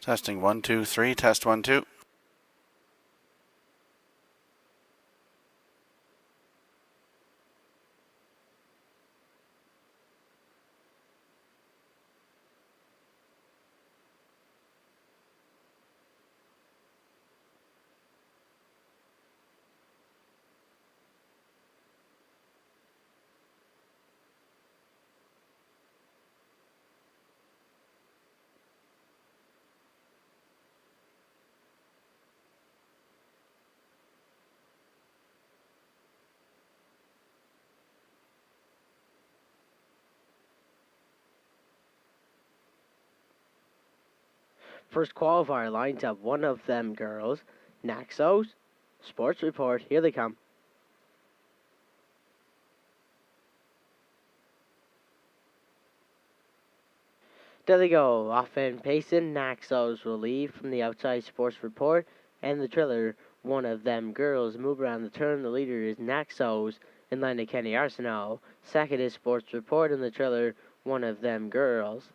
Testing 1, 2, 3. Test 1, 2. First qualifier lines up one of them girls. Naxos. Sports Report. Here they come. There they go. Off and pacing. Naxos will lead from the outside. Sports Report. And the trailer, one of them girls. Move around the turn. The leader is Naxos. In line to Kenny Arsenault. Second is Sports Report. And the trailer, one of them girls.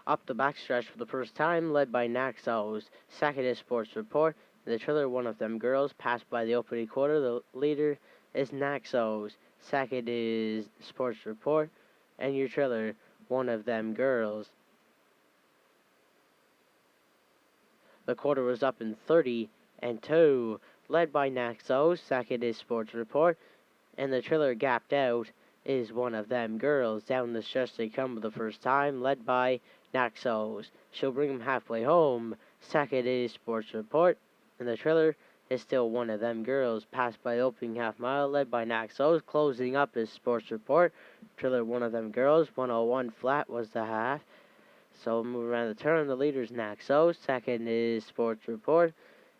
Up the backstretch for the first time, led by Naxos. Second is Sports Report. The trailer, one of them girls, passed by the opening quarter. The leader is Naxos. Second is Sports Report. And your trailer, one of them girls. The quarter was up in 30-2, led by Naxos. Second is Sports Report. And the trailer gapped out is one of them girls. Down the stretch they come for the first time, led by Naxos. She'll bring him halfway home. Second is Sports Report. And the trailer is still one of them girls. Passed by opening half mile, led by Naxos. Closing up is Sports Report. Trailer, one of them girls. 101 flat was the half. So move around the turn. The leader's Naxos. Second is Sports Report.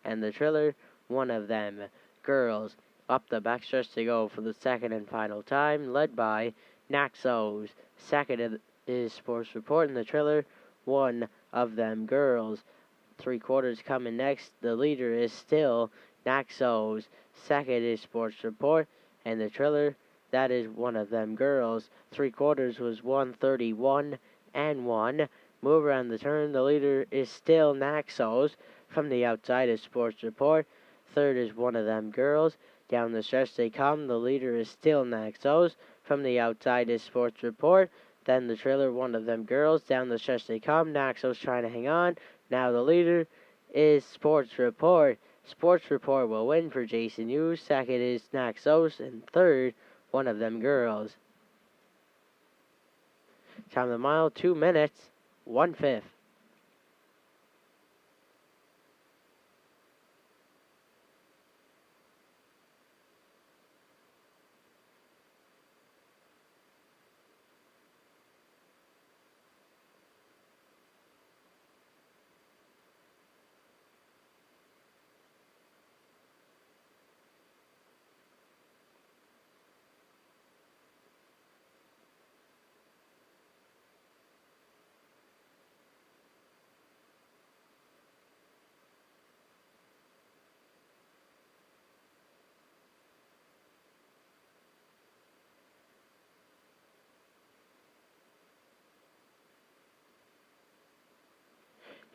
And the trailer, one of them girls. Up the backstretch they go for the second and final time, led by Naxos. Second is Sports Report, and the trailer, one of them girls. 3/4 coming next. The leader is still Naxos. Second is Sports Report, and the trailer, that is one of them girls. 3/4 was 131-1. Move around the turn. The leader is still Naxos. From the outside is Sports Report. Third is one of them girls. Down the stretch they come. The leader is still Naxos. From the outside is Sports Report. Then the trailer, one of them girls. Down the stretch they come. Naxos trying to hang on. Now the leader is Sports Report. Sports Report will win for Jason Hughes. Second is Naxos. And third, one of them girls. Time of the mile, 2 minutes, 1/5.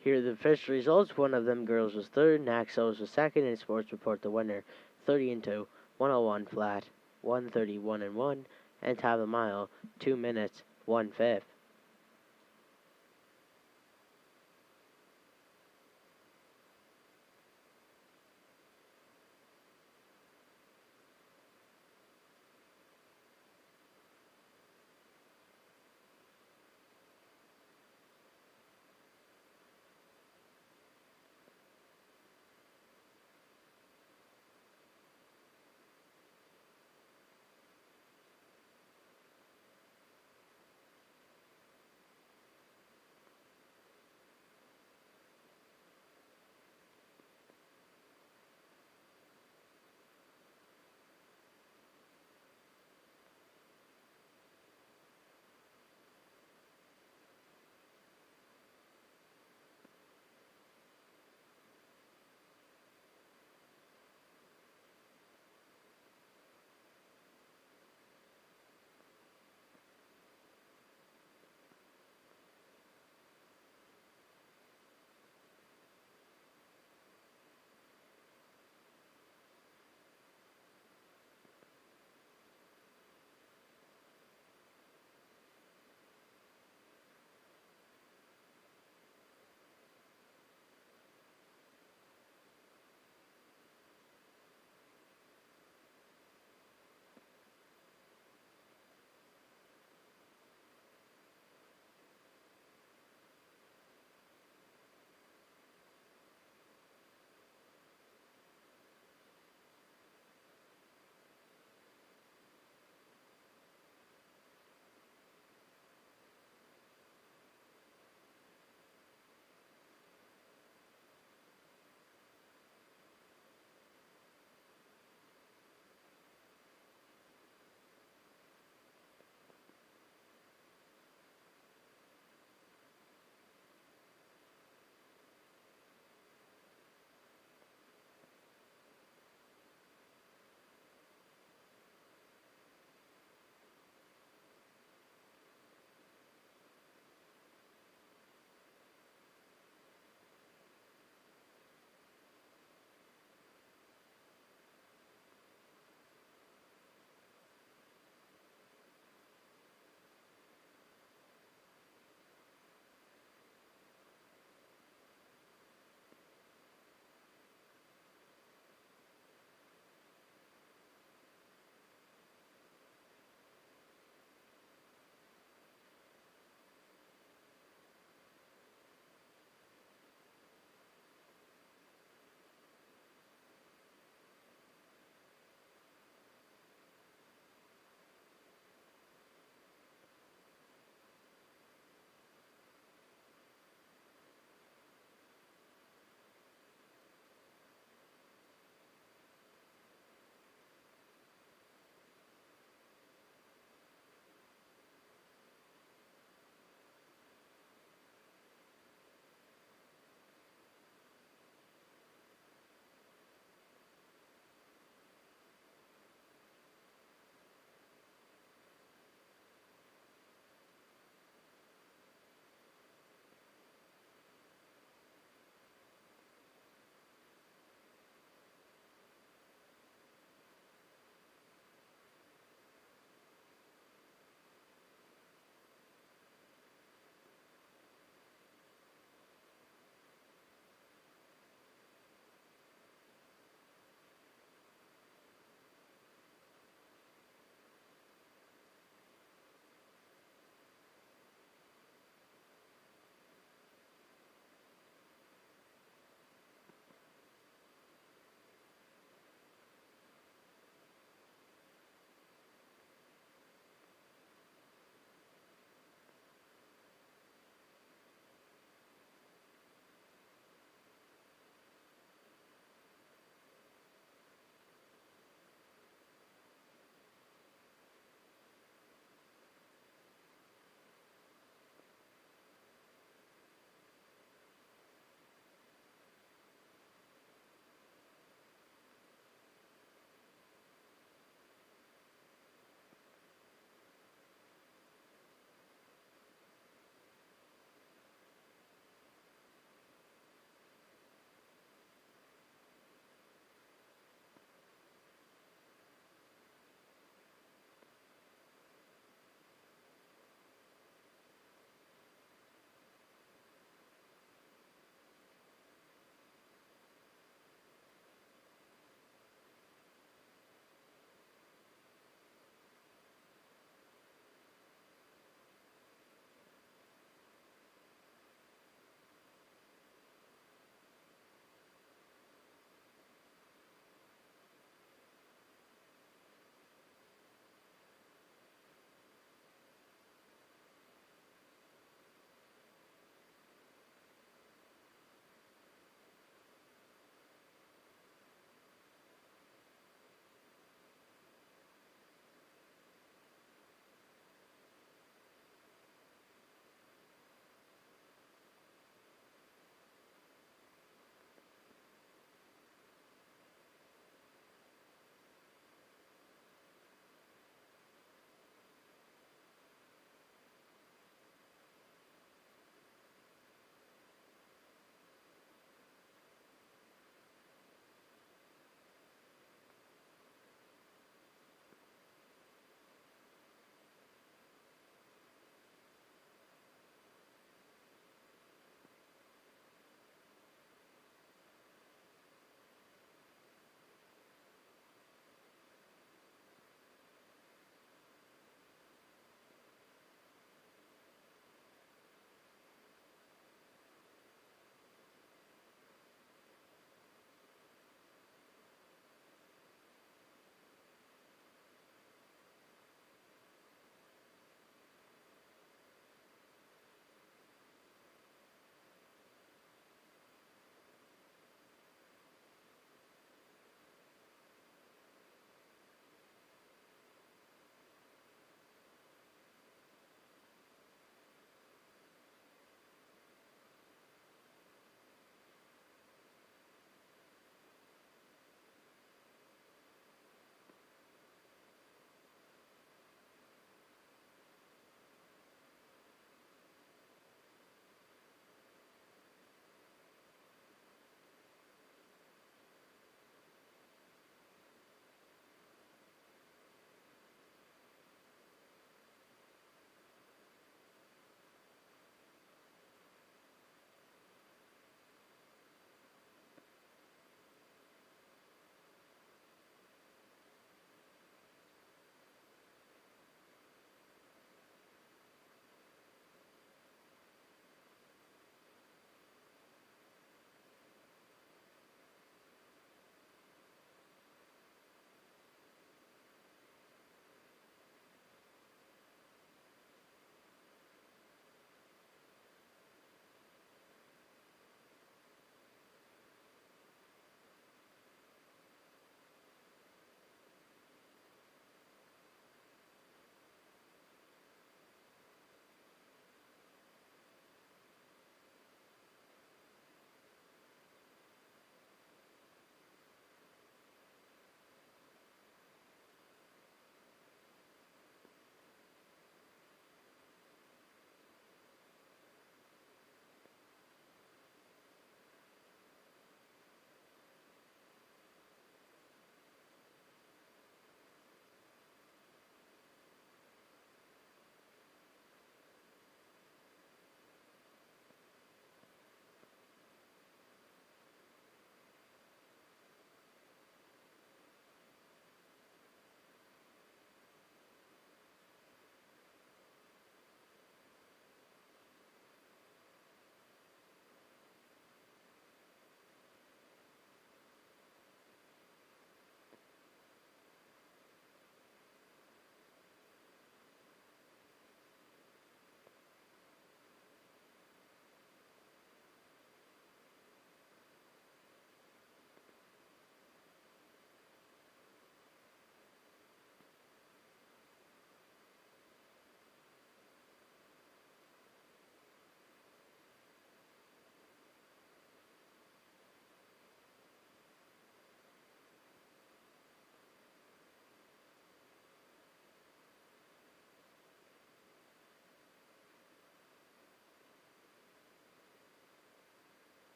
Here are the official results. One of them girls was third, Naxos was second, and Sports Report the winner. 30-2, 101 flat, 131-1, and time of the mile, 2 minutes, 1/5.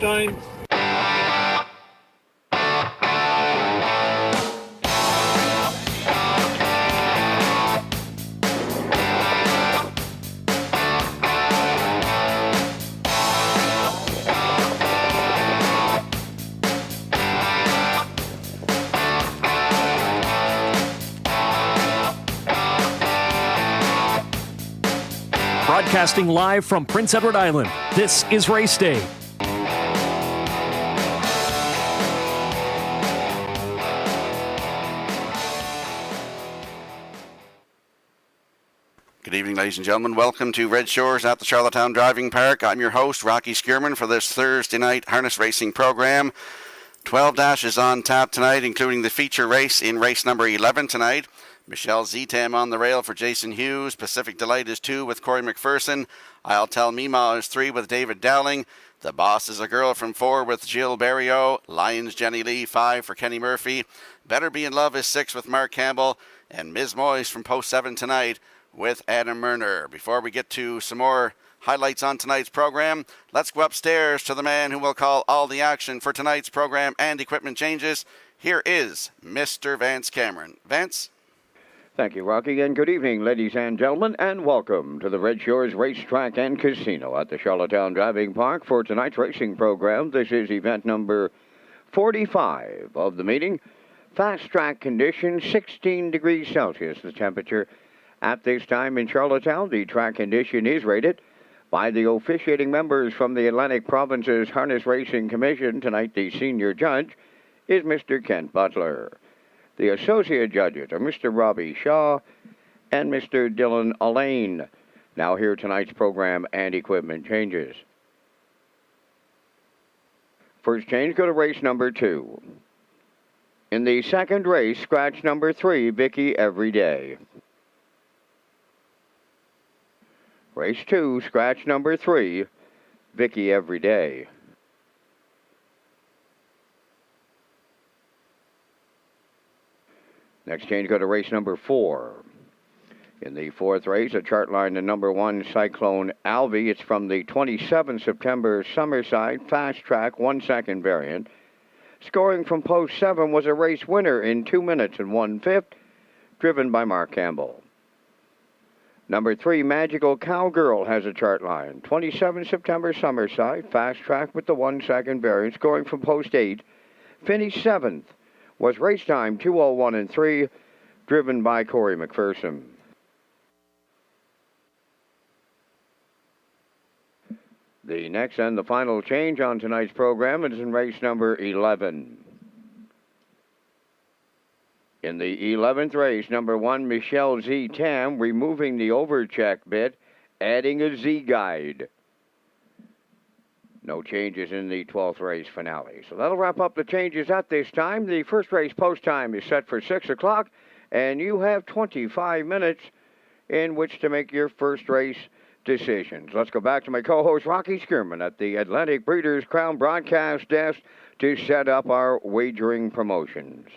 Stein. Broadcasting live from Prince Edward Island, this is Race Day. Good evening, ladies and gentlemen. Welcome to Red Shores at the Charlottetown Driving Park. I'm your host, Rocky Skierman, for this Thursday night harness racing program. 12 dashes on tap tonight, including the feature race in race number 11 tonight. Michelle Zetam on the rail for Jason Hughes. Pacific Delight is 2 with Corey McPherson. I'll Tell Mima is 3 with David Dowling. The Boss is a Girl from 4 with Jill Berriot. Lions Jenny Lee 5 for Kenny Murphy. Better Be in Love is 6 with Mark Campbell. And Ms. Moyes from post 7 tonight with Adam Murner. Before we get to some more highlights on tonight's program, let's go upstairs to the man who will call all the action for tonight's program and equipment changes. Here is Mr. Vance Cameron. Vance? Thank you, Rocky, and good evening, ladies and gentlemen, and welcome to the Redshores Racetrack and Casino at the Charlottetown Driving Park for tonight's racing program. This is event number 45 of the meeting. Fast track conditions, 16 degrees Celsius, the temperature at this time in Charlottetown. The track condition is rated by the officiating members from the Atlantic Province's Harness Racing Commission. Tonight, the senior judge is Mr. Kent Butler. The associate judges are Mr. Robbie Shaw and Mr. Dylan Allain. Now here tonight's program and equipment changes. First change, go to race number 2. In the second race, scratch number 3, Vicky Everyday. Race 2, scratch number 3, Vicky Everyday. Next change, go to race number 4. In the fourth race, a chart line to number 1, Cyclone Alvey. It's from the 27th September Summerside Fast Track 1 second variant. Scoring from post 7 was a race winner in 2 minutes and 1/5, driven by Mark Campbell. Number 3, Magical Cowgirl, has a chart line. 27 September Summerside Fast Track with the 1 second variant, scoring from post 8. Finished 7th. Was race time 2:01 and 3, driven by Corey McPherson. The next and the final change on tonight's program is in race number 11. In the 11th race, number 1, Michelle Z. Tam, removing the overcheck bit, adding a Z guide. No changes in the 12th race finale. So that'll wrap up the changes at this time. The first race post time is set for 6 o'clock, and you have 25 minutes in which to make your first race decisions. Let's go back to my co-host, Rocky Skierman, at the Atlantic Breeders' Crown broadcast desk to set up our wagering promotions.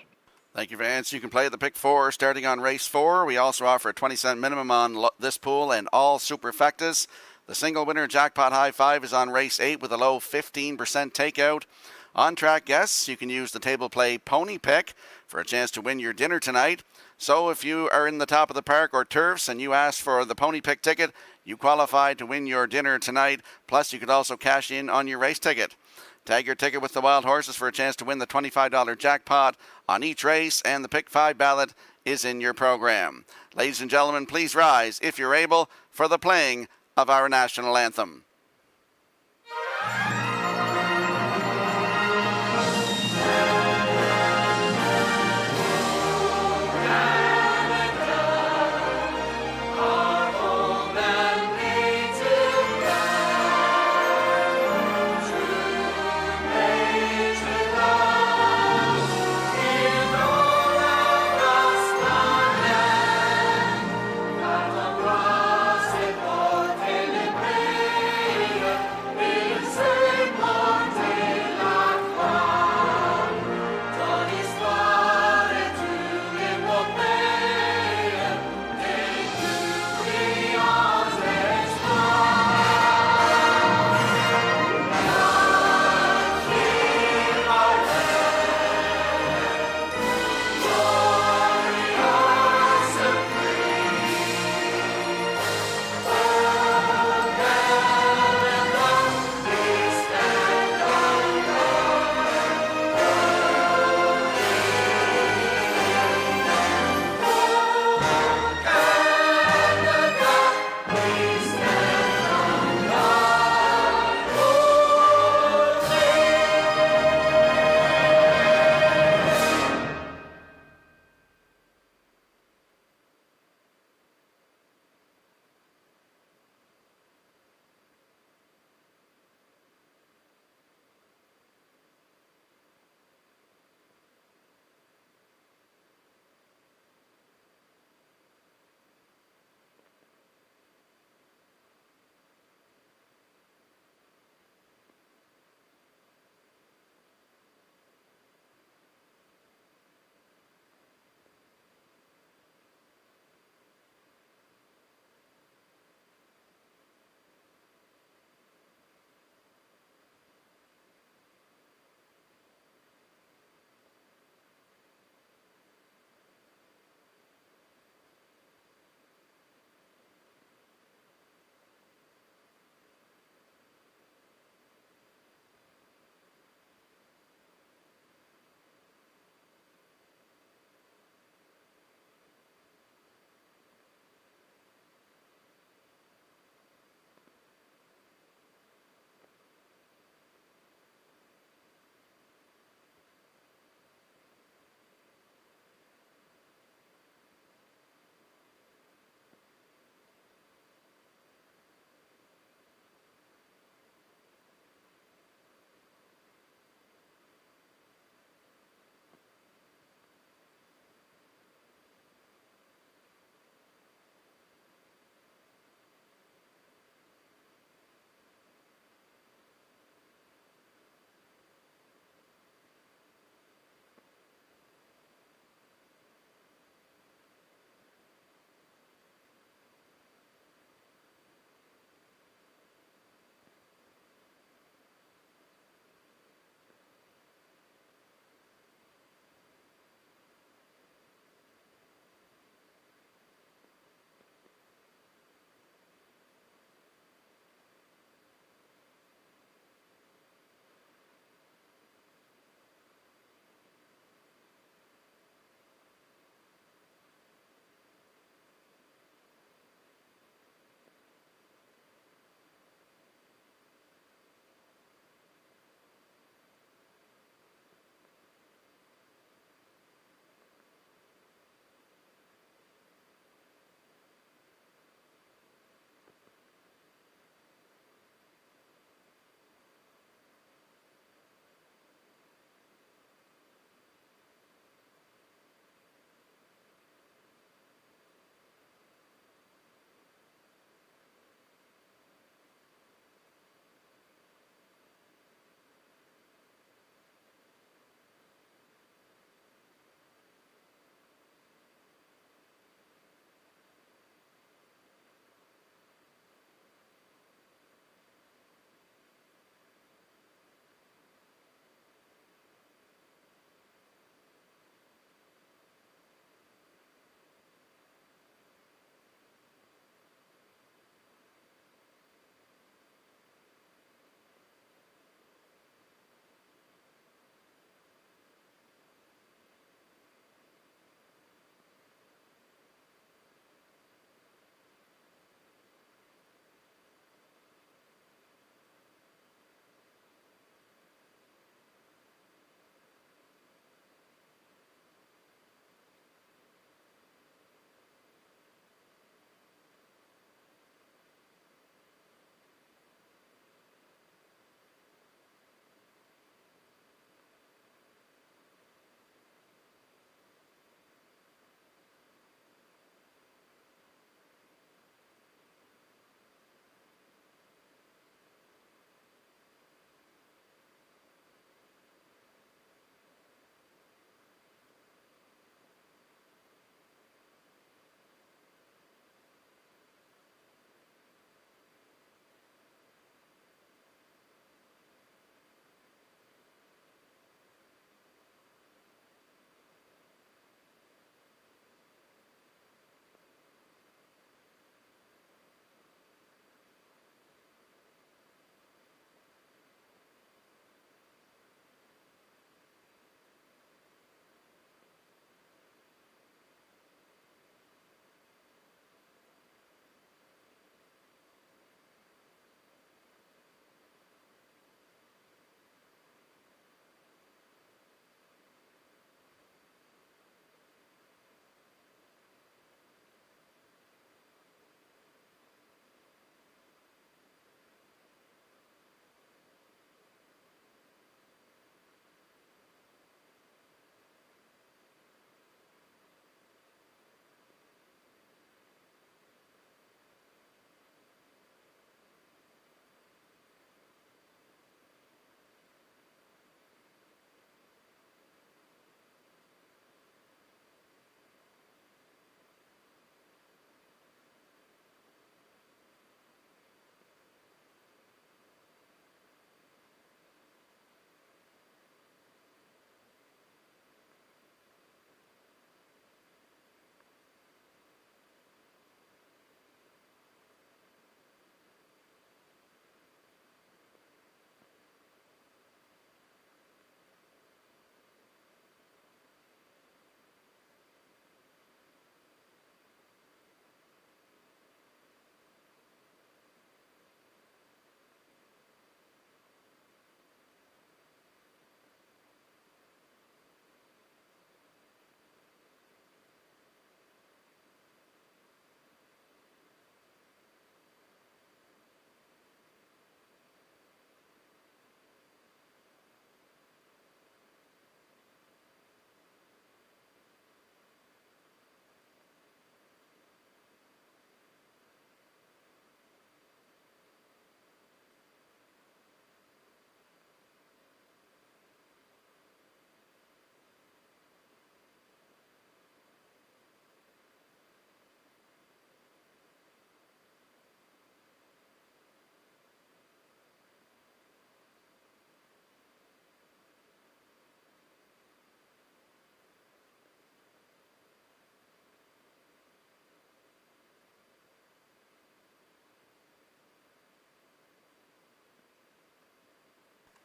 Thank you, Vance. You can play at the pick 4 starting on race 4. We also offer a 20-cent minimum on this pool and all superfectas. The single winner jackpot high 5 is on race 8 with a low 15% takeout. On track guests, you can use the table play pony pick for a chance to win your dinner tonight. So if you are in the top of the park or turfs and you ask for the pony pick ticket, you qualify to win your dinner tonight. Plus, you could also cash in on your race ticket. Tag your ticket with the wild horses for a chance to win the $25 jackpot on each race, and the pick 5 ballot is in your program. Ladies and gentlemen, please rise, if you're able, for the playing of our national anthem.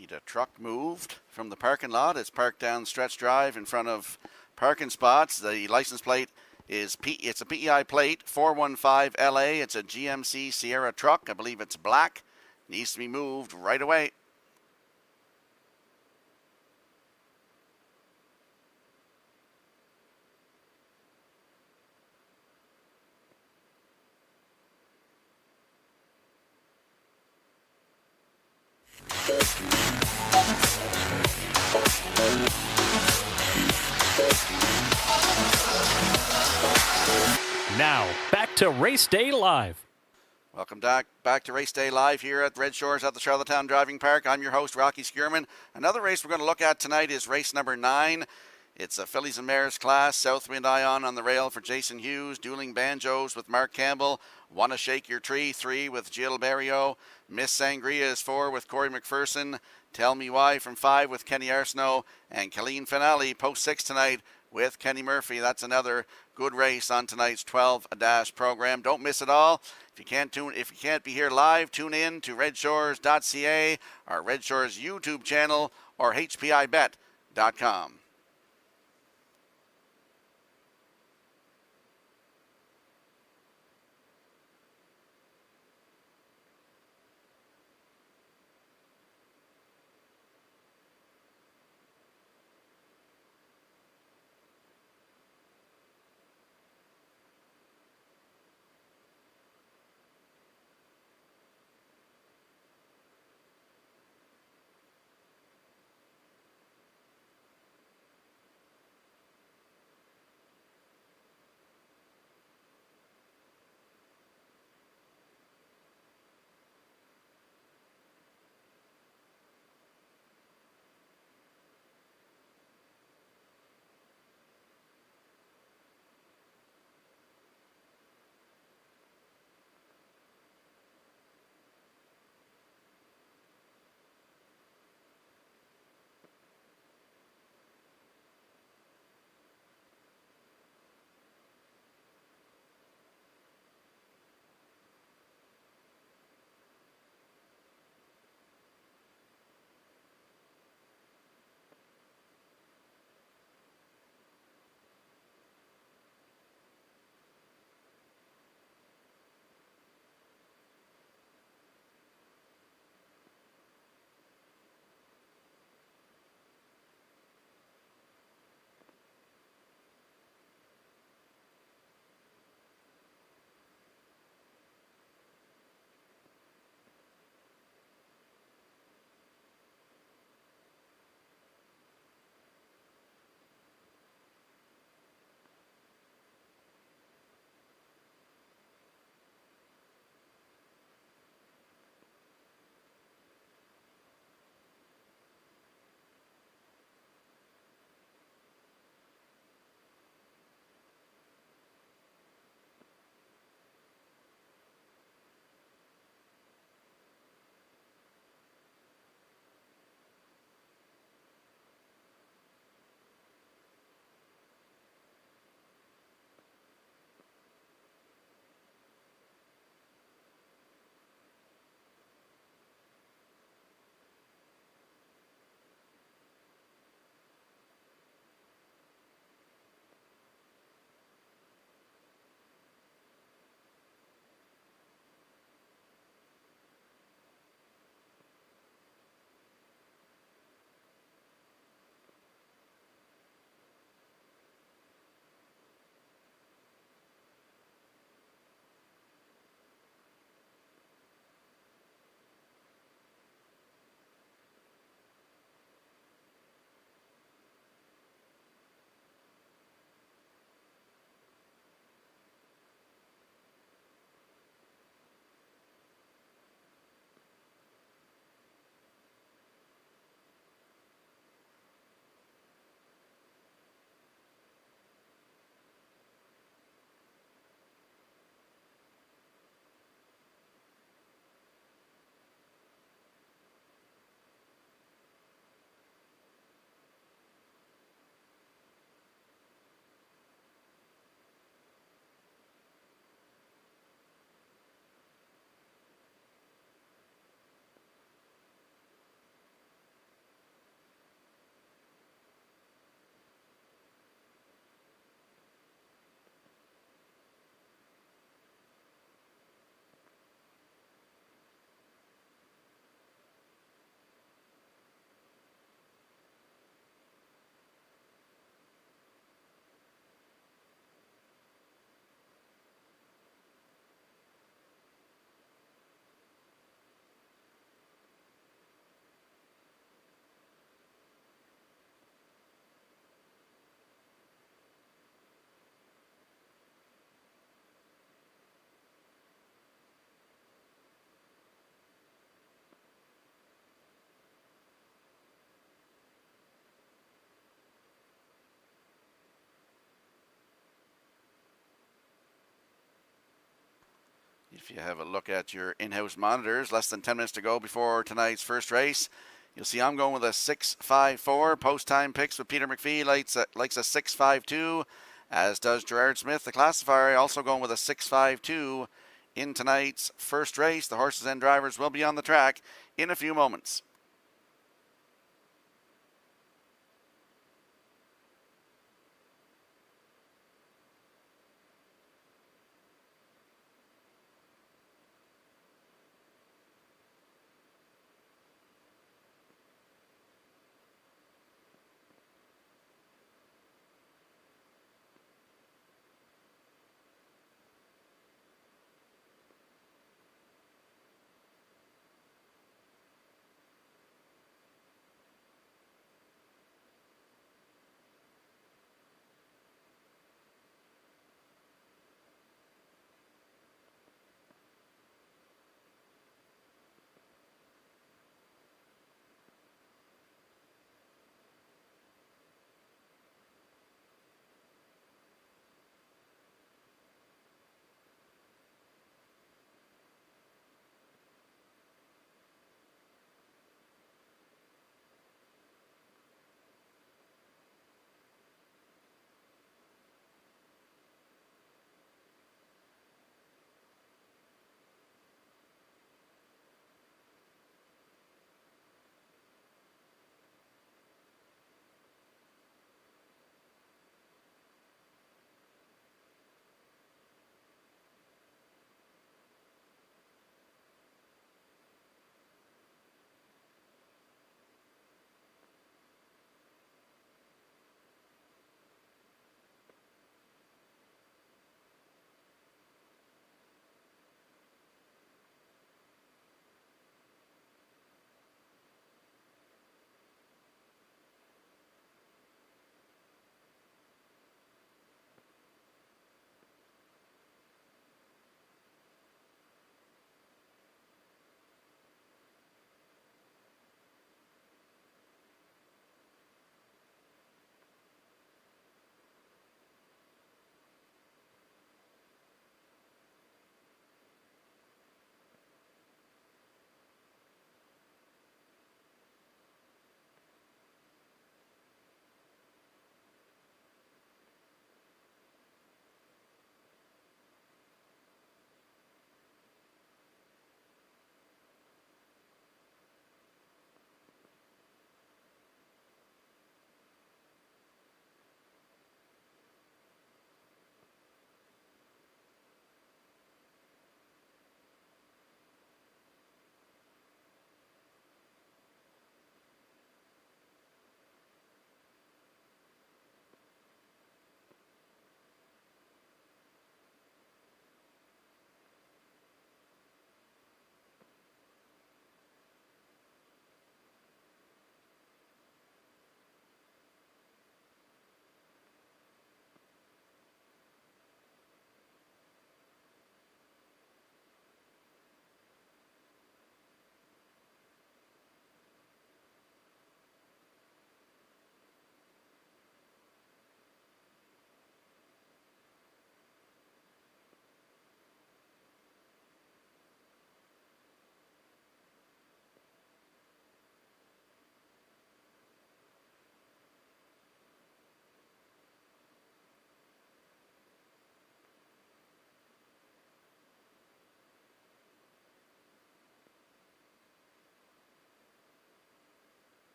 Need a truck moved from the parking lot. It's parked down Stretch Drive in front of parking spots. The license plate is it's a PEI plate 415 LA. It's a GMC Sierra truck. I believe it's black. Needs to be moved right away. Now, back to Race Day Live. Welcome back to Race Day Live here at Red Shores at the Charlottetown Driving Park. I'm your host, Rocky Skierman. Another race we're going to look at tonight is race number 9. It's a fillies and mares class. Southwind Ion on the rail for Jason Hughes. Dueling Banjos with Mark Campbell. Wanna Shake Your Tree, 3 with Jill Barrio. Miss Sangria is 4 with Corey McPherson. Tell Me Why from 5 with Kenny Arsenault. And Colleen Finale, post 6 tonight with Kenny Murphy. That's another good race on tonight's 12-a-dash program. Don't miss it all. If you can't be here live, tune in to Redshores.ca, our Red Shores YouTube channel, or HPIBet.com. If you have a look at your in-house monitors, less than 10 minutes to go before tonight's first race. You'll see I'm going with a 6.54. Post-time picks with Peter McPhee likes a 6.52, as does Gerard Smith. The classifier also going with a 6.52 in tonight's first race. The horses and drivers will be on the track in a few moments.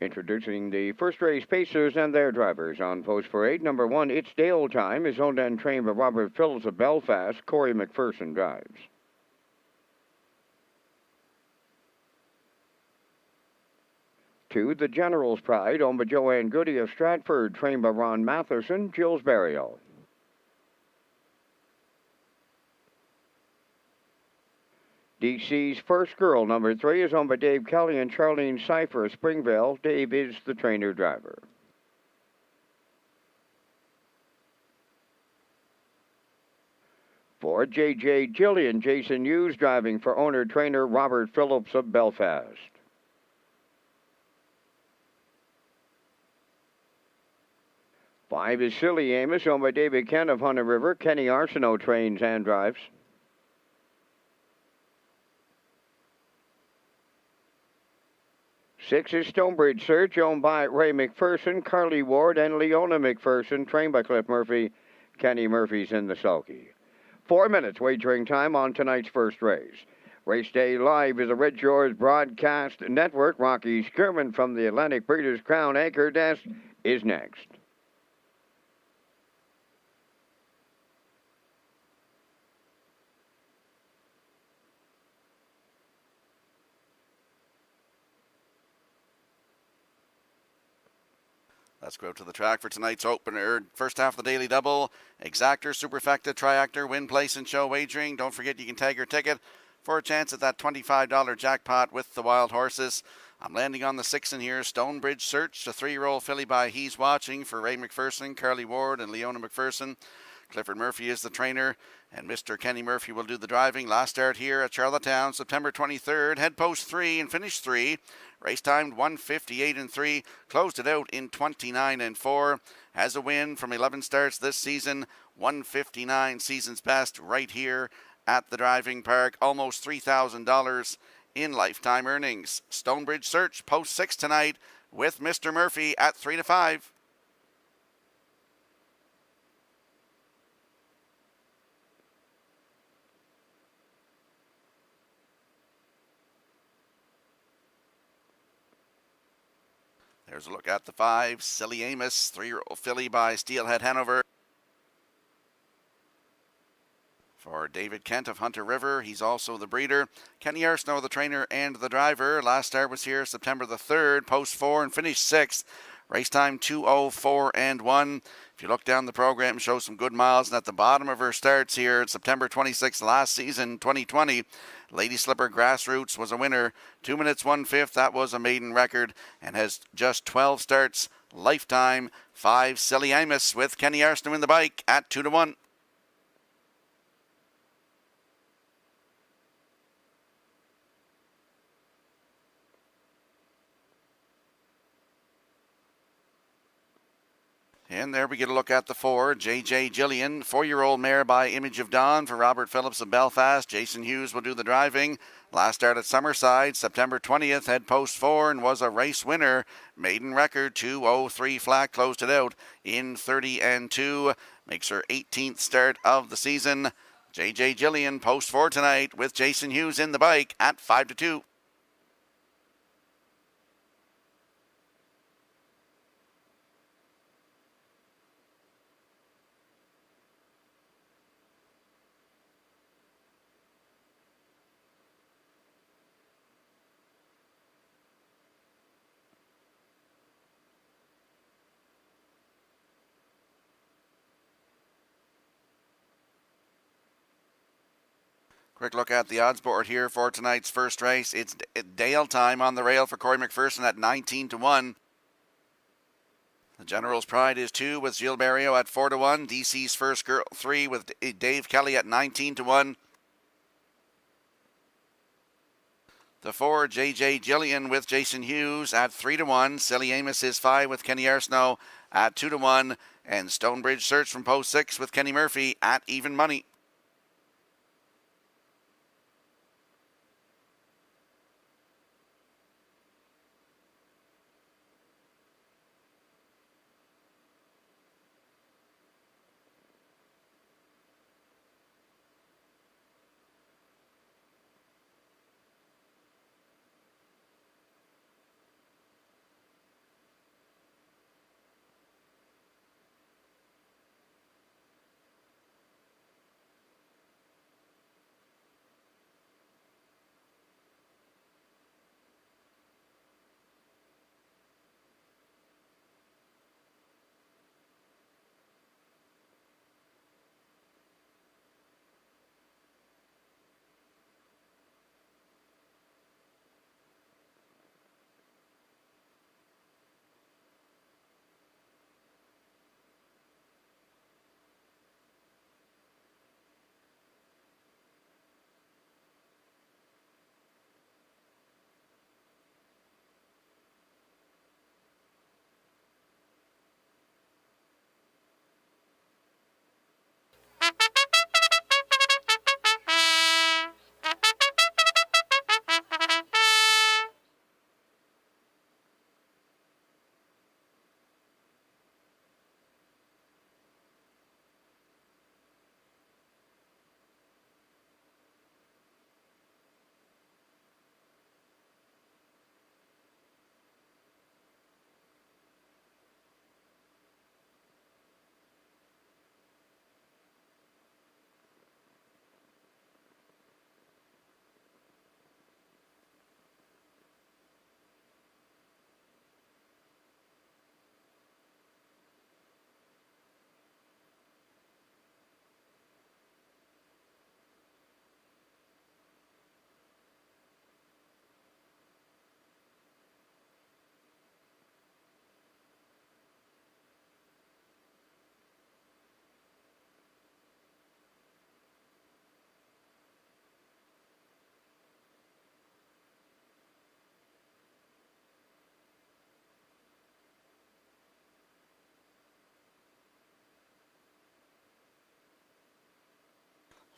Introducing the first race pacers and their drivers. On post for 8, number 1, It's Dale Time, is owned and trained by Robert Phillips of Belfast. Corey McPherson drives. 2, The General's Pride, owned by Joanne Goody of Stratford, trained by Ron Matherson. Jill's Burial. DC's First Girl, number 3, is owned by Dave Kelly and Charlene Cipher of Springvale. Dave is the trainer-driver. 4, JJ Jillian, Jason Hughes driving for owner-trainer Robert Phillips of Belfast. 5 is Silly Amos, owned by David Kent of Hunter River. Kenny Arsenault trains and drives. 6 is Stonebridge Search, owned by Ray McPherson, Carly Ward, and Leona McPherson, trained by Cliff Murphy. Kenny Murphy's in the sulky. 4 minutes wagering time on tonight's first race. Race Day Live is a Red Shores Broadcast Network. Rocky Skirman from the Atlantic Breeders' Crown Anchor Desk is next. Let's go to the track for tonight's opener. First half of the daily double. Exactor, Superfecta, Triactor, win, place, and show wagering. Don't forget you can tag your ticket for a chance at that $25 jackpot with the wild horses. I'm landing on the 6 in here. Stonebridge Search, the 3-year-old filly by He's Watching for Ray McPherson, Carly Ward, and Leona McPherson. Clifford Murphy is the trainer, and Mr. Kenny Murphy will do the driving. Last start here at Charlottetown, September 23rd. Head post 3 and finish 3. Race timed 1:58 and 3. Closed it out in 29 and 4. Has a win from 11 starts this season. 159 season's best right here at the driving park. Almost $3,000 in lifetime earnings. Stonebridge Search post 6 tonight with Mr. Murphy at 3 to 5. There's a look at the 5, Silly Amos, 3-year-old filly by Steelhead Hanover. For David Kent of Hunter River, he's also the breeder. Kenny Arsenault, the trainer and the driver. Last start was here September the 3rd, post 4 and finished 6th. Race time 2:04 and 1. If you look down the program, shows some good miles. And at the bottom of her starts here, September 26th last season, 2020, Lady Slipper Grassroots was a winner. 2 minutes 1/5. That was a maiden record and has just 12 starts lifetime. 5 Silly Amos with Kenny Arsenault in the bike at 2 to 1. And there we get a look at the 4, J.J. Gillian, 4-year-old mare by Image of Dawn for Robert Phillips of Belfast. Jason Hughes will do the driving. Last start at Summerside, September 20th, head post 4 and was a race winner. Maiden record 2:03 flat, closed it out in 30 and 2. Makes her 18th start of the season. J.J. Gillian post 4 tonight with Jason Hughes in the bike at 5 to 2. Quick look at the odds board here for tonight's first race. It's Dale time on the rail for Corey McPherson at 19 to 1. The General's Pride is 2 with Gilles Barrio at 4 to 1. DC's First Girl 3 with Dave Kelly at 19 to 1. The 4, J.J. Gillian with Jason Hughes at 3 to 1. Silly Amos is 5 with Kenny Arsenault at 2 to 1. And Stonebridge Search from post 6 with Kenny Murphy at even money.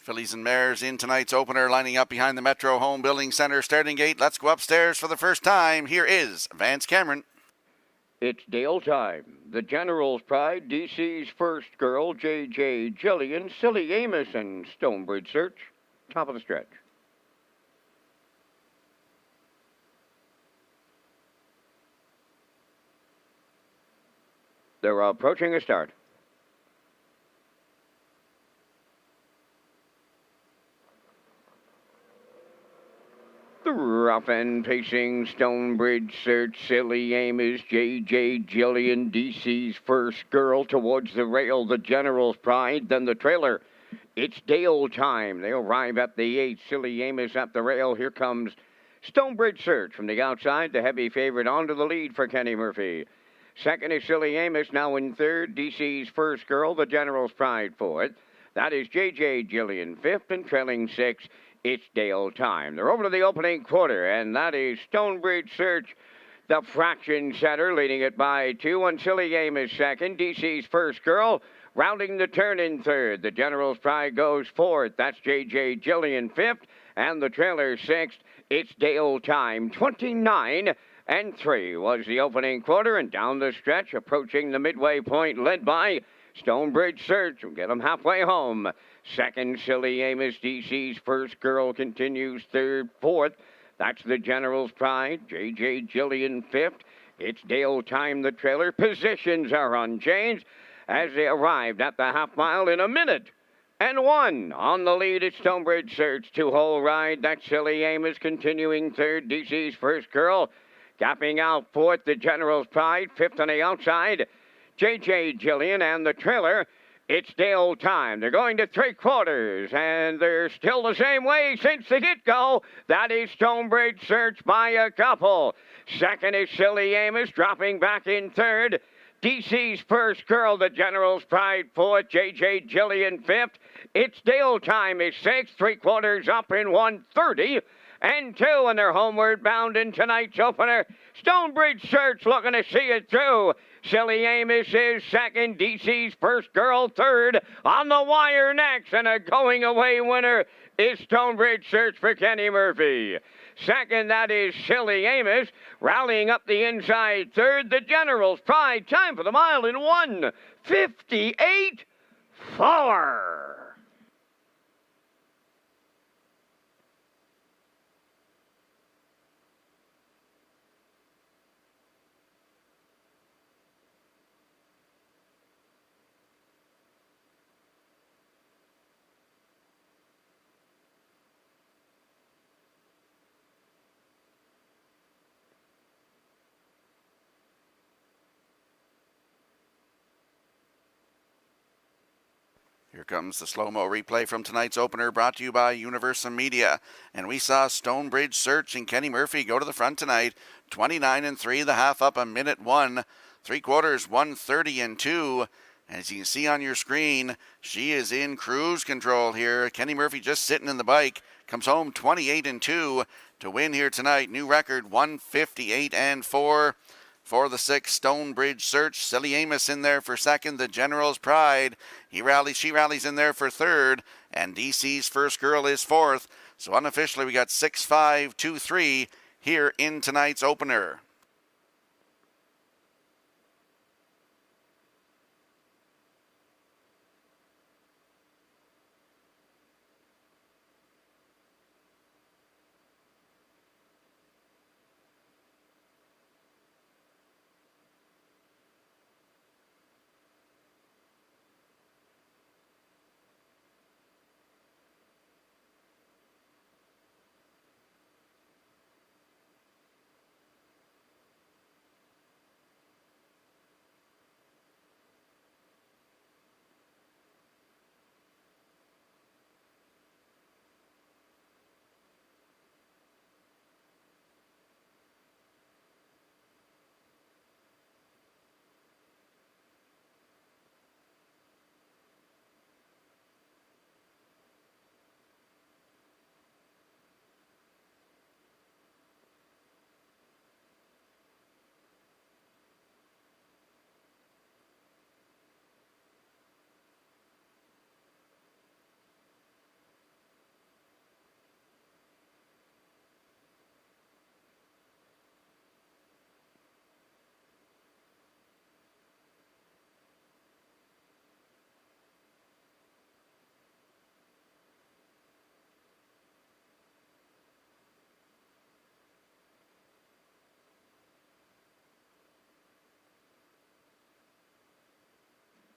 Fillies and Mares in tonight's opener, lining up behind the Metro Home Building Center starting gate. Let's go upstairs for the first time. Here is Vance Cameron. It's Dale time. The General's Pride, DC's First Girl, J.J. Jillian, Silly Amos, and Stonebridge Search. Top of the stretch. They're approaching a start. The rough and pacing Stonebridge Search, Silly Amos, J.J. Jillian, DC's First Girl towards the rail, the General's Pride, then the trailer. It's Dale time. They arrive at the 8. Silly Amos at the rail. Here comes Stonebridge Search from the outside, the heavy favorite onto the lead for Kenny Murphy. Second is Silly Amos, now in third. DC's First Girl, the General's Pride fourth. That is J.J. Jillian fifth, and trailing 6. It's Dale time. They're over to the opening quarter, and that is Stonebridge Search, the fraction setter, leading it by 2. And Silly Amos second. DC's First Girl rounding the turn in third. The General's Pride goes fourth. That's J.J. Jillian fifth, and the trailer 6th. It's Dale time. 29-3 was the opening quarter, and down the stretch, approaching the midway point, led by Stonebridge Search. We'll get them halfway home. Second, Silly Amos. DC's First Girl continues third. Fourth, that's the General's Pride. J.J. Jillian fifth. It's Dale time, the trailer. Positions are unchanged as they arrived at the half mile in 1:01. On the lead, it's Stonebridge Search. 2-hole ride. That's Silly Amos continuing third. DC's First Girl gapping out fourth. The General's Pride. Fifth on the outside, J.J. Jillian, and the trailer. It's Dale time. They're going to 3/4, and they're still the same way since the get-go. That is Stonebridge Search by a couple. Second is Silly Amos, dropping back in third. DC's First Girl, the General's Pride fourth. J.J. Jillian fifth. It's Dale time is 6th, 3/4 up in 1:30. And 2, and they're homeward bound in tonight's opener. Stonebridge Search looking to see it through. Silly Amos is second. DC's First Girl third. On the wire next, and a going-away winner is Stonebridge Search for Kenny Murphy. Second, that is Silly Amos, rallying up the inside third. The General's Pride, time for the mile in 1:58.4. Here comes the slow-mo replay from tonight's opener, brought to you by Universum Media. And we saw Stonebridge Search and Kenny Murphy go to the front tonight. 29-3, the half up 1:01. 3/4, 1:30-2. As you can see on your screen, she is in cruise control here. Kenny Murphy just sitting in the bike. Comes home 28-2 to win here tonight. New record 1:58-4. For the 6th, Stonebridge Search. Silly Amos in there for second. The General's Pride. She rallies in there for third. And DC's First Girl is fourth. So unofficially, we got 6-5-2-3 here in tonight's opener.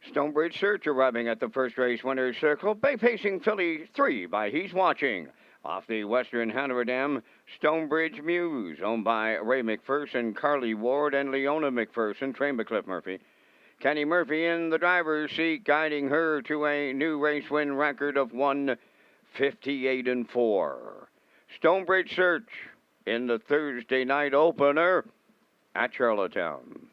Stonebridge Search arriving at the first race winner's circle. Bay Pacing Filly 3 by He's Watching. Off the Western Hanover Dam, Stonebridge Muse, owned by Ray McPherson, Carly Ward, and Leona McPherson, trained by Cliff Murphy. Kenny Murphy in the driver's seat, guiding her to a new race win record of 1:58-4. Stonebridge Search in the Thursday night opener at Charlottetown.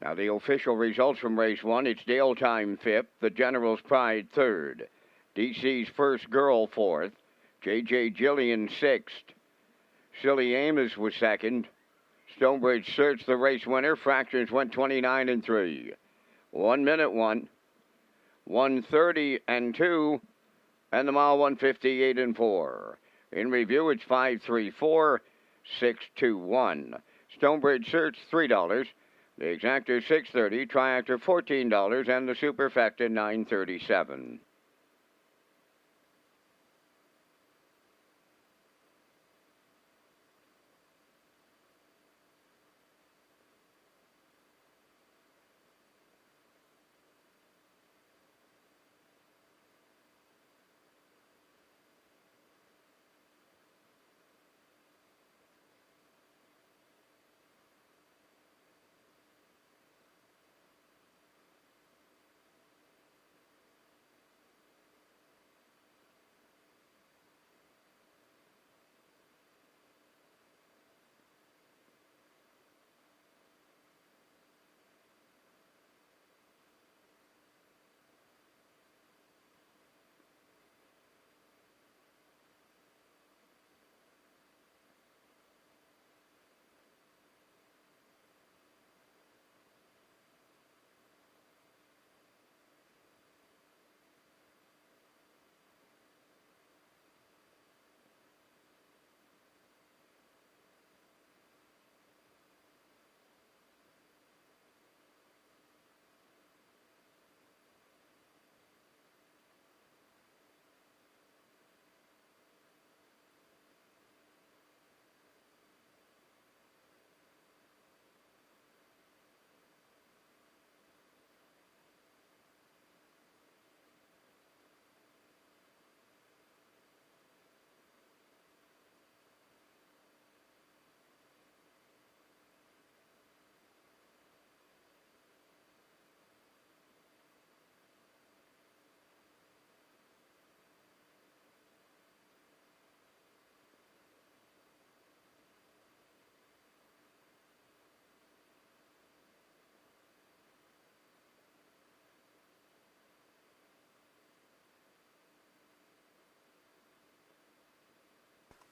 Now the official results from race 1. It's Dale Time 5th, the General's Pride 3rd, DC's First Girl 4th, J.J. Gillian 6th, Silly Amos was 2nd, Stonebridge Search the race winner, fractions went 29-3, 1 minute 1, 1:30-2, and the mile 1:58-4. In review, it's 5:34, 6:21. Stonebridge Search $3. The exactor $6.30, triactor $14, and the superfecta $9.37.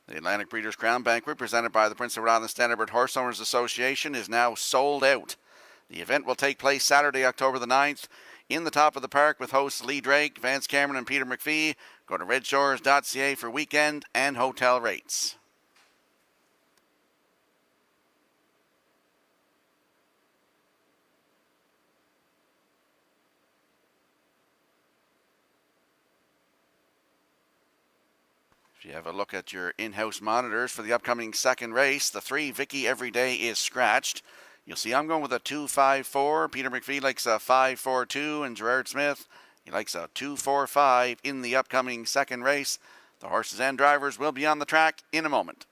The Atlantic Breeders' Crown Banquet, presented by the Prince of Rhode Island Standard Horse Owners Association, is now sold out. The event will take place Saturday, October the 9th, in the top of the park with hosts Lee Drake, Vance Cameron, and Peter McPhee. Go to Redshores.ca for weekend and hotel rates. If you have a look at your in-house monitors for the upcoming second race, the 3 Vicky Everyday is scratched. You'll see I'm going with a 2.54. Peter McPhee likes a 5.42, and Gerard Smith, he likes a 2.45 in the upcoming second race. The horses and drivers will be on the track in a moment.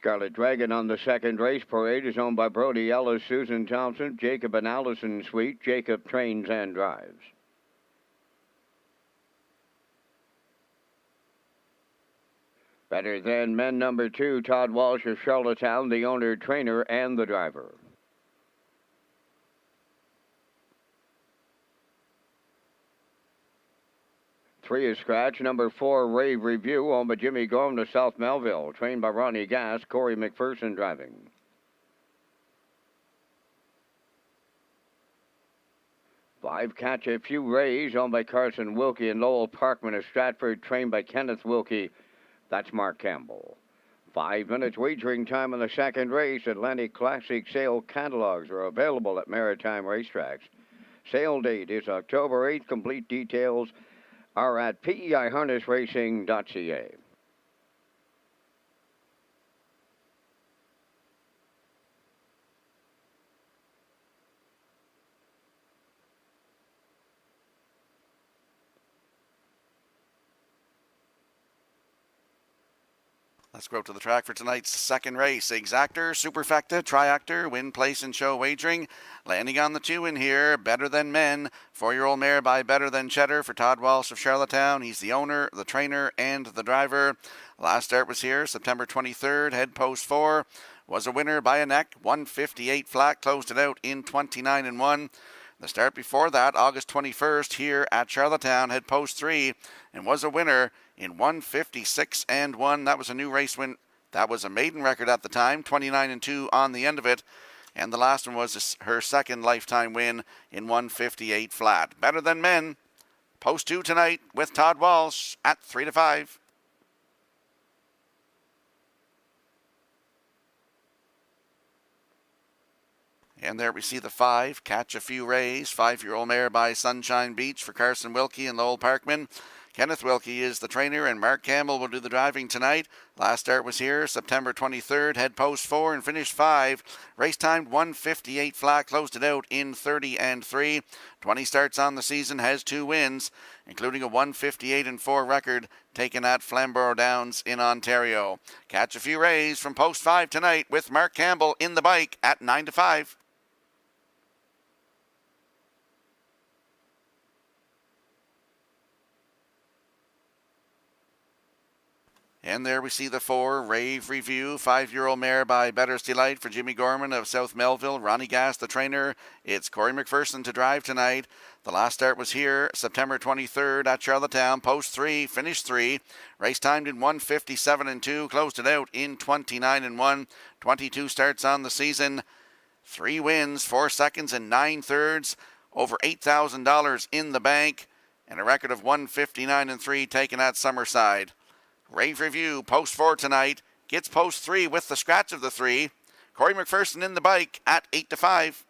Scarlet Dragon on the second race. Parade is owned by Brody Ellis, Susan Thompson, Jacob and Allison Sweet. Jacob trains and drives. Better Than Men number 2, Todd Walsh of Charlottetown, the owner, trainer, and the driver. Three is scratch. Number 4, Rave Review, owned by Jimmy Gorman of South Melville, trained by Ronnie Gass, Corey McPherson driving. 5, Catch a Few Rays, owned by Carson Wilkie and Lowell Parkman of Stratford, trained by Kenneth Wilkie. That's Mark Campbell. 5 minutes wagering time in the second race. Atlantic Classic sale catalogs are available at Maritime Racetracks. Sale date is October 8th. Complete details are at peiharnessracing.ca. Let's go to the track for tonight's second race. Exactor, Superfecta, Triactor, Win, Place, and Show Wagering. Landing on the 2 in here, Better Than Men. 4-year-old mare by Better Than Cheddar for Todd Walsh of Charlottetown. He's the owner, the trainer, and the driver. Last start was here, September 23rd. Head post 4. Was a winner by a neck, 158 flat. Closed it out in 29-1. The start before that, August 21st, here at Charlottetown, head post 3, and was a winner in 156-1. That was a new race win. That was a maiden record at the time, 29-2 on the end of it. And the last one was her second lifetime win in 158 flat. Better Than Men, post 2 tonight with Todd Walsh at 3-5. And there we see the 5, Catch a Few Rays, 5-year-old mare by Sunshine Beach for Carson Wilkie and Lowell Parkman. Kenneth Wilkie is the trainer, and Mark Campbell will do the driving tonight. Last start was here, September 23rd, head post 4 and finish 5. Race timed 158 flat, closed it out in 30-3. 20 starts on the season, has 2 wins, including a 158-4 record taken at Flamborough Downs in Ontario. Catch a Few Rays from post 5 tonight with Mark Campbell in the bike at 9-5. And there we see the 4, Rave Review, 5-year-old mare by Better's Delight for Jimmy Gorman of South Melville. Ronnie Gass, the trainer. It's Corey McPherson to drive tonight. The last start was here, September 23rd at Charlottetown. Post 3, finish 3. Race timed in 157-2. Closed it out in 29-1. 22 starts on the season. 3 wins, 4 seconds, and 9 thirds. Over $8,000 in the bank. And a record of 159-3 taken at Summerside. Rave Review, post 4 tonight. Gets post 3 with the scratch of the 3. Corey McPherson in the bike at 8-5.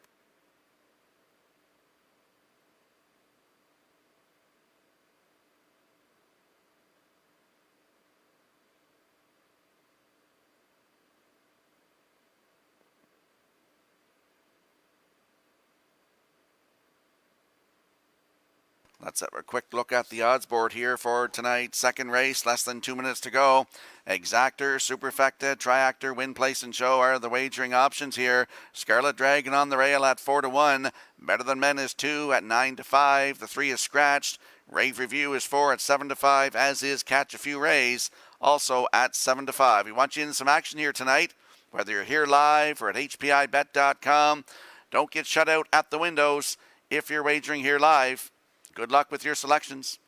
Let's have a quick look at the odds board here for tonight's second race. Less than 2 minutes to go. Exactor, Superfecta, Triactor, Win, Place, and Show are the wagering options here. Scarlet Dragon on the rail at 4-1. Better Than Men is 2 at 9-5. The 3 is scratched. Rave Review is 4 at 7-5, as is Catch a Few Rays, also at 7-5. We want you in some action here tonight, whether you're here live or at hpibet.com. Don't get shut out at the windows if you're wagering here live. Good luck with your selections.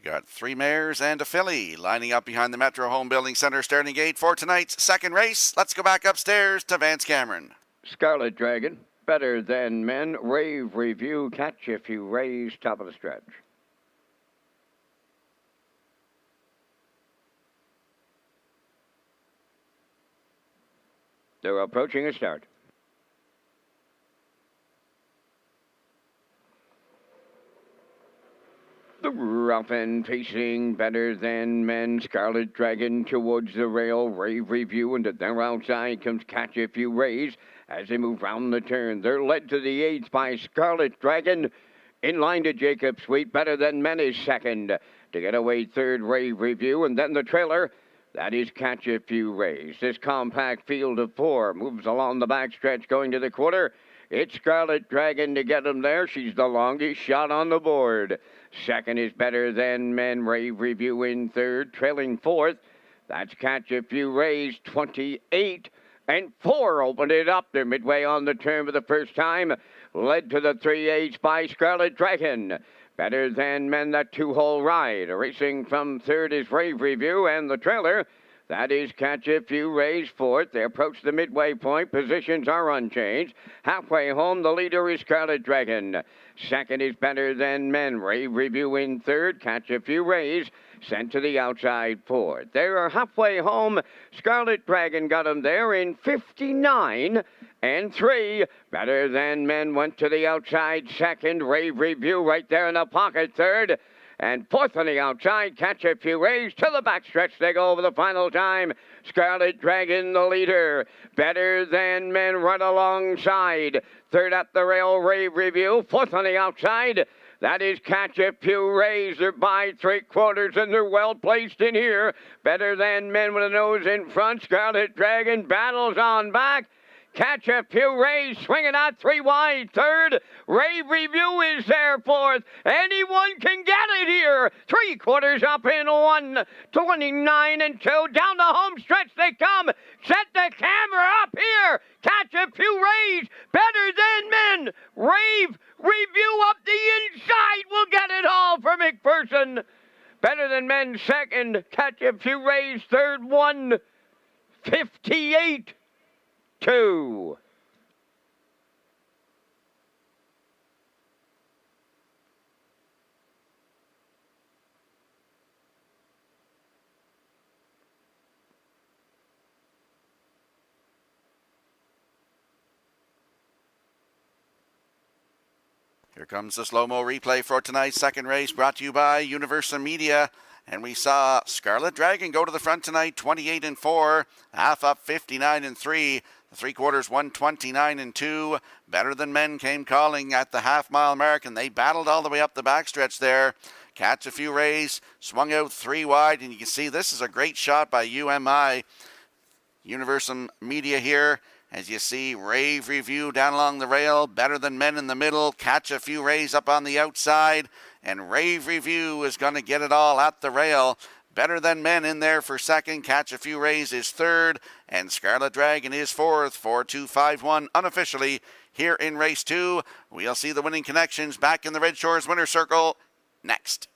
got 3 mares and a filly lining up behind the Metro Home Building Centre starting gate for tonight's second race. Let's go back upstairs to Vance Cameron. Scarlet Dragon, Better Than Men, Rave Review, Catch a Few Rays, top of the stretch. They're approaching a start. The rough and pacing, Better Than Men, Scarlet Dragon towards the rail, Rave Review, and their outside comes Catch a Few Rays. As they move round the turn, they're led to the 8th by Scarlet Dragon. In line to Jacob Sweet, Better Than Men is second. To get away, 3rd, Rave Review, and then the trailer. That is Catch a Few Rays. This compact field of 4 moves along the backstretch going to the quarter. It's Scarlet Dragon to get him there. She's the longest shot on the board. Second is Better Than Men, Rave Review in 3rd. Trailing 4th, that's Catch a Few Rays, 28. And 4 opened it up. They're midway on the turn for the first time. Led to the 3/8 by Scarlet Dragon. Better Than Men, that 2-hole ride. Racing from 3rd is Rave Review, and the trailer, that is Catch a Few Rays, 4th. They approach the midway point. Positions are unchanged. Halfway home, the leader is Scarlet Dragon. Second is Better Than Men. Rave Review in 3rd. Catch a Few Rays sent to the outside 4th. They are halfway home. Scarlet Dragon got him there in 59 and 3. Better Than Men went to the outside 2nd. Rave Review right there in the pocket 3rd. And 4th on the outside, Catch a Few Rays to the backstretch. They go over the final time. Scarlet Dragon, the leader. Better Than Men right alongside. 3rd at the rail, Rave Review. 4th on the outside. That is Catch a Few Rays. They're by 3/4, and they're well placed in here. Better Than Men with a nose in front. Scarlet Dragon battles on back. Catch a Few Rays swinging out 3 wide. 3rd, Rave Review is there 4th. Anyone can get it here. 3/4 up in 1. 29 and 2. Down the home stretch they come. Set the camera up here. Catch a Few Rays. Better Than Men. Rave Review up the inside. We'll get it all for McPherson. Better Than Men 2nd. Catch a Few Rays 3rd. 1:58. 2. Here comes the slow-mo replay for tonight's second race, brought to you by Universal Media. And we saw Scarlet Dragon go to the front tonight, 28 and 4, half up 59 and 3. The 3/4, 129 and 2. Better Than Men came calling at the half-mile mark, and they battled all the way up the backstretch there. Catch a Few Rays, swung out 3 wide, and you can see this is a great shot by UMI, Universal Media here. As you see, Rave Review down along the rail, Better Than Men in the middle, Catch a Few Rays up on the outside, and Rave Review is going to get it all at the rail. Better Than Men in there for 2nd, Catch a Few Rays is 3rd, and Scarlet Dragon is 4th, 4-2-5-1 unofficially here in race 2. We'll see the winning connections back in the Red Shores winner circle next.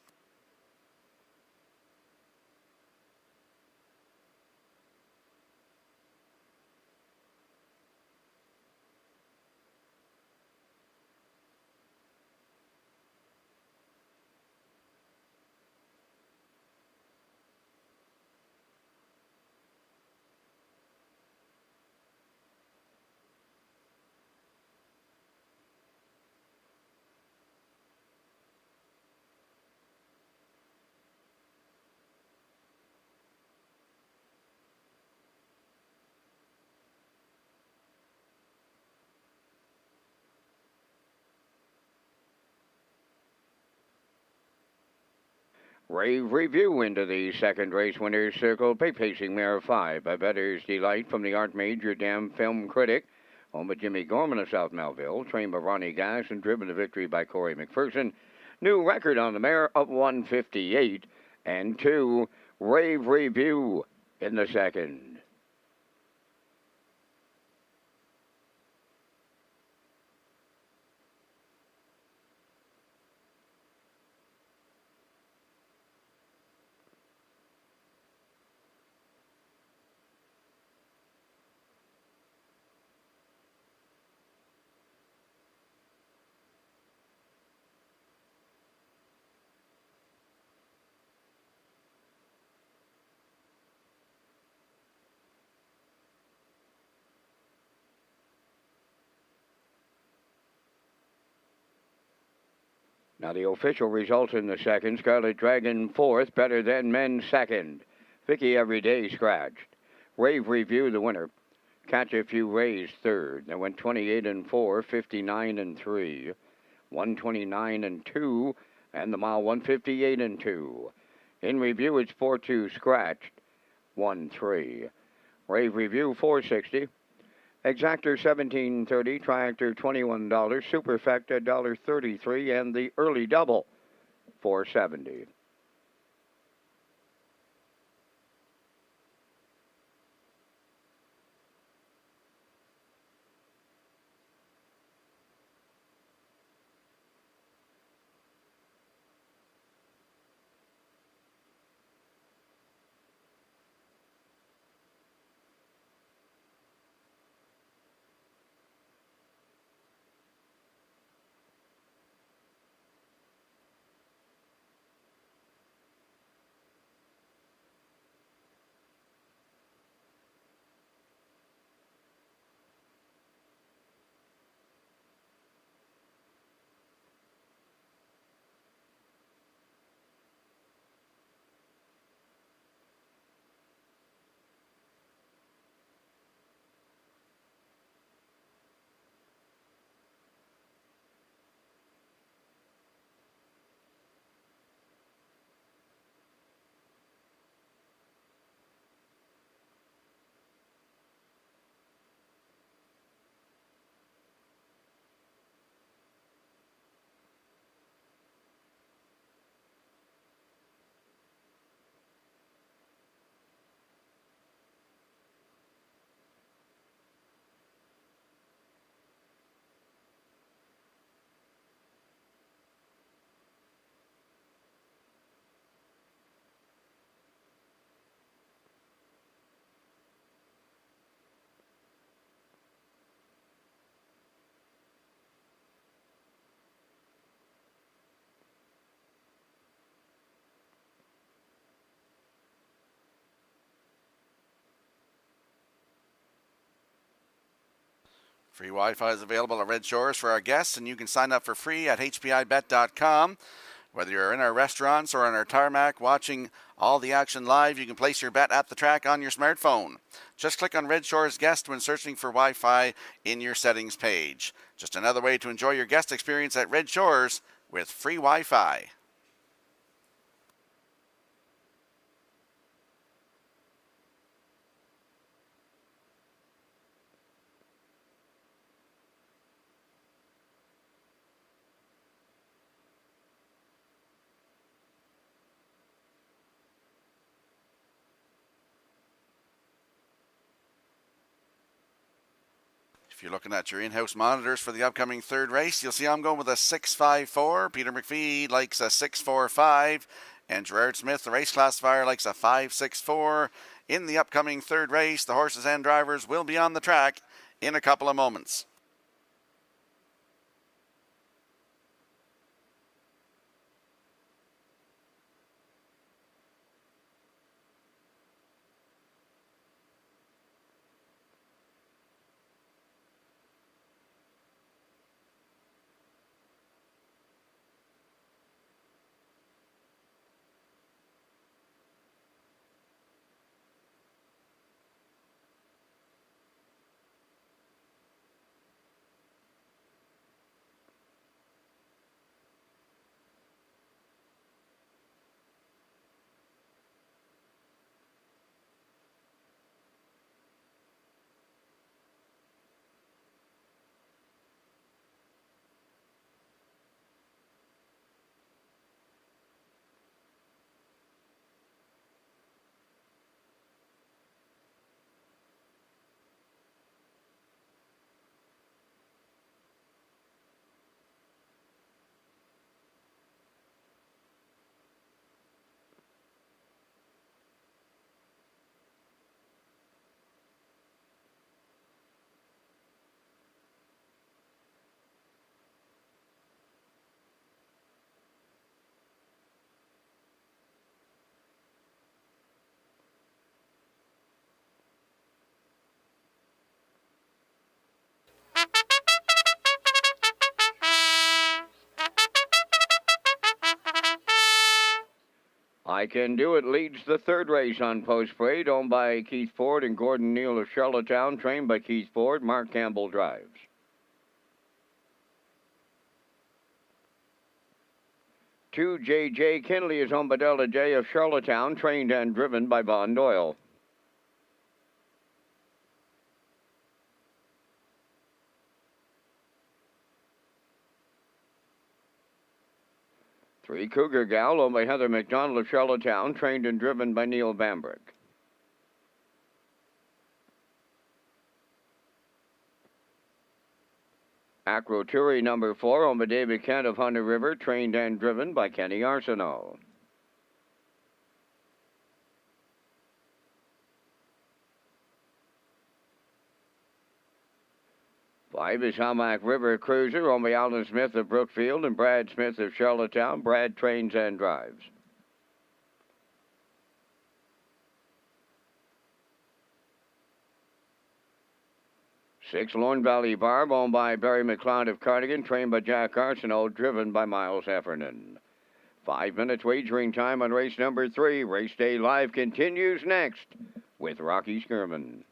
Rave Review into the second race winner's circle. Pacing mare 5 by Better's Delight from the Art Major Dam Film Critic. Home of Jimmy Gorman of South Melville. Trained by Ronnie Gass and driven to victory by Corey McPherson. New record on the mare of 1:58 and 2. Rave Review in the second. Now the official results in the second. Scarlet Dragon fourth, Better Than Men second. Vicky Everyday scratched. Rave Review the winner. Catch a Few Rays third. They went 28 and 4, 59 and 3, 129 and 2, and the mile 158 and 2. In review, it's 4-2 scratched, 1-3. Rave Review 460. Exactor $17.30, Triactor $21, Superfecta $1.33, and the early double $4.70. Free Wi-Fi is available at Red Shores for our guests, and you can sign up for free at hpibet.com. Whether you're in our restaurants or on our tarmac watching all the action live, you can place your bet at the track on your smartphone. Just click on Red Shores Guest when searching for Wi-Fi in your settings page. Just another way to enjoy your guest experience at Red Shores with free Wi-Fi. If you're looking at your in-house monitors for the upcoming third race, you'll see I'm going with a 6.54. Peter McPhee likes a 6.45. And Gerard Smith, the race classifier, likes a 5.64. In the upcoming third race, the horses and drivers will be on the track in a couple of moments. I Can Do It leads the third race on Post Parade, owned by Keith Ford and Gordon Neal of Charlottetown, trained by Keith Ford. Mark Campbell drives. 2, J.J. Kinley is owned by Delta J of Charlottetown, trained and driven by Von Doyle. 3, Cougar Gal, owned by Heather McDonald of Charlottetown, trained and driven by Neil Bambrick. 'Acroturi number 4, owned by David Kent of Hunter River, trained and driven by Kenny Arsenault. 5 is Hamac River Cruiser, owned by Alan Smith of Brookfield and Brad Smith of Charlottetown. Brad trains and drives. 6, Lorne Valley Barb, owned by Barry McLeod of Cardigan, trained by Jack Arsenault, driven by Miles Heffernan. 5 minutes wagering time on race number 3. Race Day Live continues next with Rocky Skirman.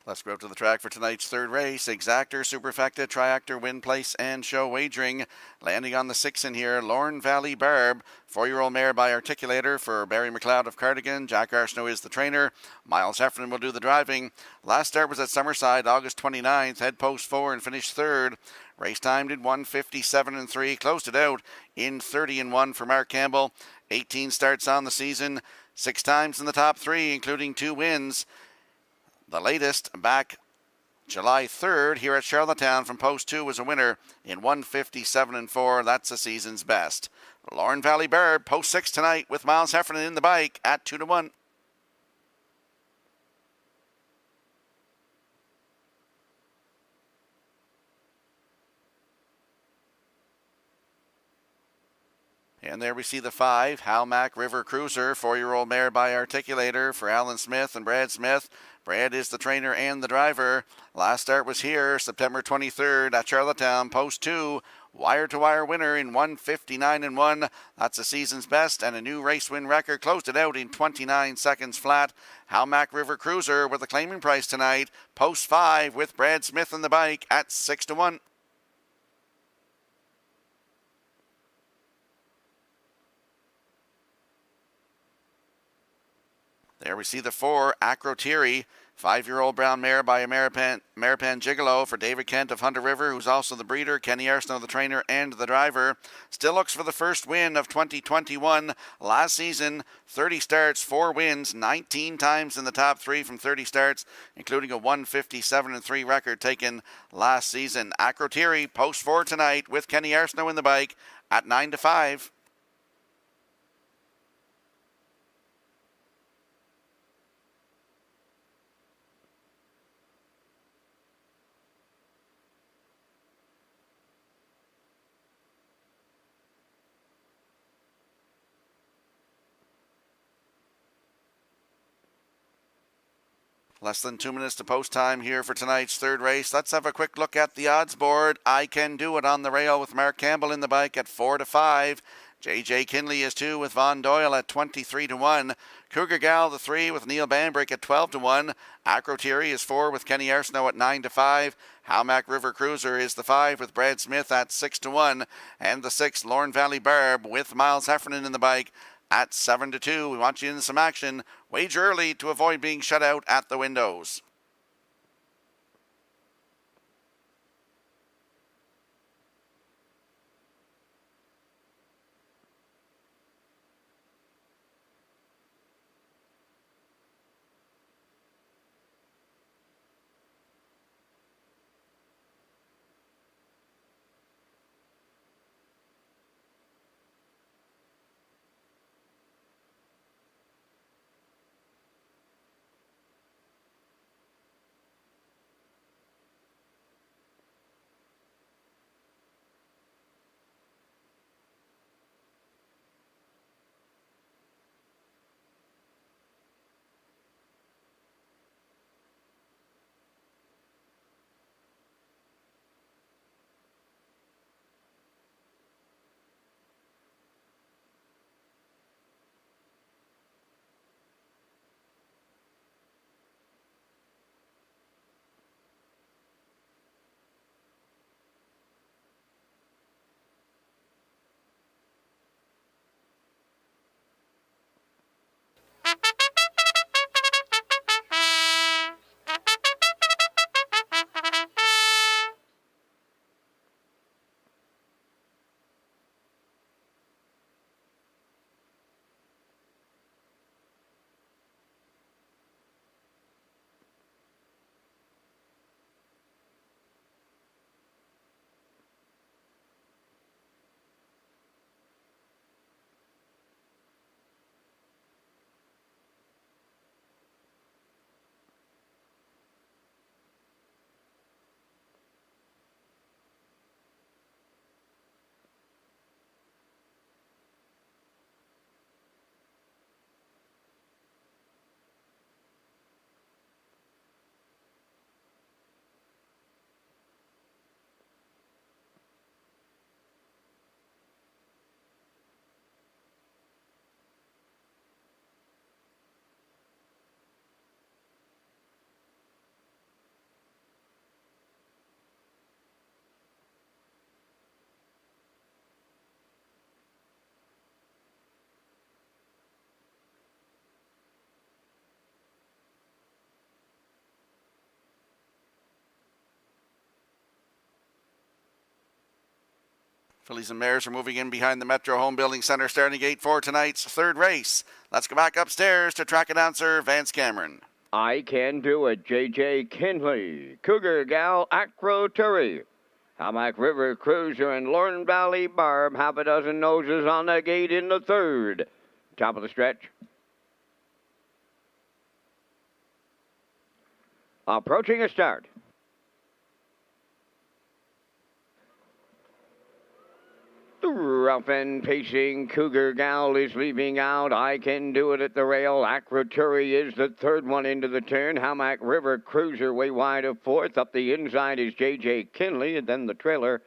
Let's go up to the track for tonight's third race. Exactor, Superfecta, Triactor, Win Place, and Show Wagering. Landing on the 6 in here, Lorne Valley Barb. 4-year-old mare by Articulator for Barry McLeod of Cardigan. Jack Arsenault is the trainer. Miles Heffernan will do the driving. Last start was at Summerside, August 29th. Head post 4 and finished third. Race timed in 1:57.3. Closed it out in 30-1 for Mark Campbell. 18 starts on the season. 6 times in the top 3, including 2 wins. The latest back July 3rd here at Charlottetown from post 2 was a winner in 1:57.4. That's the season's best. Lorne Valley Barb, post 6 tonight with Miles Heffernan in the bike at 2-1. And there we see the 5, Hamac River Cruiser, 4-year-old mare by Articulator for Alan Smith and Brad Smith. Brad is the trainer and the driver. Last start was here, September 23rd at Charlottetown, post 2. Wire-to-wire winner in 1:59.1. That's the season's best and a new race win record. Closed it out in 29 seconds flat. Hamac River Cruiser with a claiming price tonight, post 5 with Brad Smith in the bike at 6-1. There we see the 4, Acrotiri, 5-year-old brown mare by Ameripan Gigolo for David Kent of Hunter River, who's also the breeder, Kenny Arsenault, the trainer and the driver. Still looks for the first win of 2021. Last season, 30 starts, 4 wins, 19 times in the top 3 from 30 starts, including a 1:57.3 record taken last season. Acrotiri, post 4 tonight with Kenny Arsenault in the bike at 9-5. Less than 2 minutes to post time here for tonight's third race. Let's have a quick look at the odds board. I Can Do It on the rail with Mark Campbell in the bike at 4-5. J.J. Kinley is 2 with Von Doyle at 23-1. Cougar Gal, the 3 with Neil Bambrick at 12-1. Acrotiri is 4 with Kenny Arsenault at 9-5. Hamac River Cruiser is the 5 with Brad Smith at 6-1. And the 6, Lorne Valley Barb with Miles Heffernan in the bike at 7-2. We want you in some action. Wager early to avoid being shut out at the windows. Fillies and Mares are moving in behind the Metro Home Building Centre starting gate for tonight's third race. Let's go back upstairs to track announcer Vance Cameron. I Can Do It, J.J. Kinley, Cougar Gal, Acro Turi, Hamac River Cruiser, and Lorne Valley Barb, half a dozen noses on the gate in the third. Top of the stretch. Approaching a start. Rough and pacing, Cougar Gal is leaving out. I Can Do It at the rail. Acroturi is the third one into the turn. Hamac River Cruiser way wide of fourth. Up the inside is J.J. Kinley, and then the trailer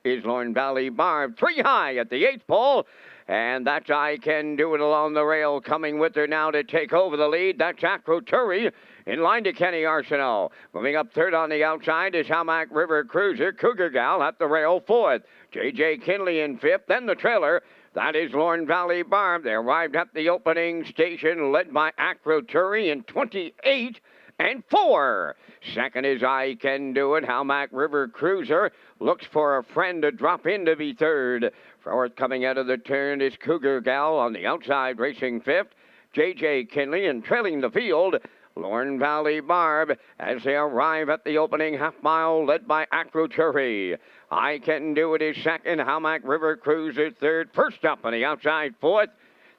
is Lorne Valley Barb. 3 high at the 8th pole. And that's I Can Do It along the rail. Coming with her now to take over the lead. That's Acroturi in line to Kenny Arsenault. Moving up third on the outside is Hamac River Cruiser. Cougar Gal at the rail fourth. J.J. Kinley in fifth. Then the trailer. That is Lorne Valley Barb. They arrived at the opening station led by Acroturi in 28 and 4. Second is I Can Do It. Hamac River Cruiser looks for a friend to drop in to be third. Fourth coming out of the turn is Cougar Gal on the outside racing fifth. J.J. Kinley and trailing the field. Lorne Valley Barb as they arrive at the opening half mile led by Acroturi. I Can Do It is second. Hamac River Cruiser third. First up on the outside fourth.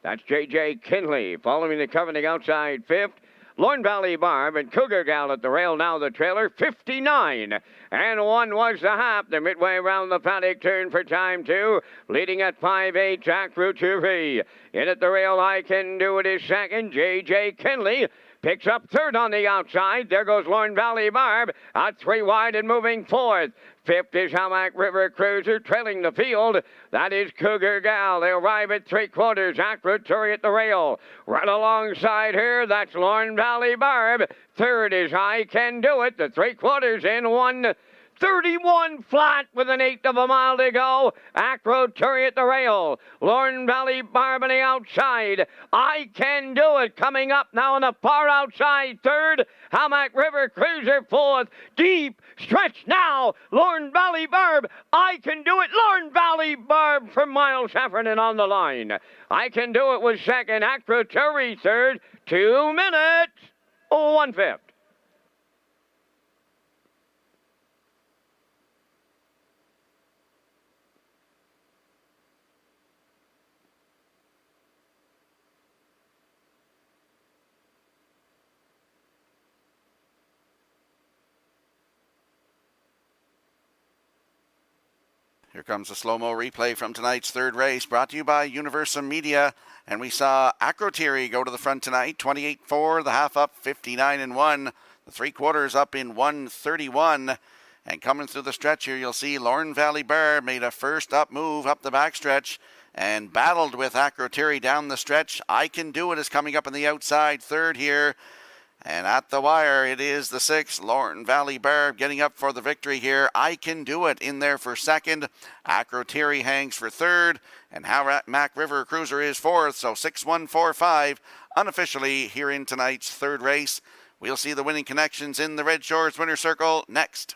That's J.J. Kinley. Following the cover on the outside fifth. Lorne Valley Barb and Cougar Gal at the rail, now the trailer, 59. And 1 was the half. The midway around the paddock turn for time 2. Leading at 5-8, Jack Ruturi. In at the rail, I Can Do It is second. J.J. Kinley picks up third on the outside. There goes Lorne Valley Barb at 3 wide and moving fourth. Fifth is Hamac River Cruiser trailing the field. That is Cougar Gal. They arrive at 3/4. Acroturi at the rail. Right alongside her, that's Lorne Valley Barb. Third is I Can Do It. The 3/4 in 1:31 flat with an 1/8 of a mile to go. Acroturi at the rail. Lorne Valley Barb on the outside. I Can Do It coming up now on the far outside third. Hamac River Cruiser fourth. Deep stretch now. Lorne Valley Barb. I Can Do It. Lorne Valley Barb from Miles Heffernan on the line. I Can Do It was second. Acroturi third. 2 minutes. 1/5. Here comes a slow-mo replay from tonight's third race, brought to you by Universum Media. And we saw Acrotiri go to the front tonight, 28-4, the half up 59-1, the 3/4 up in 1:31. And coming through the stretch here, you'll see Lorne Valley Barb made a first up move up the backstretch and battled with Acrotiri down the stretch. I Can Do It is coming up on the outside third here. And at the wire, it is the 6th, Lorne Valley Barb getting up for the victory here. I Can Do It in there for second. Acrotiri hangs for third. And Hamac River Cruiser is fourth. So 6-1-4-5 unofficially here in tonight's third race. We'll see the winning connections in the Red Shores Winner Circle next.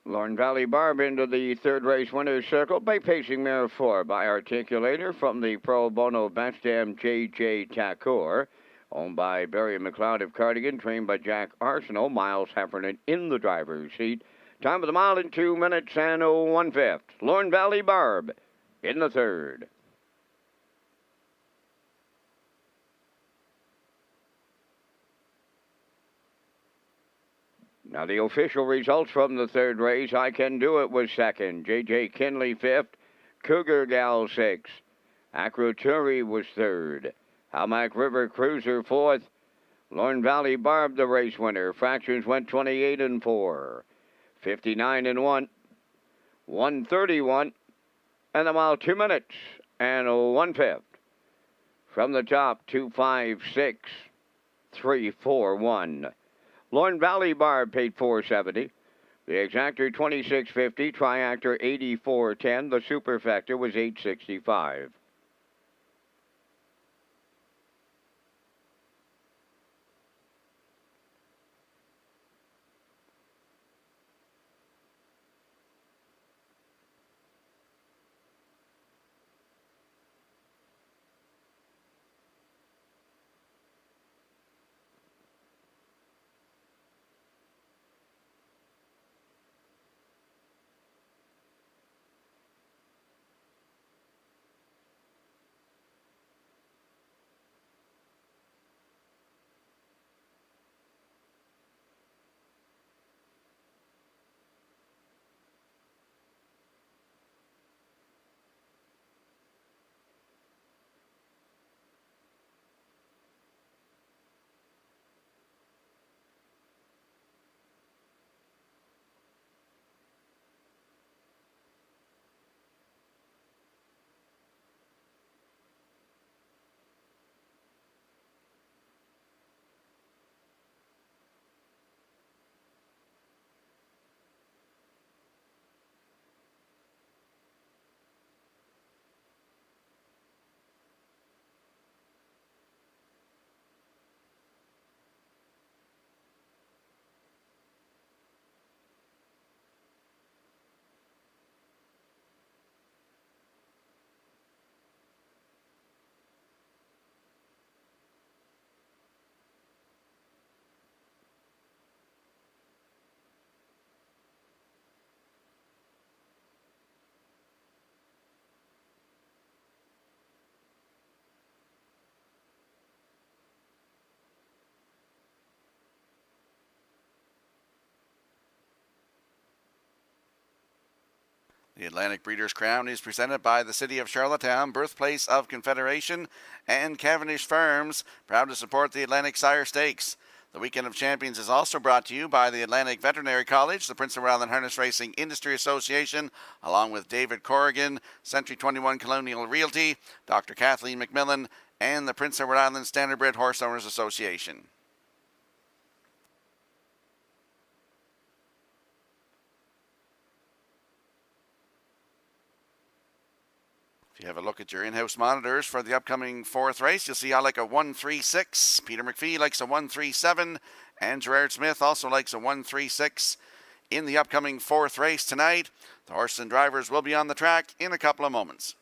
Lorne Valley Barb into the third race winner's circle by pacing mare 4 by Articulator from the Pro Bono Bastam J.J. Tacour. Owned by Barry McLeod of Cardigan, trained by Jack Arsenault. Miles Heffernan in the driver's seat. Time of the mile in 2 minutes and 1/5. Lorne Valley Barb in the third. Now the official results from the third race. I Can Do It was second. J.J. Kinley fifth. Cougar Gal sixth. Acroturi was third. Hamac River Cruiser fourth. Lorne Valley Barb the race winner. Fractions went 28 and 4. 59 and 1. 131. And the mile 2 minutes and 1/5. From the top, 256 341. Lorne Valley Barb paid $4.70. The exactor $26.50. Triactor $84.10. The superfecta was $8.65. The Atlantic Breeders' Crown is presented by the City of Charlottetown, birthplace of Confederation, and Cavendish Farms, proud to support the Atlantic Sire Stakes. The Weekend of Champions is also brought to you by the Atlantic Veterinary College, the Prince Edward Island Harness Racing Industry Association, along with David Corrigan, Century 21 Colonial Realty, Dr. Kathleen McMillan, and the Prince Edward Island Standardbred Horse Owners Association. If you have a look at your in-house monitors for the upcoming fourth race, you'll see I like a 136. Peter McPhee likes a 137. And Gerard Smith also likes a 136 in the upcoming fourth race tonight. The horses and drivers will be on the track in a couple of moments.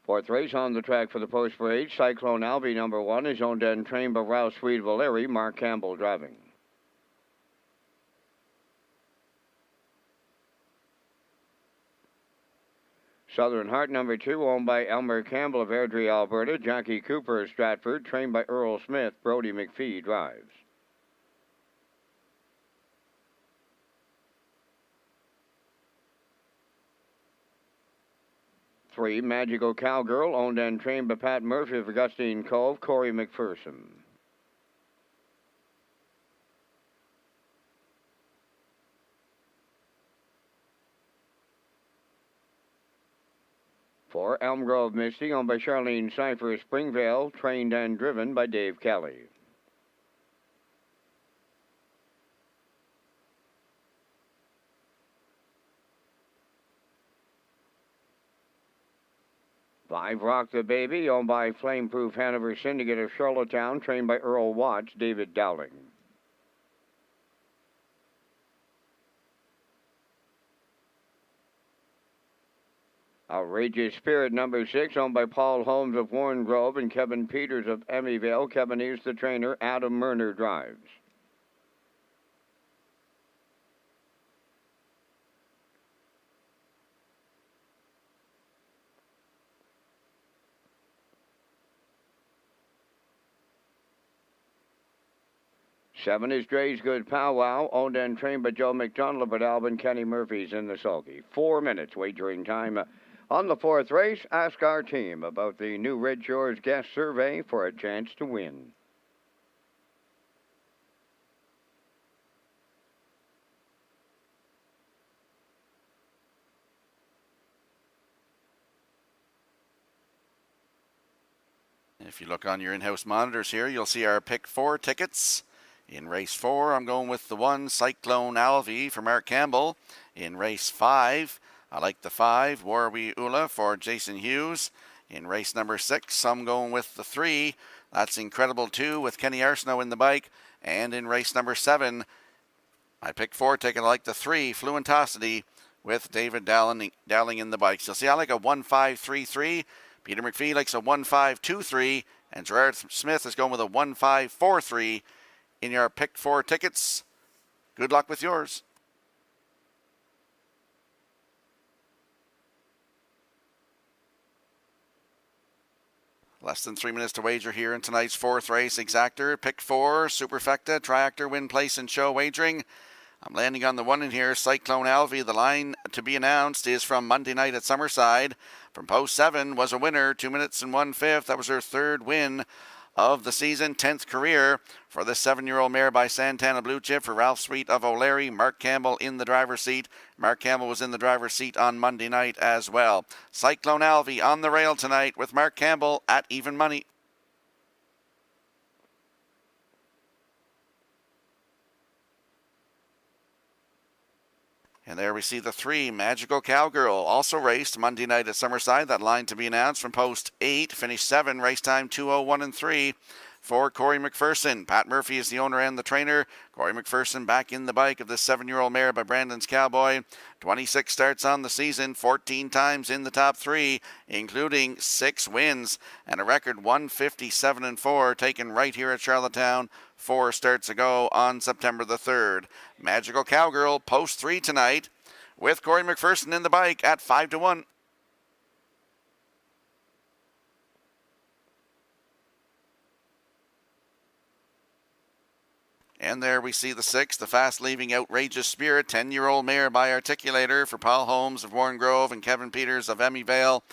Fourth race on the track for the post parade. Cyclone Alvi, number 1, is owned and trained by Ralph Sweet Valeri. Mark Campbell driving. Southern Heart, number 2, owned by Elmer Campbell of Airdrie, Alberta. Jackie Cooper of Stratford, trained by Earl Smith. Brody McPhee drives. Three, Magical Cowgirl, owned and trained by Pat Murphy of Augustine Cove. Corey McPherson. Four, Elm Grove Misty, owned by Charlene Cipher of Springvale, trained and driven by Dave Kelly. Five, Rock the Baby, owned by Flameproof Hanover Syndicate of Charlottetown, trained by Earl Watts. David Dowling. Outrageous Spirit, number 6, owned by Paul Holmes of Warren Grove and Kevin Peters of Emmyvale. Kevin is the trainer. Adam Murner drives. Seven is Dre's Good Powwow, owned and trained by Joe McDonald, but Alvin Kenny Murphy's in the sulky. 4 minutes wagering time. On the fourth race, ask our team about the new Red Shores guest survey for a chance to win. If you look on your in-house monitors here, you'll see our pick 4 tickets. In race 4, I'm going with the 1, Cyclone Alvi for Mark Campbell. In race 5, I like the 5, Warwi Ula for Jason Hughes. In race number 6, I'm going with the 3, that's Incredible 2 with Kenny Arsenault in the bike. And in race number 7, I pick 4 ticket, I like the 3, Fluentosity with David Dowling in the bikes. You'll see I like a 1-5-3-3. Peter McPhee likes a 1-5-2-3. And Gerard Smith is going with a 1-5-4-3 in your pick 4 tickets. Good luck with yours. Less than 3 minutes to wager here in tonight's 4th race. Exactor, pick 4, Superfecta, Triactor, Win Place and Show Wagering. I'm landing on the 1 in here, Cyclone Alvi. The line to be announced is from Monday night at Summerside. From post 7 was a winner, 2 minutes and 1/5. That was her 3rd win of the season, 10th career for the 7-year-old mare by Santana Blue Chip for Ralph Sweet of O'Leary. Mark Campbell in the driver's seat. Mark Campbell was in the driver's seat on Monday night as well. Cyclone Alvi on the rail tonight with Mark Campbell at even money. And there we see the 3, Magical Cowgirl, also raced Monday night at Summerside. That line to be announced from post 8, finished 7, race time 2:01.3 for Corey McPherson. Pat Murphy is the owner and the trainer. Corey McPherson back in the bike of this 7-year-old mare by Brandon's Cowboy. 26 starts on the season, 14 times in the top 3, including 6 wins and a record 157-4 taken right here at Charlottetown 4 starts ago on September the 3rd. Magical Cowgirl, post 3 tonight with Corey McPherson in the bike at 5-1. And there we see the 6, the fast-leaving Outrageous Spirit, 10-year-old mare by Articulator for Paul Holmes of Warren Grove and Kevin Peters of Emmyvale.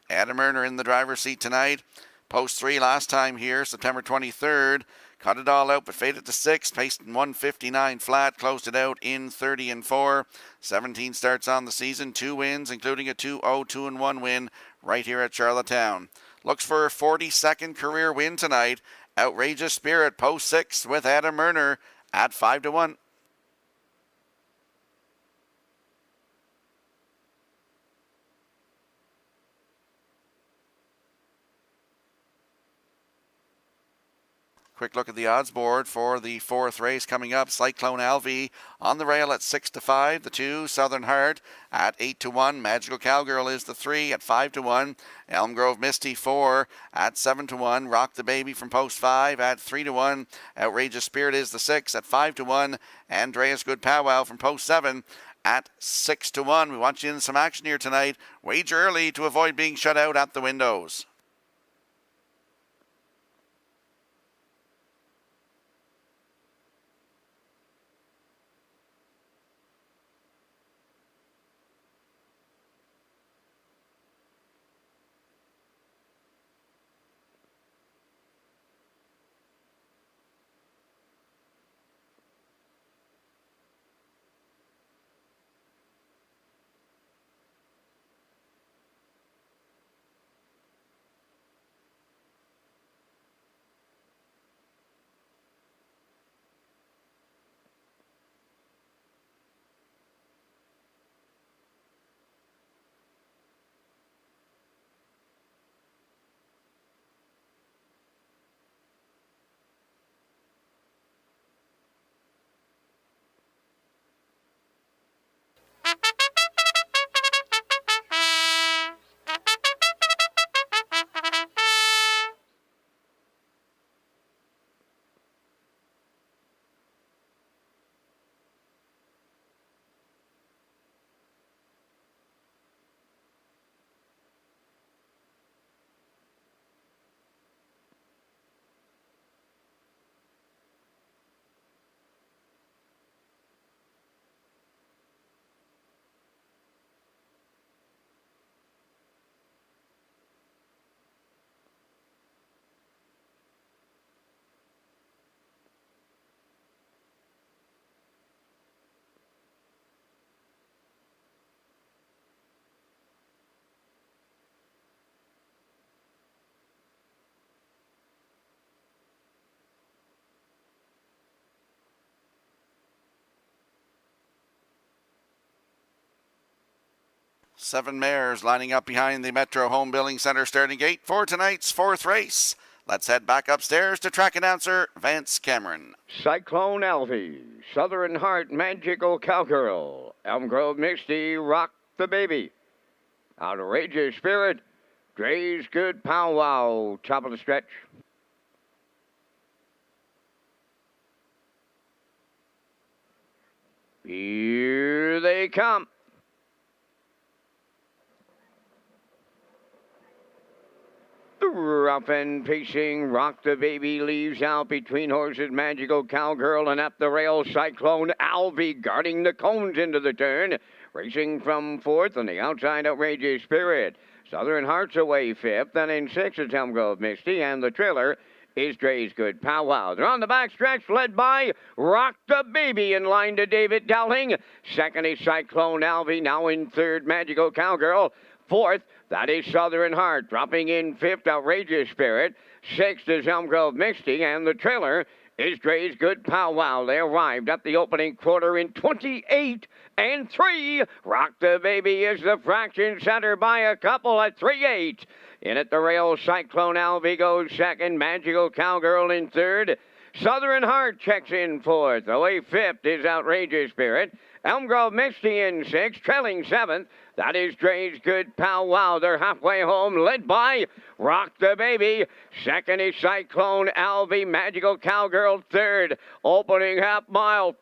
Adam Erner in the driver's seat tonight. Post 3 last time here, September 23rd. Cut it all out, but faded to 6, paced in 159 flat, closed it out in 30-4. 17 starts on the season, 2 wins, including a 2-0-2-1 win right here at Charlottetown. Looks for a 42nd career win tonight. Outrageous Spirit, post 6 with Adam Erner at 5-1. Quick look at the odds board for the fourth race coming up. Cyclone Alvi on the rail at 6-5. The 2, Southern Heart at 8-1. Magical Cowgirl is the 3 at 5-1. Elm Grove Misty 4 at 7-1. Rock the Baby from post 5 at 3-1. Outrageous Spirit is the 6 at 5-1. Andreas Good Powwow from post 7 at 6-1. We want you in some action here tonight. Wager early to avoid being shut out at the windows. Seven mares lining up behind the Metro Home Building Center starting gate for tonight's fourth race. Let's head back upstairs to track announcer Vance Cameron. Cyclone Alvi, Southern Heart, Magical Cowgirl, Elm Grove Misty, Rock the Baby, Outrageous Spirit, Dre's Good Powwow, top of the stretch. Here they come. Rough and pacing, Rock the Baby leaves out between horses Magical Cowgirl and up the rail Cyclone Alvi guarding the cones into the turn. Racing from fourth on the outside Outrageous Spirit. Southern Heart's away fifth, then in sixth is Elm Grove Misty, and the trailer is Dre's Good Powwow. They're on the back stretch led by Rock the Baby in line to David Dowling. Second is Cyclone Alvi, now in third Magical Cowgirl. Fourth, that is Southern Heart. Dropping in fifth, Outrageous Spirit. Sixth is Elm Grove Misty, and the trailer is Dre's Good Powwow. They arrived at the opening quarter in 28-3. Rock the Baby is the fraction center by a couple at 3-8. In at the rail, Cyclone Alvi goes second. Magical Cowgirl in third. Southern Heart checks in fourth. Away fifth is Outrageous Spirit. Elm Grove Misty in sixth, trailing seventh. That is Dre's Good Powwow. They're halfway home, led by Rock the Baby. Second is Cyclone Alvi. Magical Cowgirl third. Opening half mile,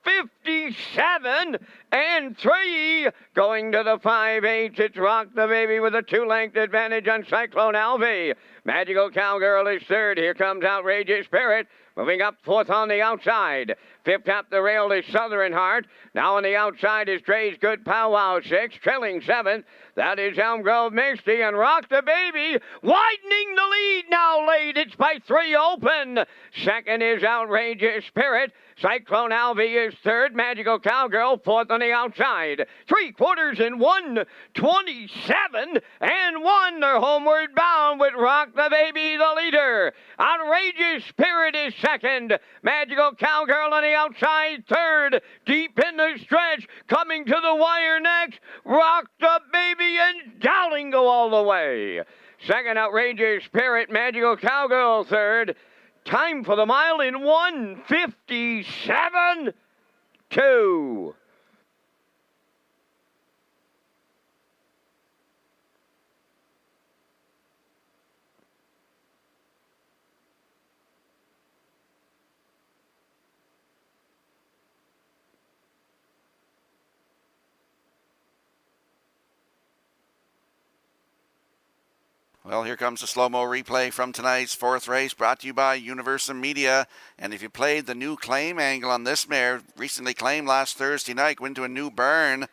57-3. Going to the 5/8. It's Rock the Baby with a 2-length advantage on Cyclone Alvi. Magical Cowgirl is third. Here comes Outrageous Spirit. Moving up fourth on the outside. Fifth up the rail is Southern Heart. Now on the outside is Dre's Good Powwow sixth. Trailing seventh. That is Elm Grove Misty and Rock the Baby. Widening the lead now late. It's by 3 open. Second is Outrageous Spirit. Cyclone Alvi is third. Magical Cowgirl fourth on the outside. 3/4 in 1:27-1. They're homeward bound with Rock the Baby the leader. Outrageous Spirit is second. Magical Cowgirl on the outside third. Deep in the stretch. Coming to the wire next. Rock the Baby and Dowling go all the way. Second, Outrageous Spirit. Magical Cowgirl third. Time for the mile in 1:57.2. Well, here comes the slow-mo replay from tonight's fourth race, brought to you by Universal Media. And if you played the new claim angle on this mare, recently claimed last Thursday night, went to a new burn,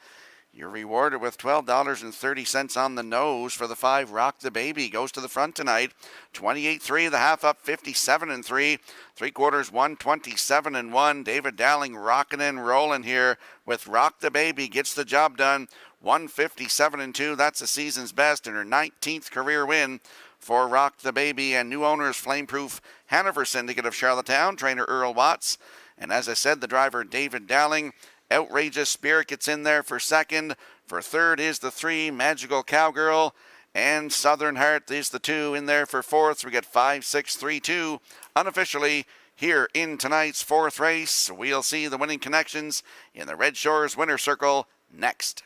you're rewarded with $12.30 on the nose for the 5 Rock the Baby. Goes to the front tonight. 28-3, the half up 57-3. 3/4 127-1. David Dowling rocking and rolling here with Rock the Baby. Gets the job done. 157-2. That's the season's best and her 19th career win for Rock the Baby. And new owners Flameproof Hanover Syndicate of Charlottetown, trainer Earl Watts. And as I said, the driver David Dowling. Outrageous Spirit gets in there for second. For third is the 3 Magical Cowgirl. And Southern Heart is the 2 in there for fourth. So we get 5, 6, 3, 2 unofficially here in tonight's fourth race. We'll see the winning connections in the Red Shores Winner Circle next.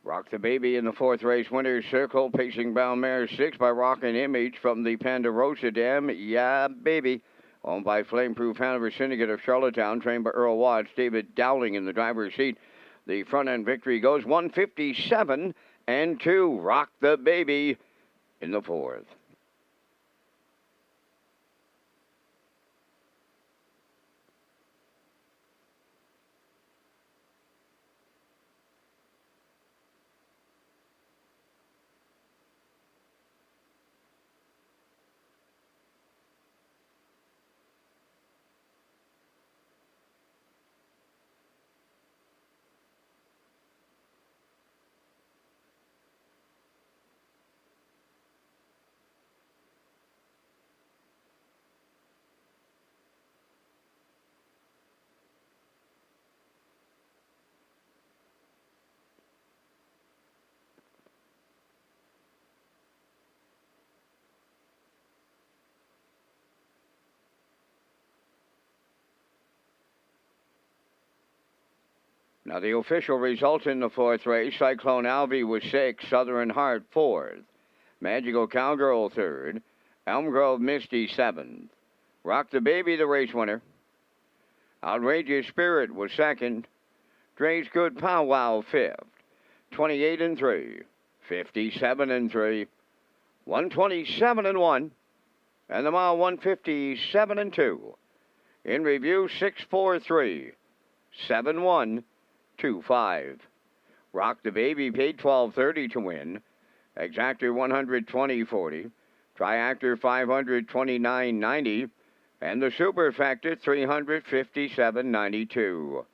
Rock the Baby in the fourth race winner's circle. Pacing Brown Mare 6 by Rockin' Image from the Ponderosa Dam. Yeah, baby. Owned by Flameproof Hanover Syndicate of Charlottetown. Trained by Earl Watts. David Dowling in the driver's seat. The front end victory goes 157-2. Rock the Baby in the fourth. Now the official results in the fourth race. Cyclone Alvy was 6th, Southern Heart 4th, Magical Cowgirl 3rd, Elm Grove Misty 7th, Rock the Baby the race winner. Outrageous Spirit was 2nd, Dre's Good Powwow 5th, 28-3, 57-3, 127-1, and the mile 157-2. In review 6-4-3, 7-1. 2-5. Rock the Baby paid $12.30 to win. Exactor $120.40. Triactor $529.90. And the Super Factor $357.92.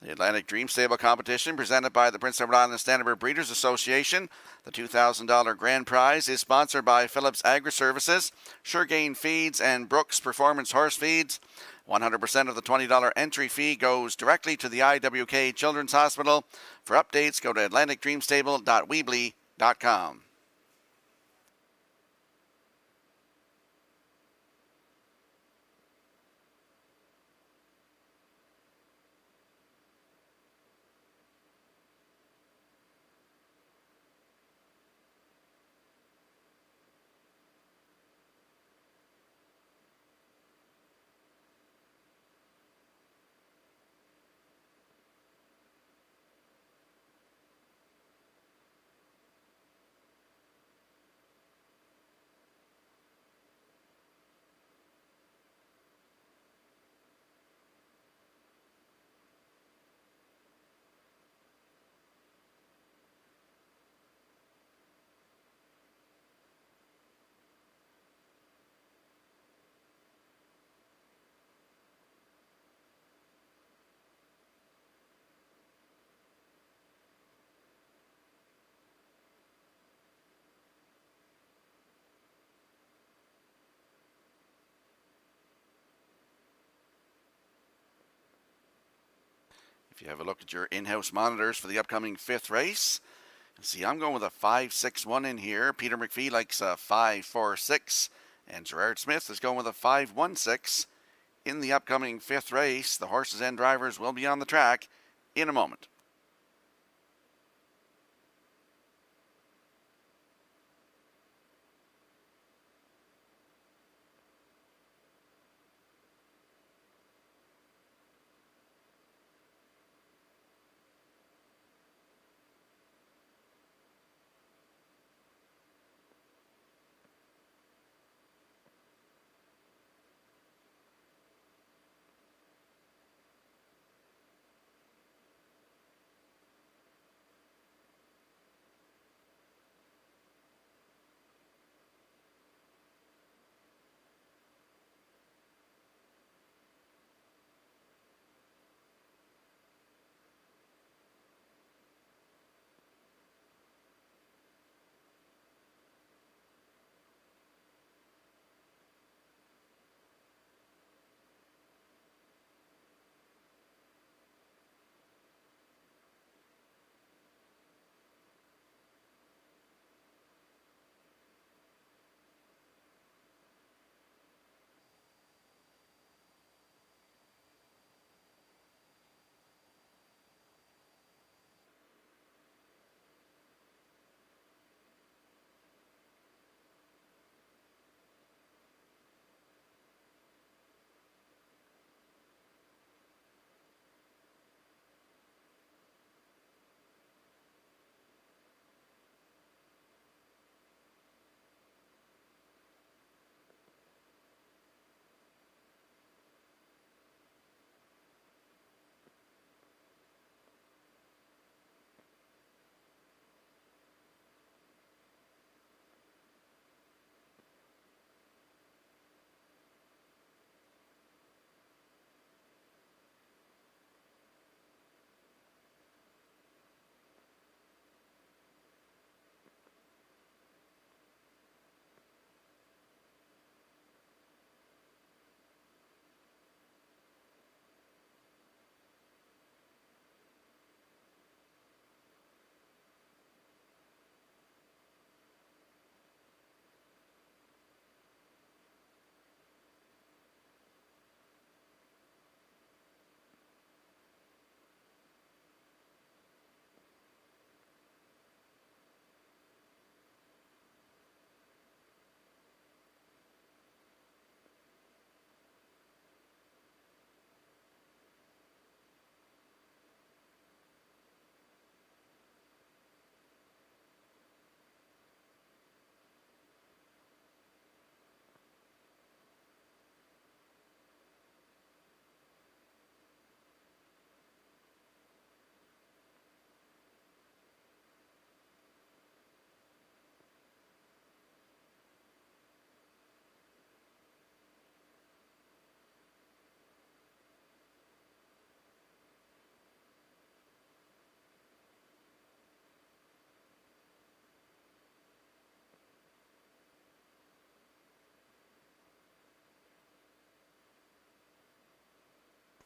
The Atlantic Dream Stable competition presented by the Prince Edward Island Standard Breeders Association. The $2,000 grand prize is sponsored by Phillips Agri-Services, Suregain Feeds, and Brooks Performance Horse Feeds. 100% of the $20 entry fee goes directly to the IWK Children's Hospital. For updates, go to atlanticdreamstable.weebly.com. If you have a look at your in-house monitors for the upcoming 5th race, you see I'm going with a 5-6-1 in here. Peter McPhee likes a 5-4-6, and Gerard Smith is going with a 5-1-6 in the upcoming 5th race. The horses and drivers will be on the track in a moment.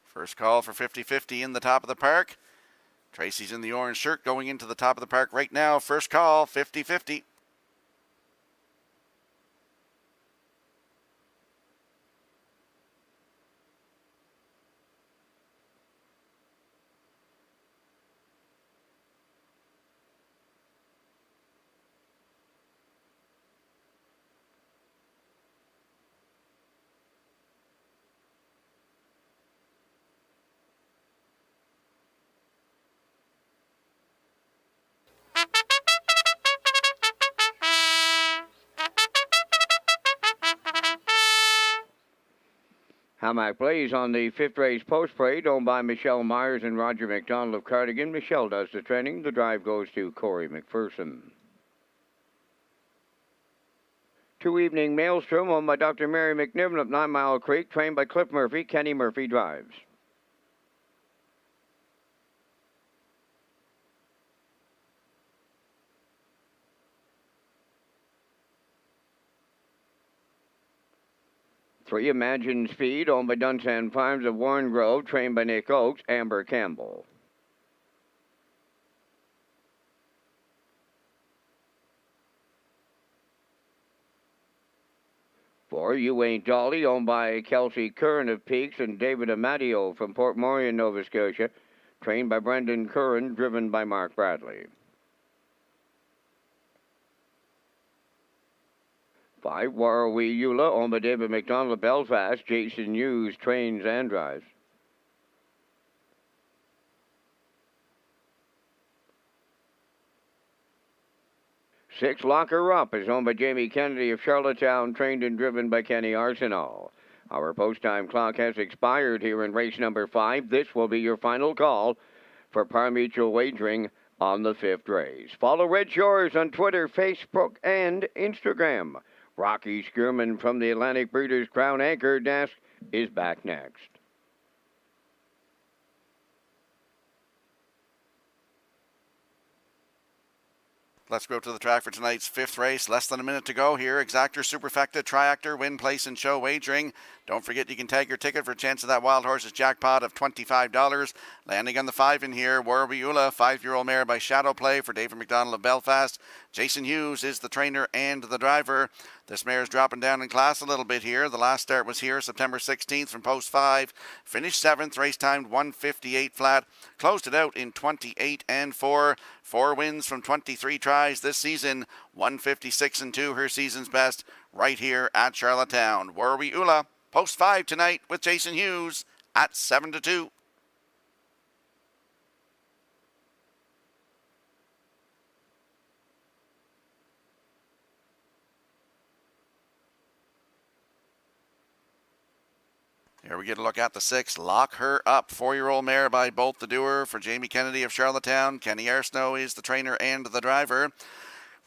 First call for 50-50 in the top of the park. Tracy's in the orange shirt going into the top of the park right now. First call, 50-50. Hamac Blaze on the fifth race post parade, owned by Michelle Myers and Roger McDonald of Cardigan. Michelle does the training. The drive goes to Corey McPherson. Two Evening Maelstrom, owned by Dr. Mary McNiven of 9 Mile Creek, trained by Cliff Murphy. Kenny Murphy drives. Three Imagine Speed, owned by Dunsan Farms of Warren Grove, trained by Nick Oakes, Amber Campbell. Four You Ain't Dolly, owned by Kelsey Curran of Peaks and David Amadio from Port Morion, Nova Scotia, trained by Brendan Curran, driven by Mark Bradley. 5 Warrawee Eula, owned by David McDonald of Belfast. Jason Hughes trains and drives. 6 Locker Up is owned by Jamie Kennedy of Charlottetown, trained and driven by Kenny Arsenault. Our post-time clock has expired here in race number 5. This will be your final call for par mutual wagering on the 5th race. Follow Red Shores on Twitter, Facebook, and Instagram. Rocky Skierman from the Atlantic Breeders' Crown Anchor Desk is back next. Let's go to the track for tonight's 5th race. Less than a minute to go here. Exactor, Superfecta, Triactor, Win, Place, and Show wagering. Don't forget you can tag your ticket for a chance of that Wild Horses jackpot of $25. Landing on the 5 in here, Warrawee, 5-year-old mare by Shadow Play for David McDonald of Belfast. Jason Hughes is the trainer and the driver. This mare is dropping down in class a little bit here. The last start was here September 16th from post 5. Finished 7th, race timed 158 flat. Closed it out in 28 and 4. 4 wins from 23 tries this season. 156 and 2, her season's best, right here at Charlottetown. Warrawee, post 5 tonight with Jason Hughes at 7-2. Here we get a look at the 6. Lock Her Up, 4-year-old mare by Bolt the Doer for Jamie Kennedy of Charlottetown. Kenny Arsenault is the trainer and the driver.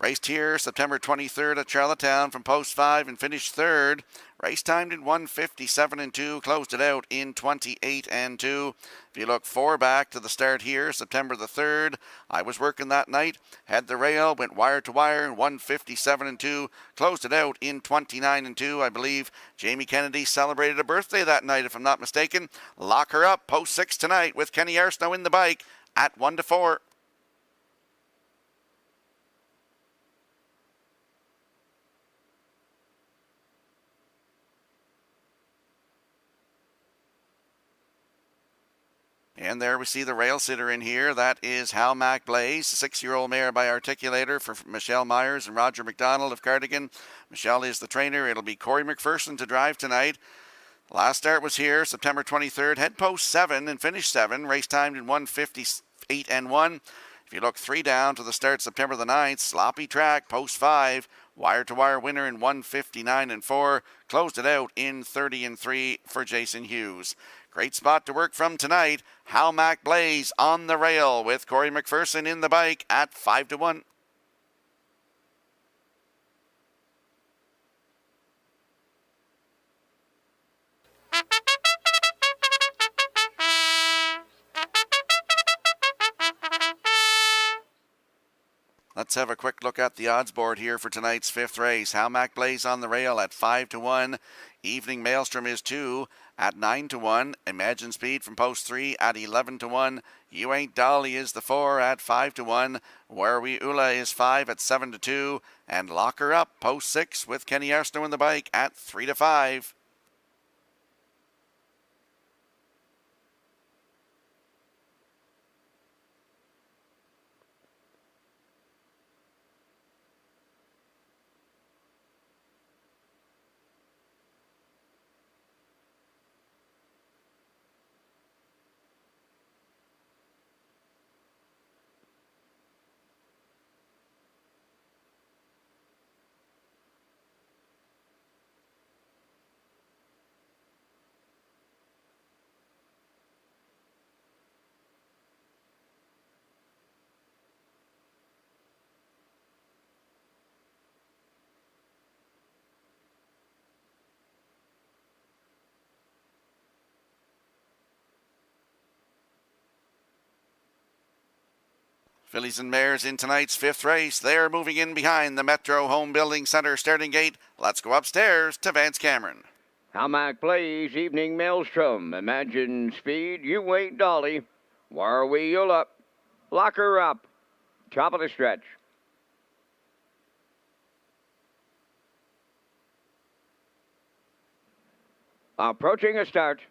Raced here September 23rd at Charlottetown from post 5 and finished 3rd. Race timed in 157 and 2, closed it out in 28 and 2. If you look 4 back to the start here, September the 3rd, I was working that night, had the rail, went wire to wire, 157 and 2, closed it out in 29 and 2. I believe Jamie Kennedy celebrated a birthday that night, if I'm not mistaken. Lock Her Up, post 6 tonight with Kenny Arsenault in the bike at 1-4. And there we see the rail sitter in here. That is Hamac Blaze, 6-year-old mare by Articulator for Michelle Myers and Roger McDonald of Cardigan. Michelle is the trainer. It'll be Corey McPherson to drive tonight. Last start was here September 23rd. Head post 7 and finished 7. Race timed in 158 and 1. If you look 3 down to the start September the 9th, sloppy track, post 5. Wire-to-wire winner in 159 and 4. Closed it out in 30 and 3 for Jason Hughes. Great spot to work from tonight. Hamac Blaze on the rail with Corey McPherson in the bike at 5-1. Let's have a quick look at the odds board here for tonight's 5th race. Hamac Blaze on the rail at 5-1. Evening Maelstrom is 2 at 9 to 1. Imagine Speed from post 3 at 11 to 1. You Ain't Dolly is the 4 at 5 to 1. Where We Ula is 5 at 7 to 2. And Lock Her Up, post 6 with Kenny Arsenault in the bike at 3 to 5. Fillies and Mares in tonight's 5th race. They're moving in behind the Metro Home Building Center starting gate. Let's go upstairs to Vance Cameron. Hamac Blaze, Evening Maelstrom, Imagine Speed, You Ain't Dolly, Where We You'll Up, Lock Her Up, top of the stretch. Approaching a start.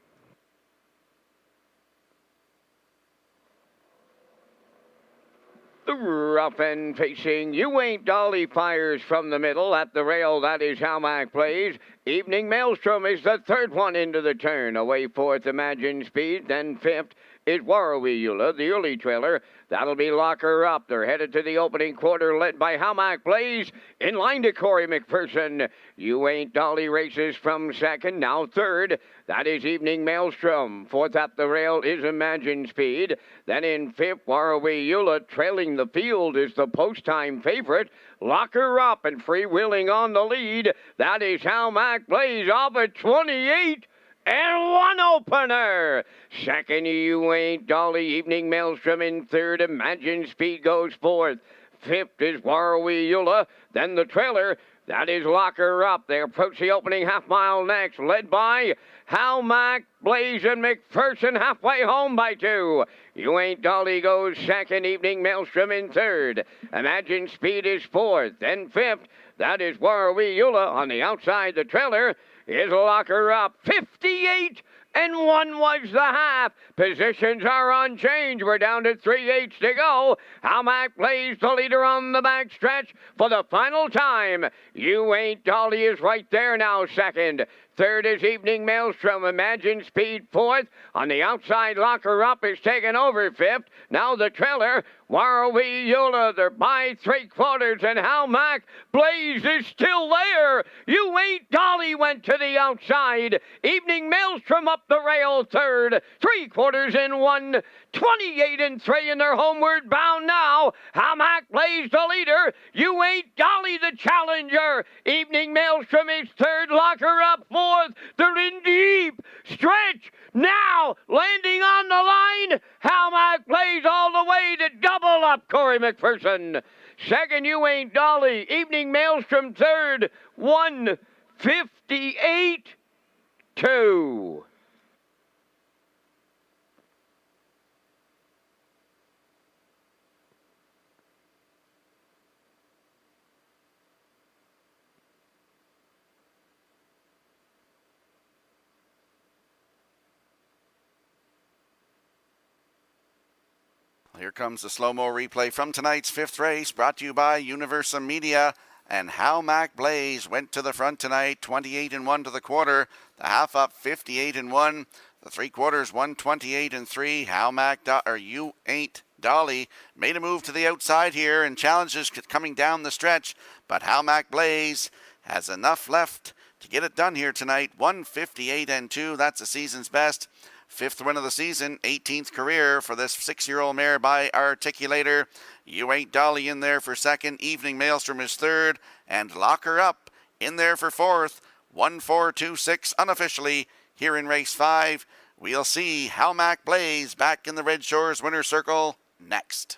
The rough end facing You Ain't Dolly fires from the middle. At the rail, that is Hamac Blaze. Evening Maelstrom is the third one into the turn. Away fourth, Imagine Speed. Then fifth is Warrawee the early trailer. That'll be Lock Her Up. They're headed to the opening quarter, led by Hamac Blaze. In line to Corey McPherson. You Ain't Dolly races from second, now third. That is Evening Maelstrom. Fourth at the rail is Imagine Speed. Then in fifth, Warrawee trailing the field is the post-time favorite. Lock Her Up and freewheeling on the lead. That is Hamac Blaze off at 28. And one opener. Second, You Ain't Dolly. Evening Maelstrom in third. Imagine Speed goes fourth. Fifth is Warrawee. Then the trailer. That is Lock Her Up. They approach the opening half mile next, led by Hamac Blaze and McPherson halfway home by 2. You Ain't Dolly goes second. Evening Maelstrom in third. Imagine Speed is fourth. Then fifth. That is Warrawee on the outside. The trailer is Lock Her Up. 58 and 1 was the half. Positions are unchanged. We're down to 3/8 to go. Hamac Blaze the leader on the back stretch for the final time. You Ain't Dolly is right there now, second. Third is Evening Maelstrom. Imagine Speed fourth. On the outside, Lock Her Up is taken over fifth. Now the trailer, Warrawee they're by 3/4, and Hamac Blaze is still there. You Ain't Dolly went to the outside. Evening Maelstrom up the rail third. 3/4 in 1. 28 and 3 in their homeward bound now. Hamac Blaze the leader. You Ain't Dolly the challenger. Evening Maelstrom is third. Lock Her Up fourth. They're in deep stretch now. Landing on the line. Hamac Blaze all the way to double up Corey McPherson. Second, You Ain't Dolly. Evening Maelstrom third. 1:58.2. Here comes the slow-mo replay from tonight's 5th race, brought to you by Universum Media. And Hamac Blaze went to the front tonight, 28 and 1 to the quarter. The half up, 58 and 1. The 3/4, 128 and 3. You Ain't Dolly made a move to the outside here, and challenges coming down the stretch. But Hamac Blaze has enough left to get it done here tonight. 158 and 2. That's the season's best. 5th win of the season, 18th career for this 6-year-old mare by Articulator. You Ain't Dolly in there for second. Evening Maelstrom is third. And Lock Her Up in there for fourth. 1-4-2-6 unofficially here in race 5. We'll see Hamac Blaze back in the Red Shores winner's circle next.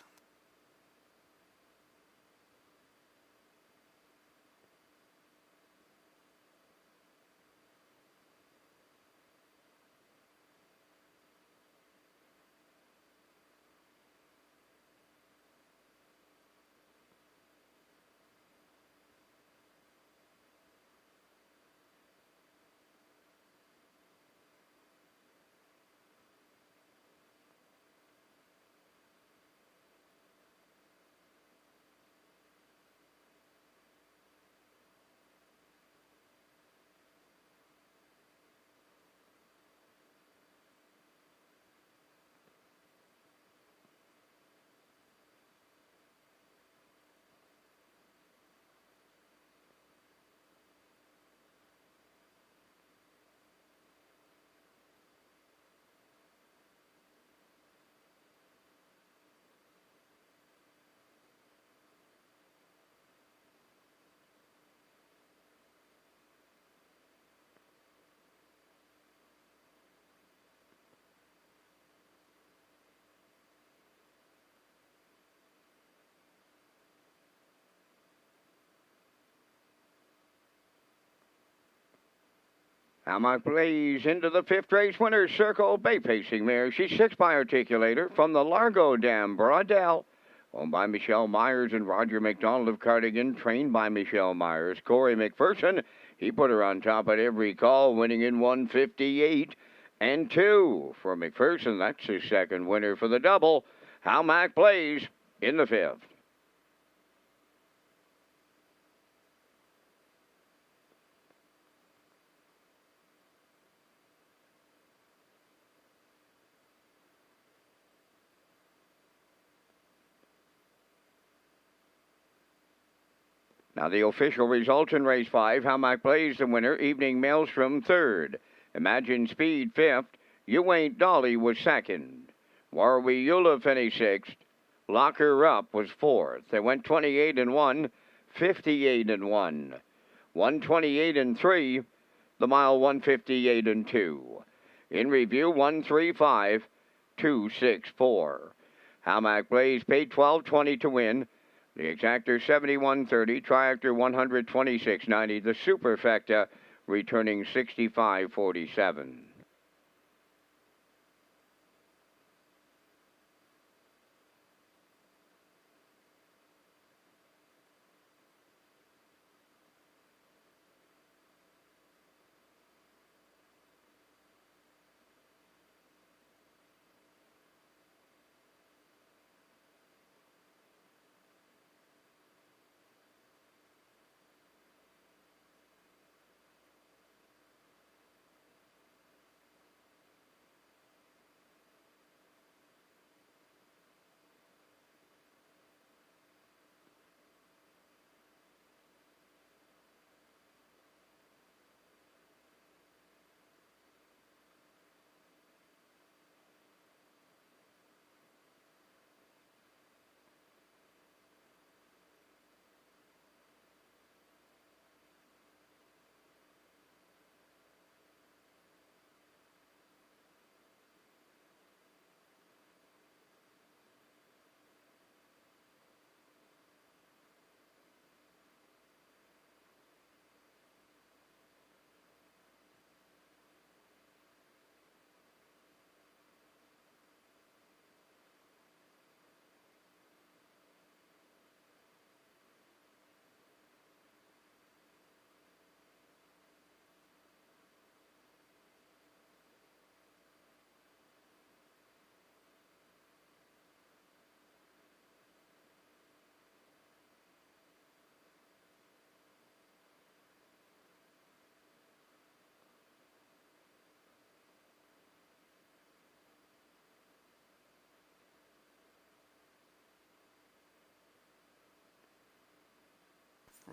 Hammock Blaze into the fifth race winner's circle. Bay Pacing mare. She's 6 by Articulator from the Largo Dam, Broadell. Owned by Michelle Myers and Roger McDonald of Cardigan. Trained by Michelle Myers. Corey McPherson, he put her on top at every call, winning in 158 and 2 for McPherson. That's his second winner for the double. Hammock Blaze in the fifth. Now the official results in race 5. Hammock Blaze the winner. Evening Maelstrom third. Imagine Speed fifth. You Ain't Dolly was second. Warwi Eula finished sixth. Lock Her Up was fourth. They went 28 and 1, 58 and 1, 128 and 3. The mile 158 and 2. In review 135, 264. Hammock Blaze paid $12.20 to win. The exactor 71.30, triactor 126.90, the superfecta returning 65.47.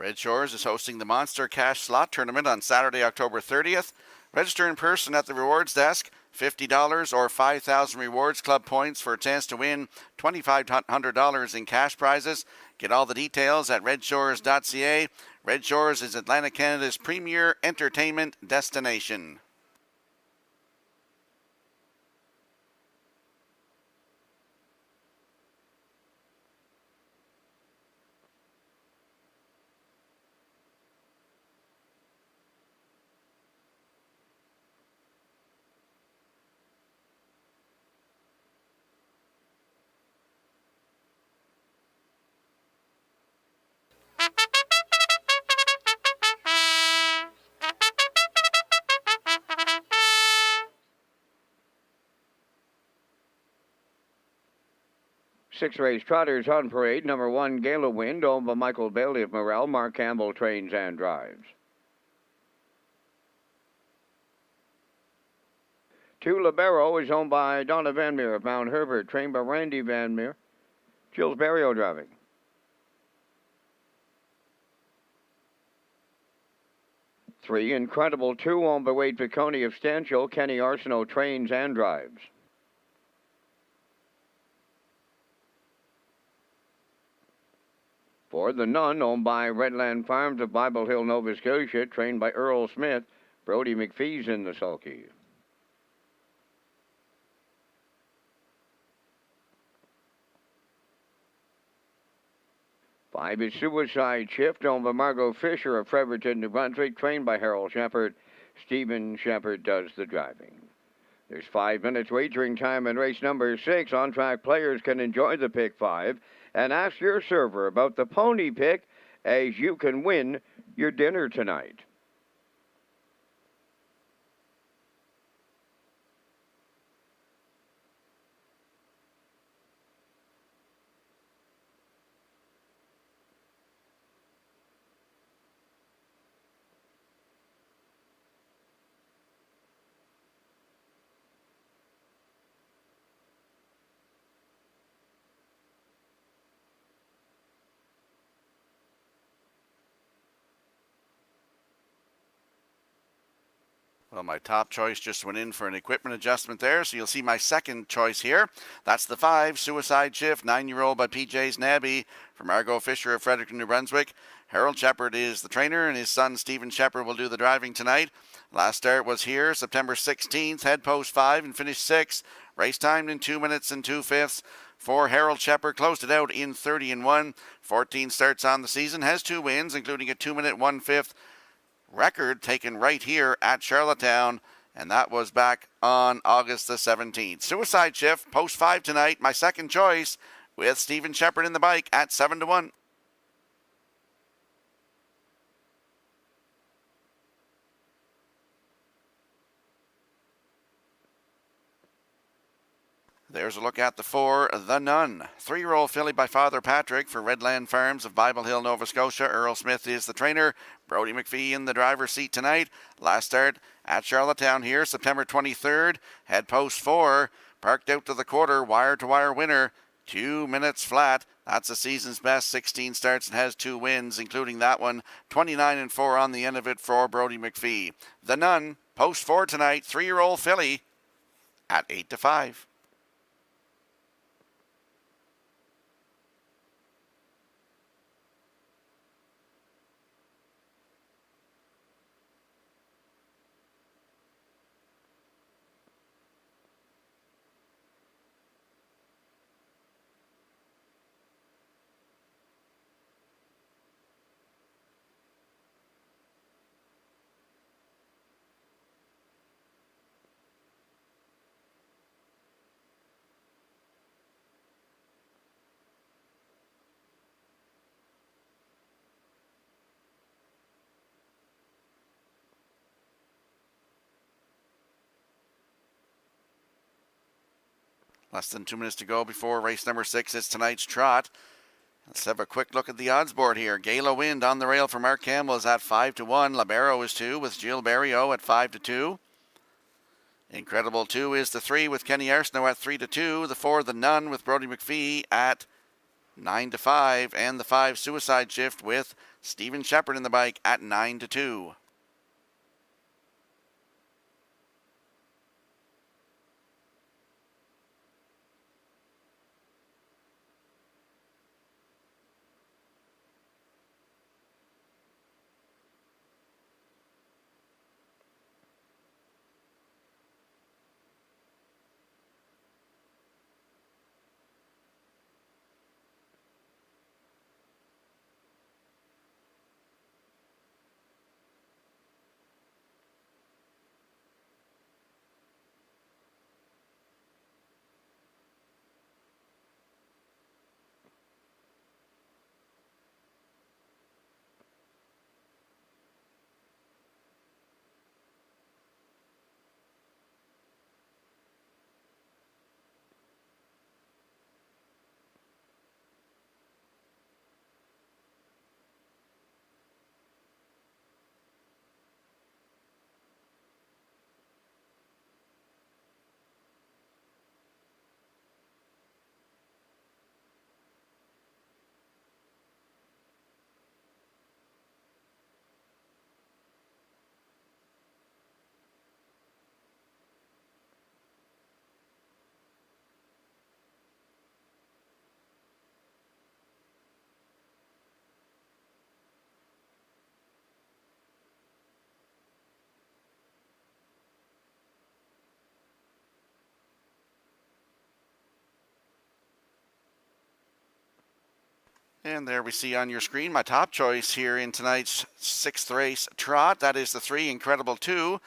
Red Shores is hosting the Monster Cash Slot Tournament on Saturday, October 30th. Register in person at the rewards desk. $50 or 5,000 rewards club points for a chance to win $2,500 in cash prizes. Get all the details at Redshores.ca. Red Shores is Atlantic Canada's premier entertainment destination. Six-race trotters on parade. Number 1, Gala Wind, owned by Michael Bailey of Morel. Mark Campbell trains and drives. 2, Libero is owned by Donna Van Meer of Mount Herbert, trained by Randy Van Meer. Jules Barrio driving. 3, Incredible 2, owned by Wade Piccone of Stanchill. Kenny Arsenault trains and drives. 4, The Nun, owned by Redland Farms of Bible Hill, Nova Scotia, trained by Earl Smith. Brody McPhee's in the sulky. 5 is Suicide Shift, owned by Margot Fisher of Fredericton, New Brunswick, trained by Harold Shepard. Stephen Shepard does the driving. There's 5 minutes wagering time in race number 6. On-track players can enjoy the pick 5 and ask your server about the pony pick as you can win your dinner tonight. Well, my top choice just went in for an equipment adjustment there, so you'll see my second choice here. That's the 5, Suicide Shift, 9-year-old by PJ's Nabby from Margot Fisher of Fredericton, New Brunswick. Harold Shepard is the trainer, and his son Stephen Shepard will do the driving tonight. Last start was here, September 16th, head post 5 and finished 6. Race timed in 2 minutes and 2/5. For Harold Shepard, closed it out in 30-1. 14 starts on the season, has 2 wins, including a 2-minute 1/5 record taken right here at Charlottetown, and that was back on August the 17th. Suicide Shift, post 5 tonight, my second choice, with Stephen Shepard in the bike at 7-1. There's a look at the 4, The Nun. 3-year-old filly by Father Patrick for Redland Farms of Bible Hill, Nova Scotia. Earl Smith is the trainer. Brodie McPhee in the driver's seat tonight. Last start at Charlottetown here, September 23rd. Head post 4. Parked out to the quarter, wire-to-wire winner. 2 minutes flat. That's the season's best. 16 starts and has 2 wins, including that one. 29-4 on the end of it for Brodie McPhee. The Nun, post 4 tonight. 3-year-old filly at 8-5. Less than 2 minutes to go before race number 6 is tonight's trot. Let's have a quick look at the odds board here. Gala Wind on the rail for Mark Campbell is at 5-1. Libero is 2 with Jill Barrio at 5-2. Incredible 2 is the 3 with Kenny Arsenault at 3-2. The 4, The Nun with Brodie McPhee at 9-5. And the 5, Suicide Shift with Stephen Shepard in the bike at 9-2. And there we see on your screen my top choice here in tonight's 6th race trot. That is the 3 Incredible 2.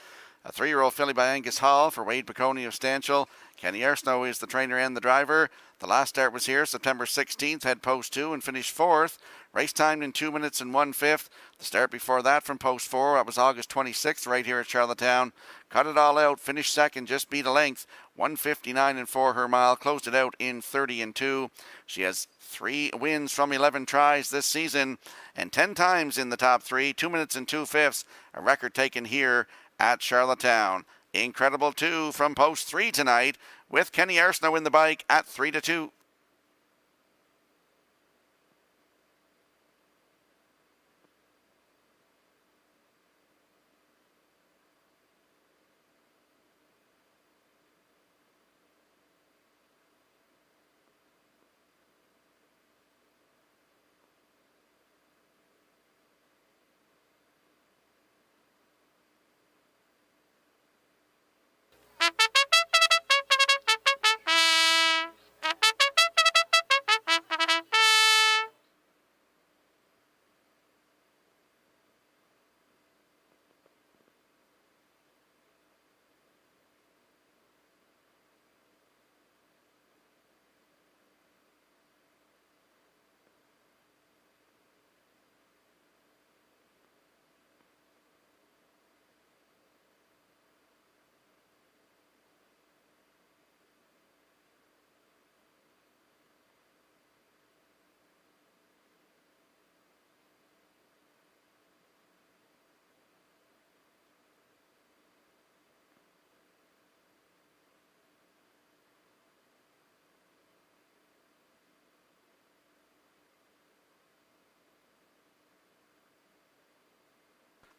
A 3-year-old filly by Angus Hall for Wade Piccone of Stanchel. Kenny Arsenault is the trainer and the driver. The last start was here September 16th, head post 2 and finished 4th. Race timed in 2 minutes and 1/5. The start before that from post 4, that was August 26th right here at Charlottetown. Cut it all out, finished second, just beat a length. 1:59 and 4 her mile, closed it out in 30 and 2. She has 3 wins from 11 tries this season and 10 times in the top 3, 2 minutes and 2/5, a record taken here at Charlottetown. Incredible 2 from post 3 tonight with Kenny Arsenault in the bike at 3-2.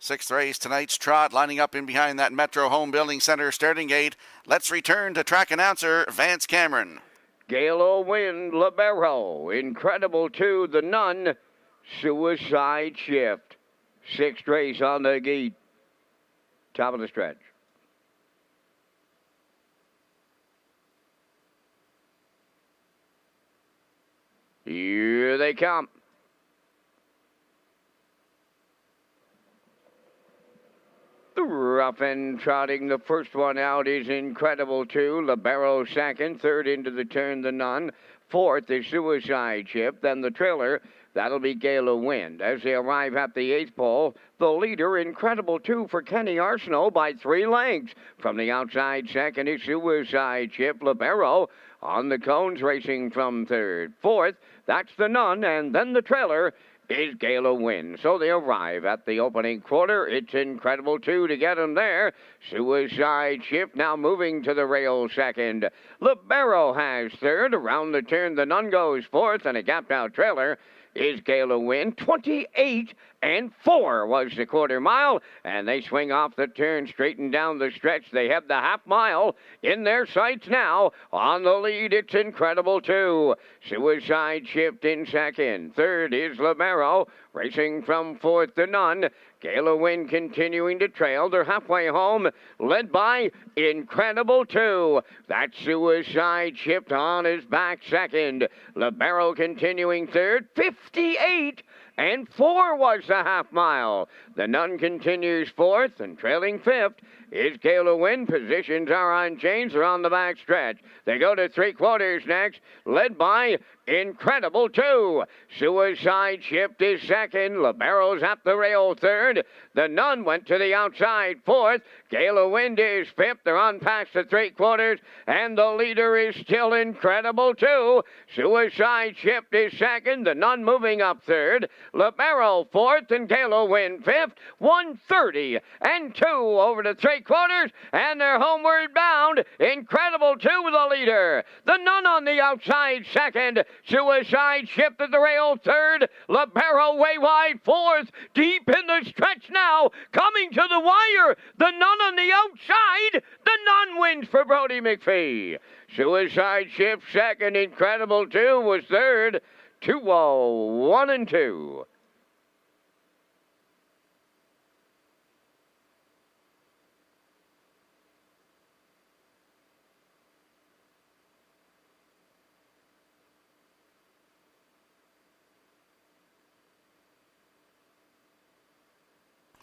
Sixth race, tonight's trot, lining up in behind that Metro Home Building Center starting gate. Let's return to track announcer Vance Cameron. Galo Wind, Libero, Incredible 2, The Nun, Suicide Shift. Sixth race on the gate. Top of the stretch. Here they come. Rough and trotting, the first one out is Incredible 2, Libero second, third into the turn, The Nun, fourth is Suicide Shift, then the trailer, that'll be Gala Wind. As they arrive at the 8th pole, the leader, Incredible 2 for Kenny Arsenault by 3 lengths. From the outside, second is Suicide Shift, Libero on the cones racing from third. Fourth, that's The Nun, and then the trailer is Gala Wind. So they arrive at the opening quarter. It's Incredible 2 to get them there. Suicide Shift now moving to the rail second. Libero has third. Around the turn, The Nun goes fourth, and a gapped out trailer is Gala Wind. 28 and 4 was the quarter mile, and they swing off the turn, straighten down the stretch. They have the half mile in their sights now. On the lead, it's Incredible 2. Suicide Shift in second. Third is Libero, racing from fourth, The Nun. Gala Wind continuing to trail. They're halfway home, led by Incredible 2. That Suicide Shift on his back second. Libero continuing third. 58 and 4 was the half mile. The Nun continues fourth, and trailing fifth is Gala Wind. Positions are unchanged. They're on the back stretch. They go to 3/4 next, led by Incredible 2. Suicide Shift is second. Libero's at the rail third. The Nun went to the outside fourth. Gala Wind is fifth. They're on past the 3/4, and the leader is still Incredible 2. Suicide Shift is second. The Nun moving up third. Libero fourth, and Gala Wind fifth. 1:30 and 2 over the 3/4, and they're homeward bound. Incredible 2 the leader. The Nun on the outside second. Suicide Shift at the rail third. Libero way wide fourth. Deep in the stretch now. Coming to the wire. The Nun on the outside. The Nun wins for Brody McPhee. Suicide Shift second. Incredible 2 was third. 2-0, 1 and 2.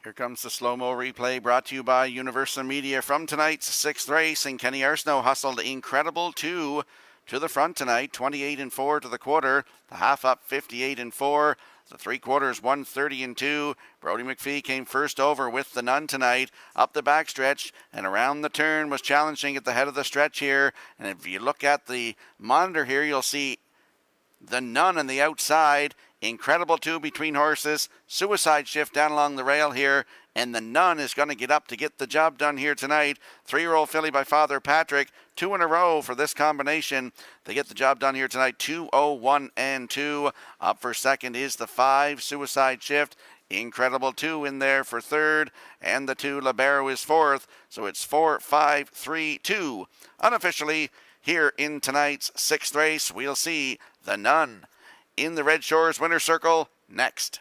Here comes the slow-mo replay brought to you by Universal Media from tonight's sixth race, and Kenny Arsenault hustled Incredible 2 to the front tonight, 28-4 to the quarter, the half up 58-4, the three quarters 130-2. Brody McPhee came first over with the Nun tonight, up the backstretch and around the turn, was challenging at the head of the stretch here, and if you look at the monitor here, you'll see the Nun on the outside, Incredible 2 between horses, Suicide Shift down along the rail here, and the Nun is going to get up to get the job done here tonight. 3-year-old filly by Father Patrick, 2 in a row for this combination. They get the job done here tonight, 2-0-1 and 2. Up for second is the 5, Suicide Shift. Incredible 2 in there for third, and the 2, Libero, is fourth. So it's 4-5-3-2. Unofficially, here in tonight's sixth race, we'll see the Nun in the Red Shores winner's circle next.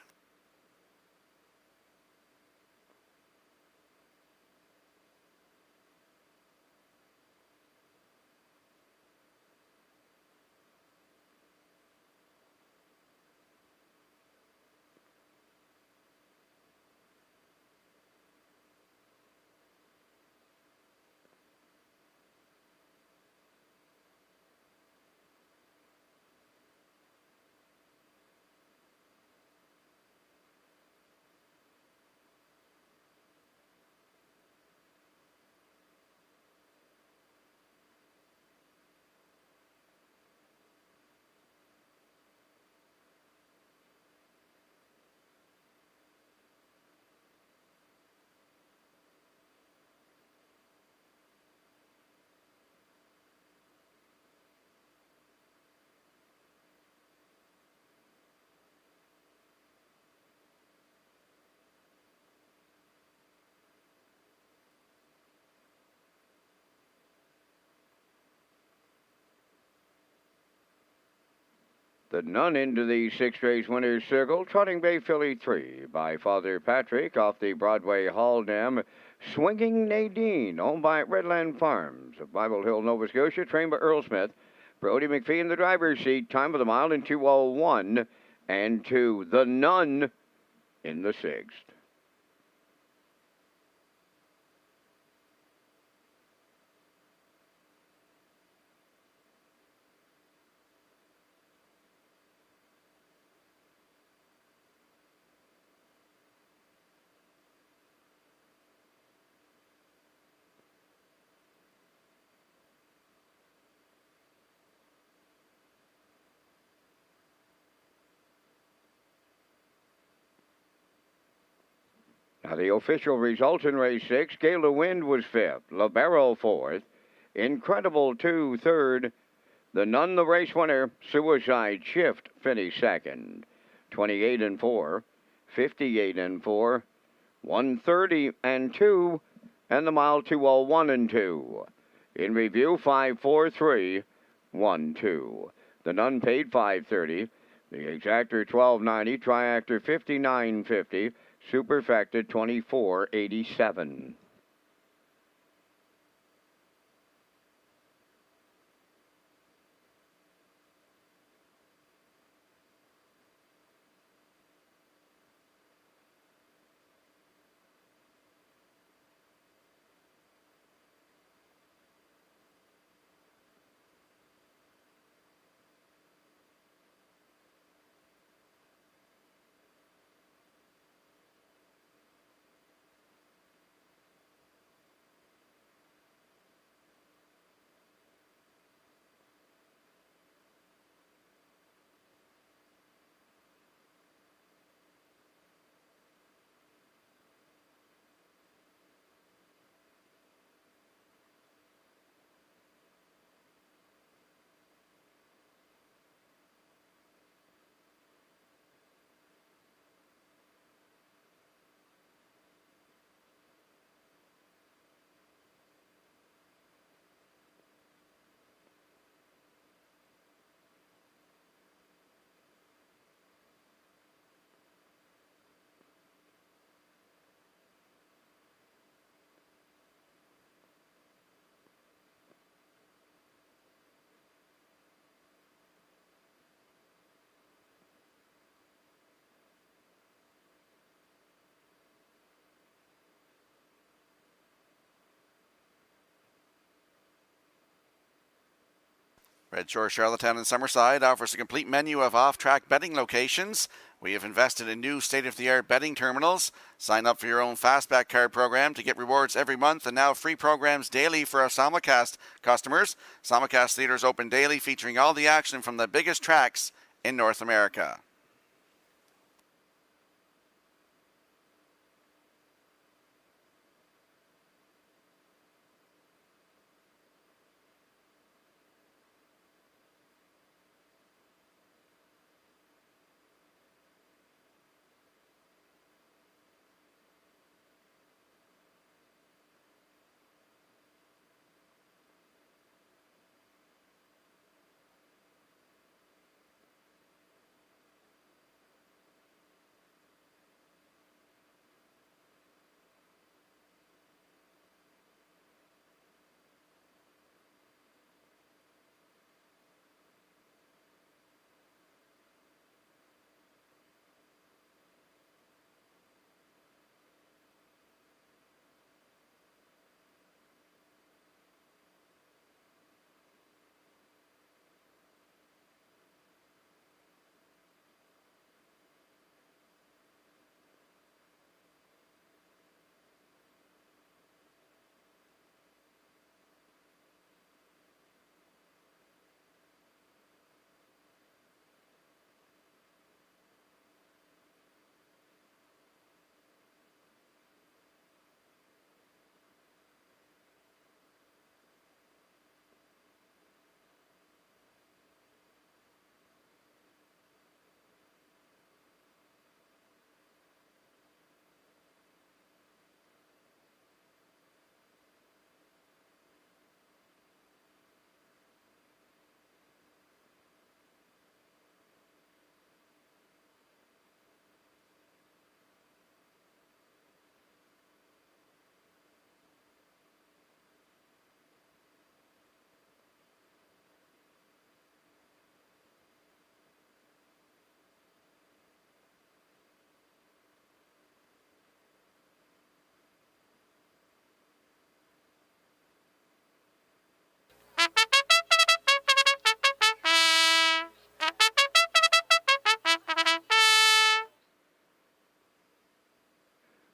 The Nun into the sixth race winner's circle. Trotting Bay Filly 3 by Father Patrick off the Broadway Hall Dam. Swinging Nadine, owned by Redland Farms of Bible Hill, Nova Scotia, trained by Earl Smith. Brody McPhee in the driver's seat. Time of the mile in 2:01 and 2. The Nun in the sixth. Now the official results in race 6. Gala Wind was 5th. Libero 4th. Incredible 2 3rd. The Nun, the race winner. Suicide Shift finished 2nd. 28-4. 58-4. 130-2. And the mile 2:01 In review 5-4-3-1-2. The Nun paid $5.30. The exactor $12.90. Triactor $59.50. Superfecta $24.87. Redshores, Charlottetown and Summerside offers a complete menu of off-track betting locations. We have invested in new state-of-the-art betting terminals. Sign up for your own Fastback card program to get rewards every month and now free programs daily for our simulcast customers. Simulcast theaters open daily, featuring all the action from the biggest tracks in North America.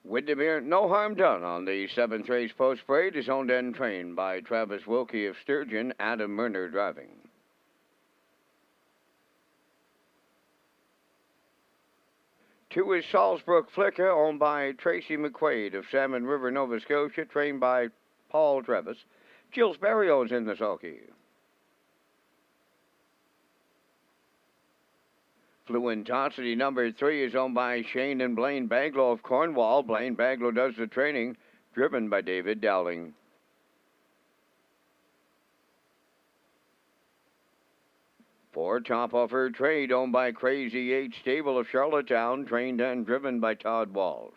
Windermere, no harm done on the 7th race post parade is owned and trained by Travis Wilkie of Sturgeon, Adam Murner driving. Two is Salisbrook Flicker, owned by Tracy McQuaid of Salmon River, Nova Scotia, trained by Paul Travis. Jill's Barrios in the sulky. Fluentosity number 3 is owned by Shane and Blaine Baglow of Cornwall. Blaine Baglow does the training, driven by David Dowling. For Top Offer Trade, owned by Crazy 8 Stable of Charlottetown, trained and driven by Todd Walsh.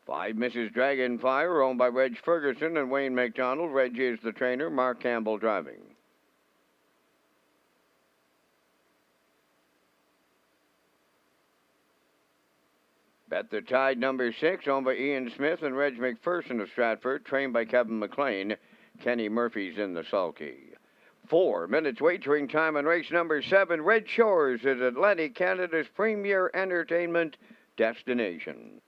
Five Mrs. Dragonfire, owned by Reg Ferguson and Wayne McDonald. Reg is the trainer, Mark Campbell driving. Bet the Tide number 6, owned by Ian Smith and Reg McPherson of Stratford, trained by Kevin McLean. Kenny Murphy's in the sulky. 4 minutes wagering time on race number 7. Red Shores is Atlantic Canada's premier entertainment destination.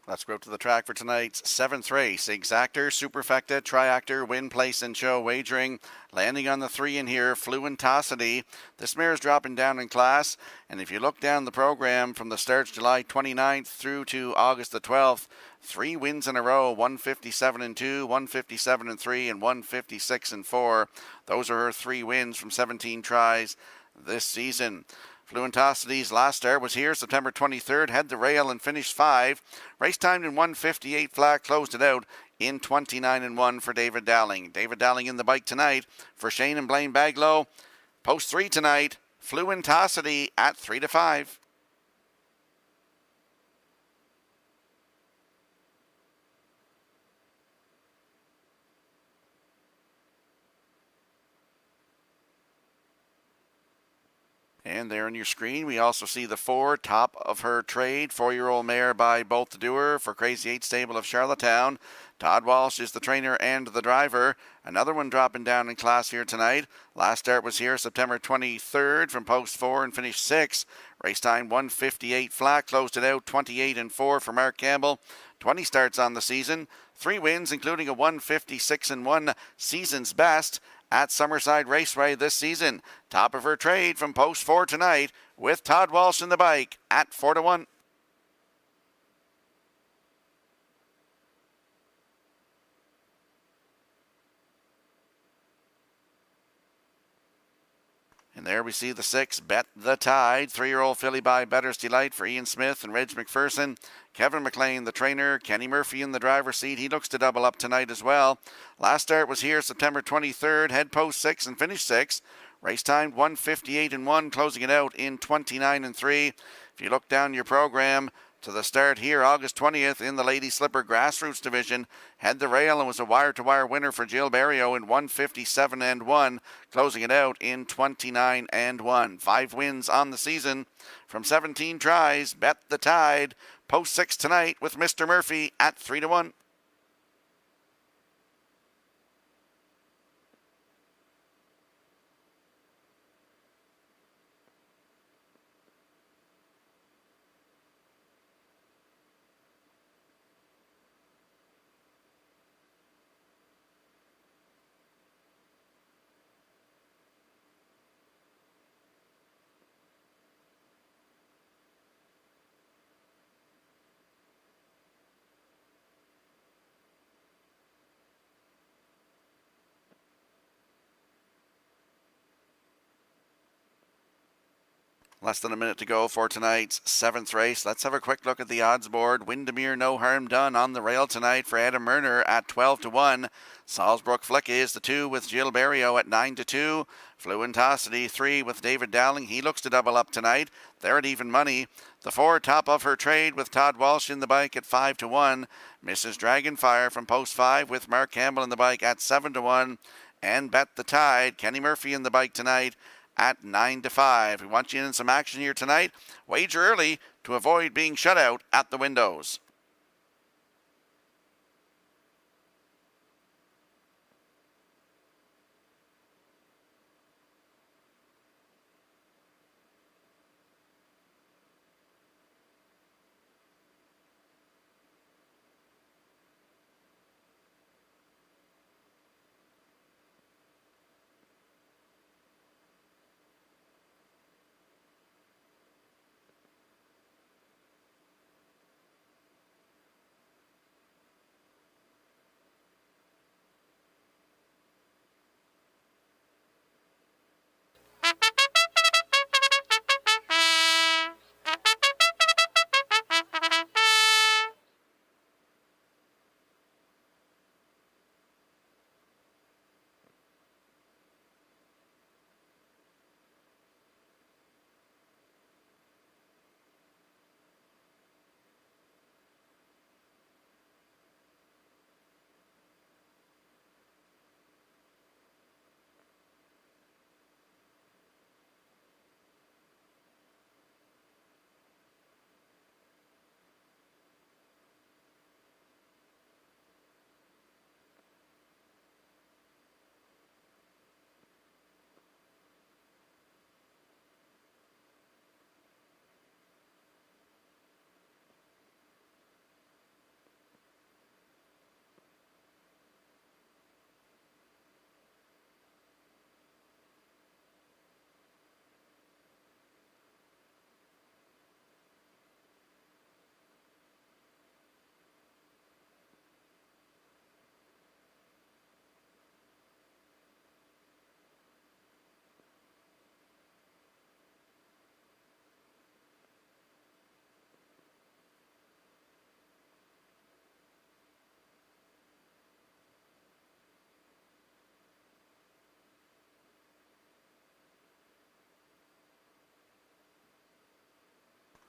Let's go to the track for tonight's 7th race. Exactor, Superfecta, Triactor, Win, Place, and Show wagering. Landing on the 3 in here, Fluentosity. This mare is dropping down in class, and if you look down the program from the start July 29th through to August the 12th, 3 wins in a row, 157-2, 157-3, and 156-4. Those are her 3 wins from 17 tries this season. Fluentosity's last start was here September 23rd, had the rail and finished 5. Race timed in 1:58 flat, closed it out in 29-1 for David Dowling. David Dowling in the bike tonight for Shane and Blaine Baglow. Post 3 tonight, Fluentosity at 3-5. And there on your screen, we also see the 4, Top of Her Trade, 4-year-old mare by Both the Doer for Crazy 8 stable of Charlottetown. Todd Walsh is the trainer and the driver. Another one dropping down in class here tonight. Last start was here September 23rd from post 4 and finished 6th. Race time 1:58 flat. Closed it out 28-4 for Mark Campbell. 20 starts on the season. 3 wins, including a 156-1 season's best at Summerside Raceway this season. Top of Her Trade from post 4 tonight with Todd Walsh in the bike at 4-1. And there we see the 6, Bet the Tide. 3-year-old filly by Better's Delight for Ian Smith and Reg McPherson. Kevin McLean, the trainer. Kenny Murphy in the driver's seat. He looks to double up tonight as well. Last start was here September 23rd. Head post 6 and finished 6. Race time 1:58-1, closing it out in 29-3. If you look down your program to the start here, August 20th in the Lady Slipper Grassroots Division, had the rail and was a wire-to-wire winner for Jill Berrio in 1:57-1, closing it out in 29-1. 5 wins on the season from 17 tries. Bet the Tide, post 6 tonight with Mr. Murphy at 3-1. Less than a minute to go for tonight's 7th race. Let's have a quick look at the odds board. Windermere No Harm Done on the rail tonight for Adam Murner at 12-1. Salisbrook Flick is the 2 with Jill Berrio at 9-2. Fluentosity 3 with David Dowling. He looks to double up tonight. They're at even money. The 4, Top of Her Trade with Todd Walsh in the bike at 5-1. Mrs. Dragonfire from post 5 with Mark Campbell in the bike at 7-1. And Bet the Tide, Kenny Murphy in the bike tonight at 9-5. We want you in some action here tonight. Wager early to avoid being shut out at the windows.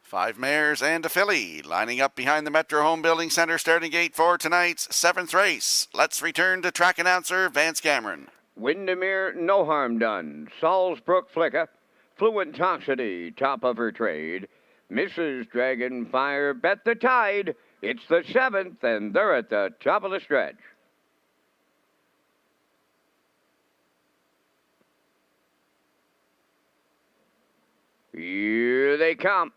Five mares and a filly lining up behind the Metro Home Building Centre starting gate for tonight's 7th race. Let's return to track announcer Vance Cameron. Windermere No Harm Done. Salisbrook Flicka. Fluentosity, top of her trade. Mrs. Dragonfire bet the tide. It's the 7th, and they're at the top of the stretch. Here they come.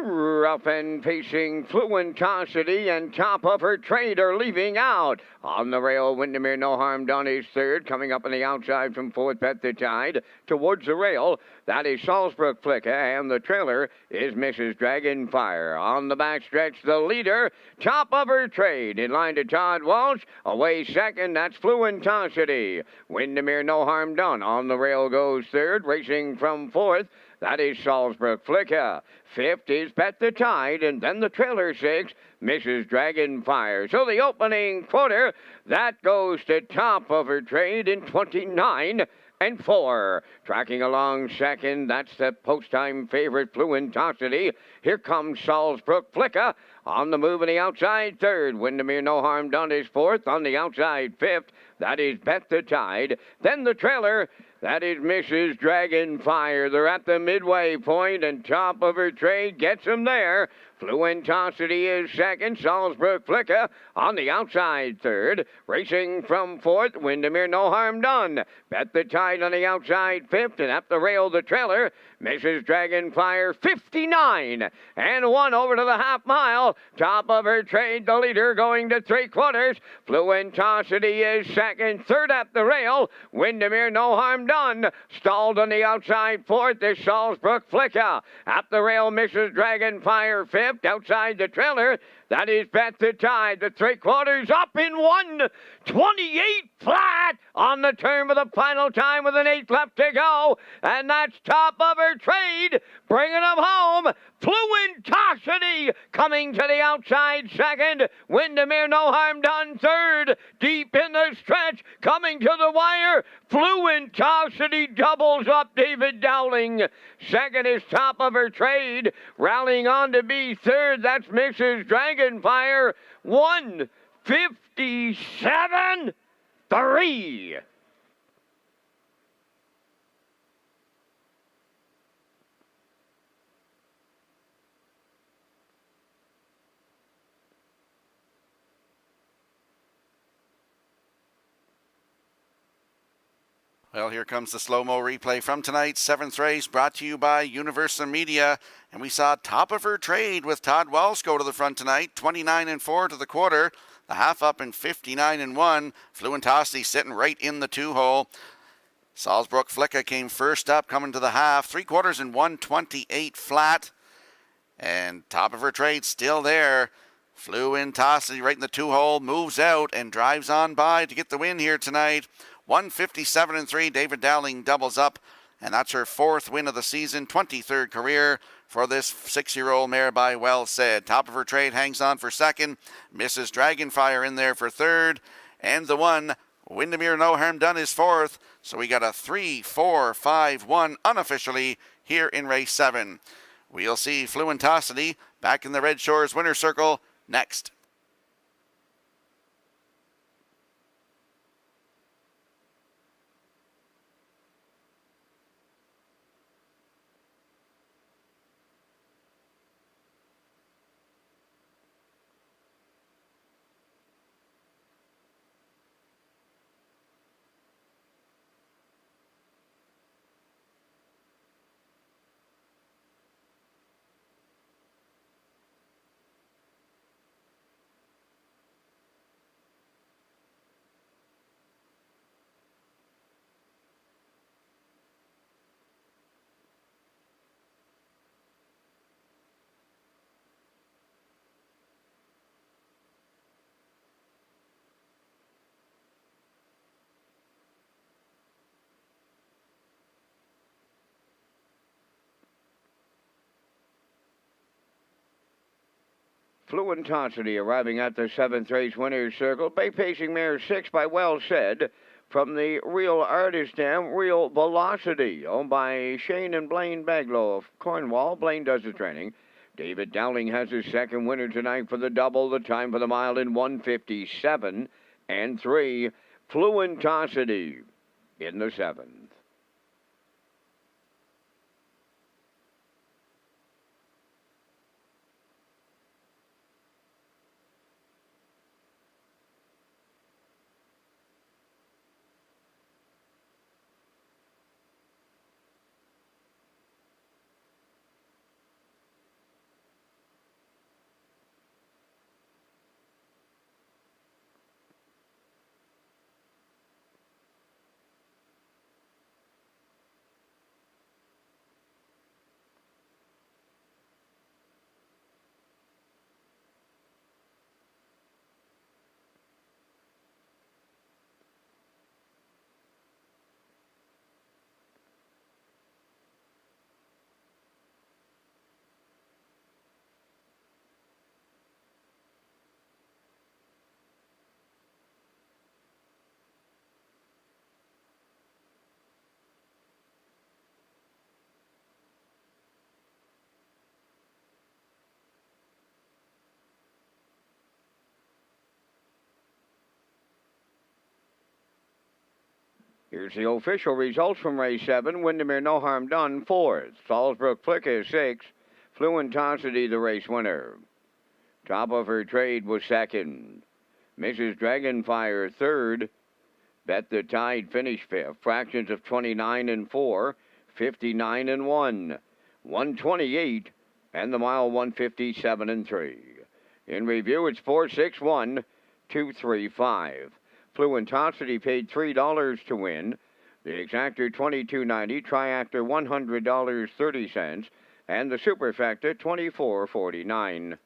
Rough and pacing Fluentosity and top of her trade are leaving out. On the rail, Windermere No Harm Done is third. Coming up on the outside from fourth, Bet the Tide. Towards the rail, that is Salzbrook Flicka, and the trailer is Mrs. Dragonfire. On the back stretch, the leader, top of her trade. In line to Todd Walsh. Away second, that's Fluentosity. Windermere No Harm Done. On the rail goes third. Racing from fourth, that is Salzbrook Flicka. Fifth is Bet the Tide, and then the trailer 6, Mrs. Dragonfire. So the opening quarter, that goes to top of her trade in 29 and 4. Tracking along second, that's the post-time favorite Fluentosity. Here comes Salzbrook Flicka. On the move on the outside third. Windermere No Harm Done is fourth. On the outside fifth, that is Bet the Tide. Then the trailer, that is Mrs. Dragonfire. They're at the midway point, and top of her trade gets them there. Fluentosity is second. Salzbrook Flicka on the outside third. Racing from fourth, Windermere No Harm Done. Bet the Tide on the outside fifth, and up the rail the trailer, Mrs. Dragonfire 59 and 1 over to the half mile. Top of her trade, the leader going to 3/4. Fluentosity is second. Third at the rail, Windermere No Harm Done. Stalled on the outside fourth is Salzbrook Flicka. At the rail, Mrs. Dragonfire fifth. Outside the trailer, that is Bet the Tide. The 3/4 up in 1:28 flat on the turn of the final time with an 8th left to go. And that's top of her trade, bringing them home. Fluentosity coming to the outside second. Windermere No Harm Done third. Deep in the stretch, coming to the wire. Fluentosity doubles up David Dowling. Second is top of her trade. Rallying on to be third, that's Mrs. Dragonfire. 1:57.3. Well, here comes the slow-mo replay from tonight's 7th race, brought to you by Universal Media. And we saw top of her trade with Todd Walsh go to the front tonight, 29 and 4 to the quarter. The half up in 59 and 1. Fluentosity sitting right in the 2-hole. Salzbrook Flicka came first up, coming to the half, 3/4 in 1:28 flat. And top of her trade still there. Fluentosity right in the 2-hole, moves out and drives on by to get the win here tonight. 1:57 and 3. David Dowling doubles up, and that's her 4th win of the season, 23rd career for this 6-year-old mare by Well Said. Top of her trade hangs on for second. Mrs. Dragonfire in there for third. And the one, Windermere No Harm Done, is fourth. So we got a 3-4-5-1 unofficially here in race 7. We'll see Fluentosity back in the Red Shores winner's circle next. Fluentosity arriving at the 7th race winner's circle. Bay Pacing Mare 6 by Well Said. From the Real Artist Dam, Real Velocity, owned by Shane and Blaine Baglow of Cornwall. Blaine does the training. David Dowling has his second winner tonight for the double. The time for the mile in 1:57 and 3. Fluentosity in the 7th. Here's the official results from race 7. Windermere No Harm Done, 4th. Salisbrook Flick is 6th. Fluentosity, the race winner. Top of her trade was 2nd. Mrs. Dragonfire, 3rd. Bet the Tide finished 5th. Fractions of 29 and 4. 59 and 1. 128. And the mile 157 and 3. In review, it's 461 235. Fluentosity paid $3 to win. The Exactor $22.90, Triactor $100.30, and the Superfecta $24.49.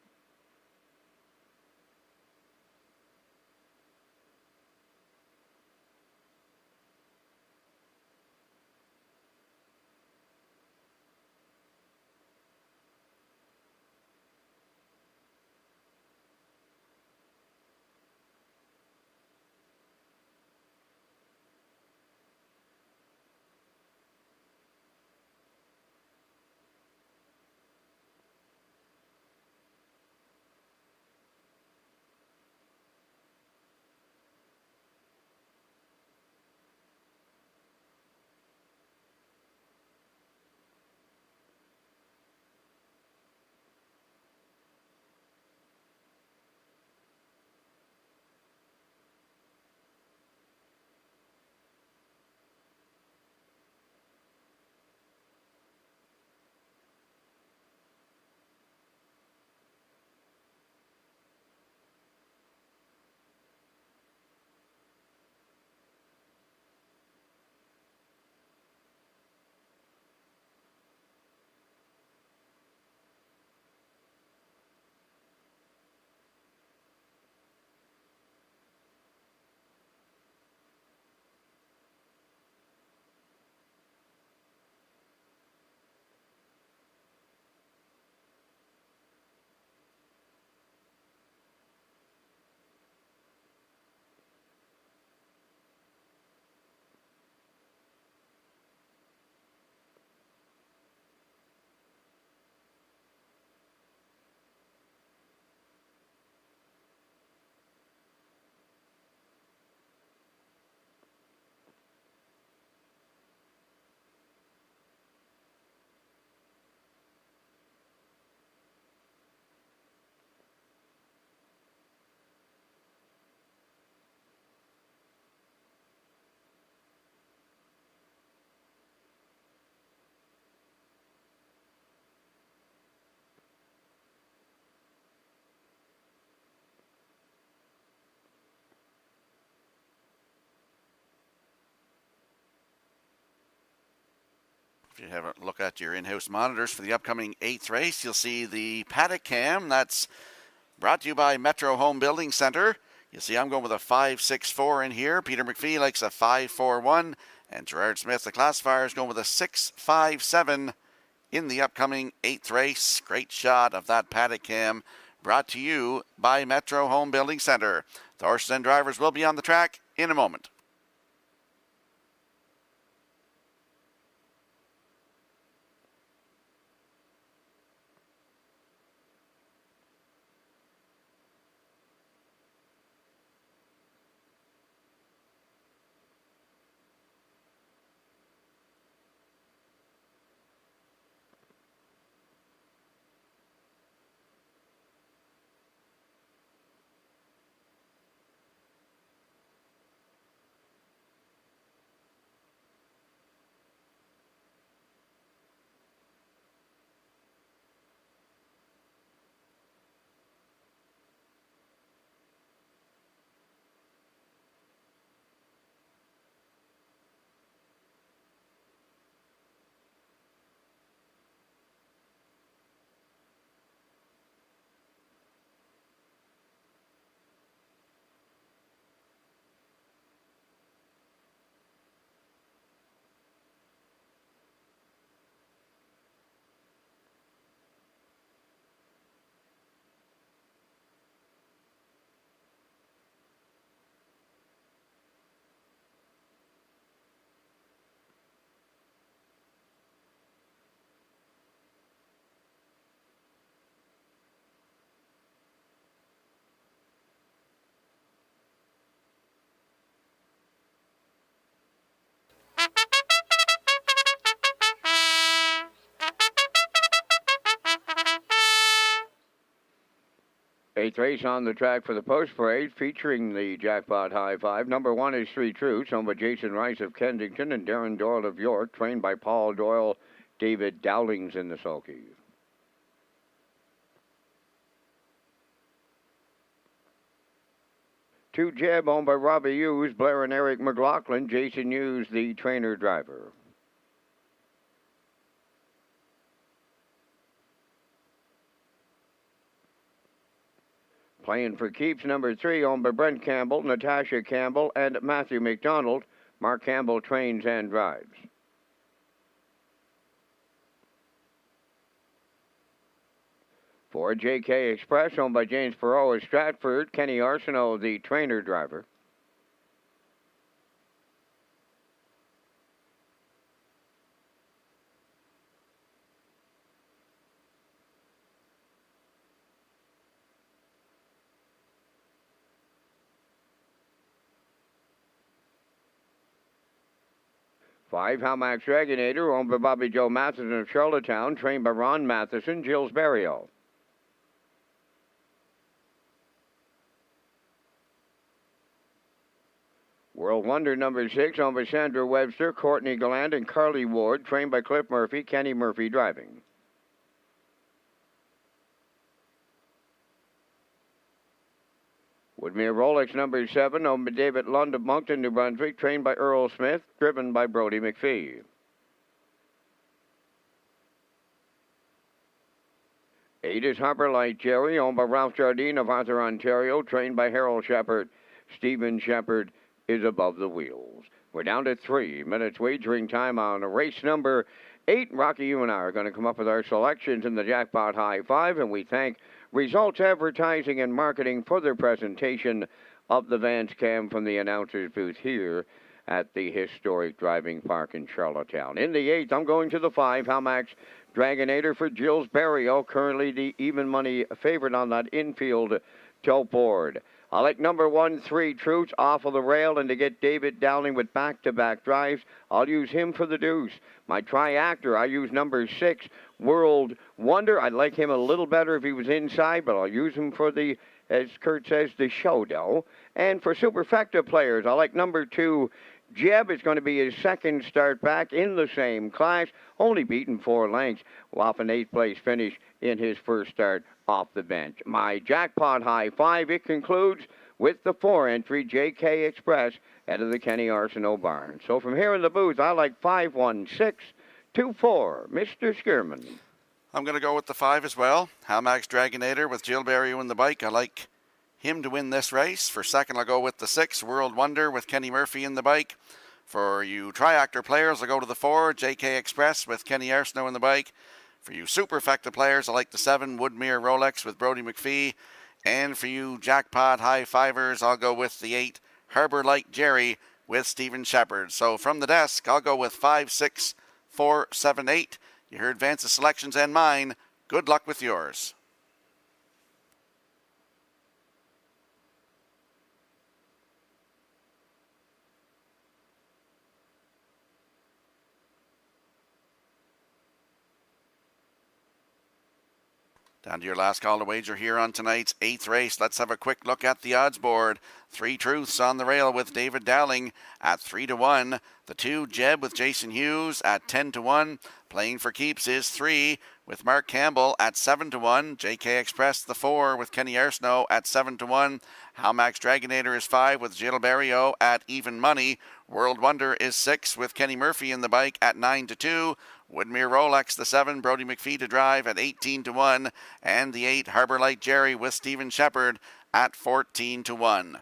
If you have a look at your in-house monitors for the upcoming 8th race, you'll see the paddock cam. That's brought to you by Metro Home Building Center. You see I'm going with a 5.64 in here. Peter McPhee likes a 5.41. And Gerard Smith, the classifier, is going with a 6.57 in the upcoming 8th race. Great shot of that paddock cam brought to you by Metro Home Building Center. The horses and drivers will be on the track in a moment. Eighth race on the track for the post parade featuring the Jackpot High Five. Number 1 is Three Truths, owned by Jason Rice of Kensington and Darren Doyle of York, trained by Paul Doyle. David Dowling's in the sulky. Two Jeb, owned by Robbie Hughes, Blair and Eric McLaughlin. Jason Hughes, the trainer driver. Playing for keeps, number 3, owned by Brent Campbell, Natasha Campbell, and Matthew McDonald. Mark Campbell trains and drives. For JK Express, owned by James Perot of Stratford, Kenny Arsenault, the trainer driver. Five, Hamax Dragonator, owned by Bobby Joe Matheson of Charlottetown, trained by Ron Matheson, Gilles Barrio. World Wonder, number 6, owned by Sandra Webster, Courtney Galland, and Carly Ward, trained by Cliff Murphy, Kenny Murphy driving. Woodmere Rolex, number 7, owned by David Lund of Moncton, New Brunswick, trained by Earl Smith, driven by Brody McPhee. 8 is Harbour Light Jerry, owned by Ralph Jardine of Arthur, Ontario, trained by Harold Shepard. Stephen Shepard is above the wheels. We're down to 3 minutes wagering time on race number 8. Rocky, you and I are going to come up with our selections in the Jackpot High Five, and we thank Results Advertising and Marketing for their presentation of the Vance Cam from the announcer's booth here at the historic driving park in Charlottetown. In the 8th, I'm going to the 5, Hamax Dragonator for Gilles Barrio, currently the even money favorite on that infield tote board. I like number 1, Three Truths, off of the rail, and to get David Dowling with back-to-back drives, I'll use him for the deuce. My tri-actor, I use number 6, World Wonder. I'd like him a little better if he was inside, but I'll use him for the, as Kurt says, the showdown. And for superfecta players, I like number 2, Jeb. Is going to be his second start back in the same class, only beaten 4 lengths, off an 8th place finish in his first start off the bench. My Jackpot High Five, it concludes with the 4 entry JK Express out of the Kenny Arsenault barn. So from here in the booth, I like 51624, Mr. Skierman. I'm going to go with the 5 as well. Hamax Dragonator with Gilles Barrio in the bike. I like him to win this race. For second, I'll go with the 6, World Wonder with Kenny Murphy in the bike. For you tri-actor players, I'll go to the 4, JK Express with Kenny Arsenault in the bike. For you superfecta players, I like the 7, Woodmere Rolex with Brody McPhee. And for you Jackpot High Fivers, I'll go with the 8, Harbour Light Jerry with Stephen Shepard. So from the desk, I'll go with 5, 6, 4, 7, 8. You heard Vance's selections and mine. Good luck with yours. Down to your last call to wager here on tonight's 8th race. Let's have a quick look at the odds board. Three Truths on the rail with David Dowling at 3-1. The 2, Jeb with Jason Hughes at 10-1. Playing for keeps is 3 with Mark Campbell at 7-1. JK Express the 4 with Kenny Arsenault at 7-1. Hamax Dragonator is 5 with Gilles Barrio at even money. World Wonder is 6 with Kenny Murphy in the bike at 9-2. Woodmere Rolex, the 7, Brody McPhee to drive at 18-1, and the 8, Harbour Light Jerry with Stephen Shepard at 14-1.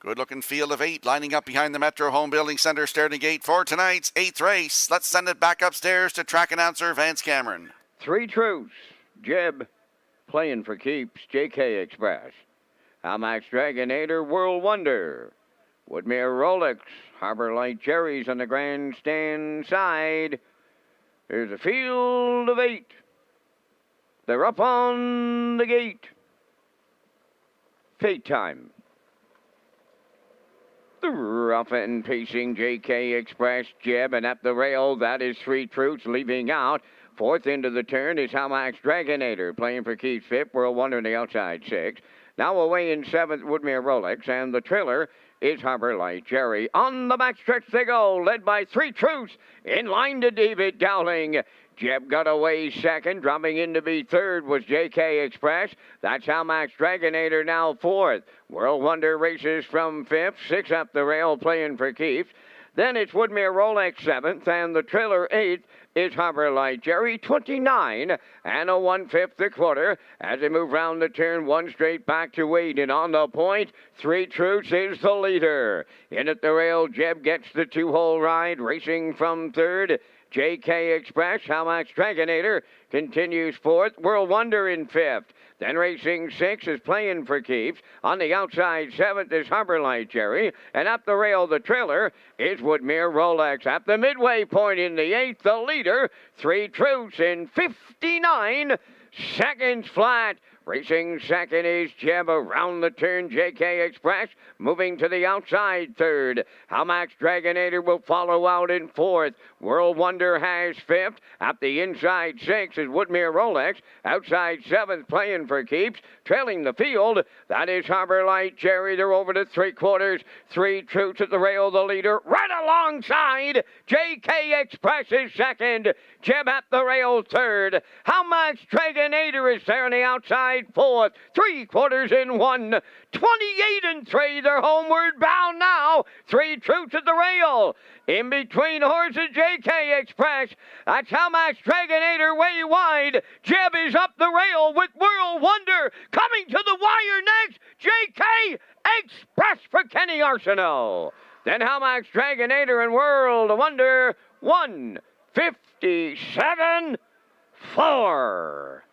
Good-looking field of 8 lining up behind the Metro Home Building Centre starting gate for tonight's 8th race. Let's send it back upstairs to track announcer Vance Cameron. 3 Truths, Jeb, playing for keeps, JK Express. Hamax Dragonator, World Wonder. Woodmere Rolex, Harbor Light Cherries on the grandstand side. There's a field of 8. They're up on the gate. Fate time. The rough and pacing JK Express, Jeb, and at the rail, that is 3 Truths leaving out. 4th into the turn is Hamax Dragonator, playing for keeps 5th, World Wonder on the outside 6. Now away in 7th, Woodmere Rolex, and the trailer is Harbor Light Jerry. On the backstretch they go, led by 3 Truths, in line to David Dowling. Jeb got away 2nd, dropping in to be 3rd was JK Express. That's Hamax Dragonator now 4th. World Wonder races from 5th, 6 up the rail playing for keeps. Then it's Woodmere Rolex 7th, and the trailer 8th is Harbor Light Jerry, 29 and a 1/5 the quarter. As they move round the turn, 1 straight back to 8, and on the point, 3 Truths is the leader. In at the rail, Jeb gets the 2-hole ride, racing from 3rd. JK Express, Hamax Dragonator continues 4th. World Wonder in 5th. Then racing 6 is playing for keeps. On the outside 7th is Harbor Light Jerry. And up the rail, the trailer is Woodmere Rolex. At the midway point in the 8th, the leader, 3 Truths in 59 seconds flat. Racing 2nd is Jeb around the turn. JK Express moving to the outside 3rd. Hamax Dragonator will follow out in 4th. World Wonder has 5th. At the inside 6 is Woodmere Rolex. Outside 7th playing for keeps. Trailing the field, that is Harbor Light Jerry. They're over to 3/4. 3 Truths at the rail, the leader. Right alongside, JK Express is 2nd. Jeb at the rail 3rd. Hamax Dragonator is there on the outside 4th. 3/4 in 1. 28 and 3. They're homeward bound now. 3 Truths at the rail. In between horses, JK Express. That's Hamax Dragonator way wide. Jeb is up the rail with World Wonder. Coming to the wire next, JK Express for Kenny Arsenault. Then Hamax Dragonator and World Wonder, 1:57.4.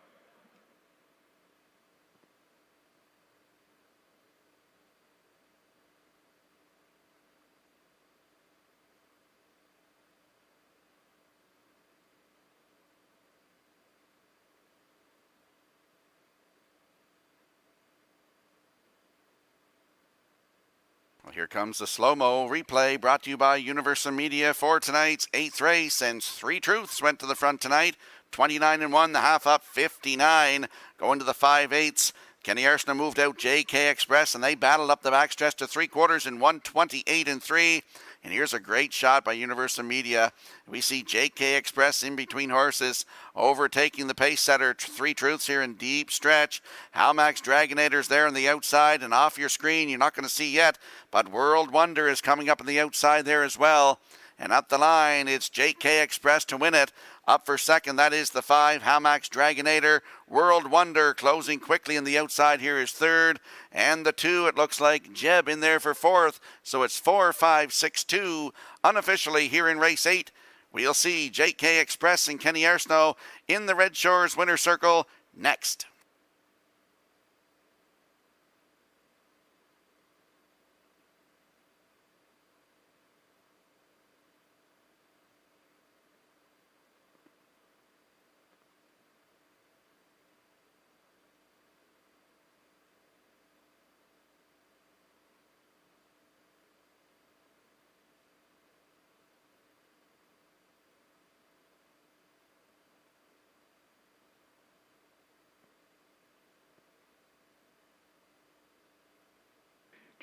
Well, here comes the slow-mo replay brought to you by Universal Media for tonight's 8th race. And 3 Truths went to the front tonight. 29 and 1, the half up 59. Going to the 5/8. Kenny Arsenault moved out JK Express, and they battled up the backstretch to 3/4 in 1:28 and 3. And here's a great shot by Universal Media. We see JK Express in between horses, overtaking the pace setter, 3 Truths here in deep stretch. Hamax Dragonator's there on the outside, and off your screen, you're not going to see yet, but World Wonder is coming up on the outside there as well. And up the line, it's JK Express to win it. Up for 2nd, that is the 5, Hamax Dragonator. World Wonder closing quickly on the outside here is 3rd. And the 2, it looks like Jeb in there for 4th. So it's 4, 5, 6, 2. Unofficially here in race 8, we'll see JK Express and Kenny Arsenault in the Red Shores winner circle next.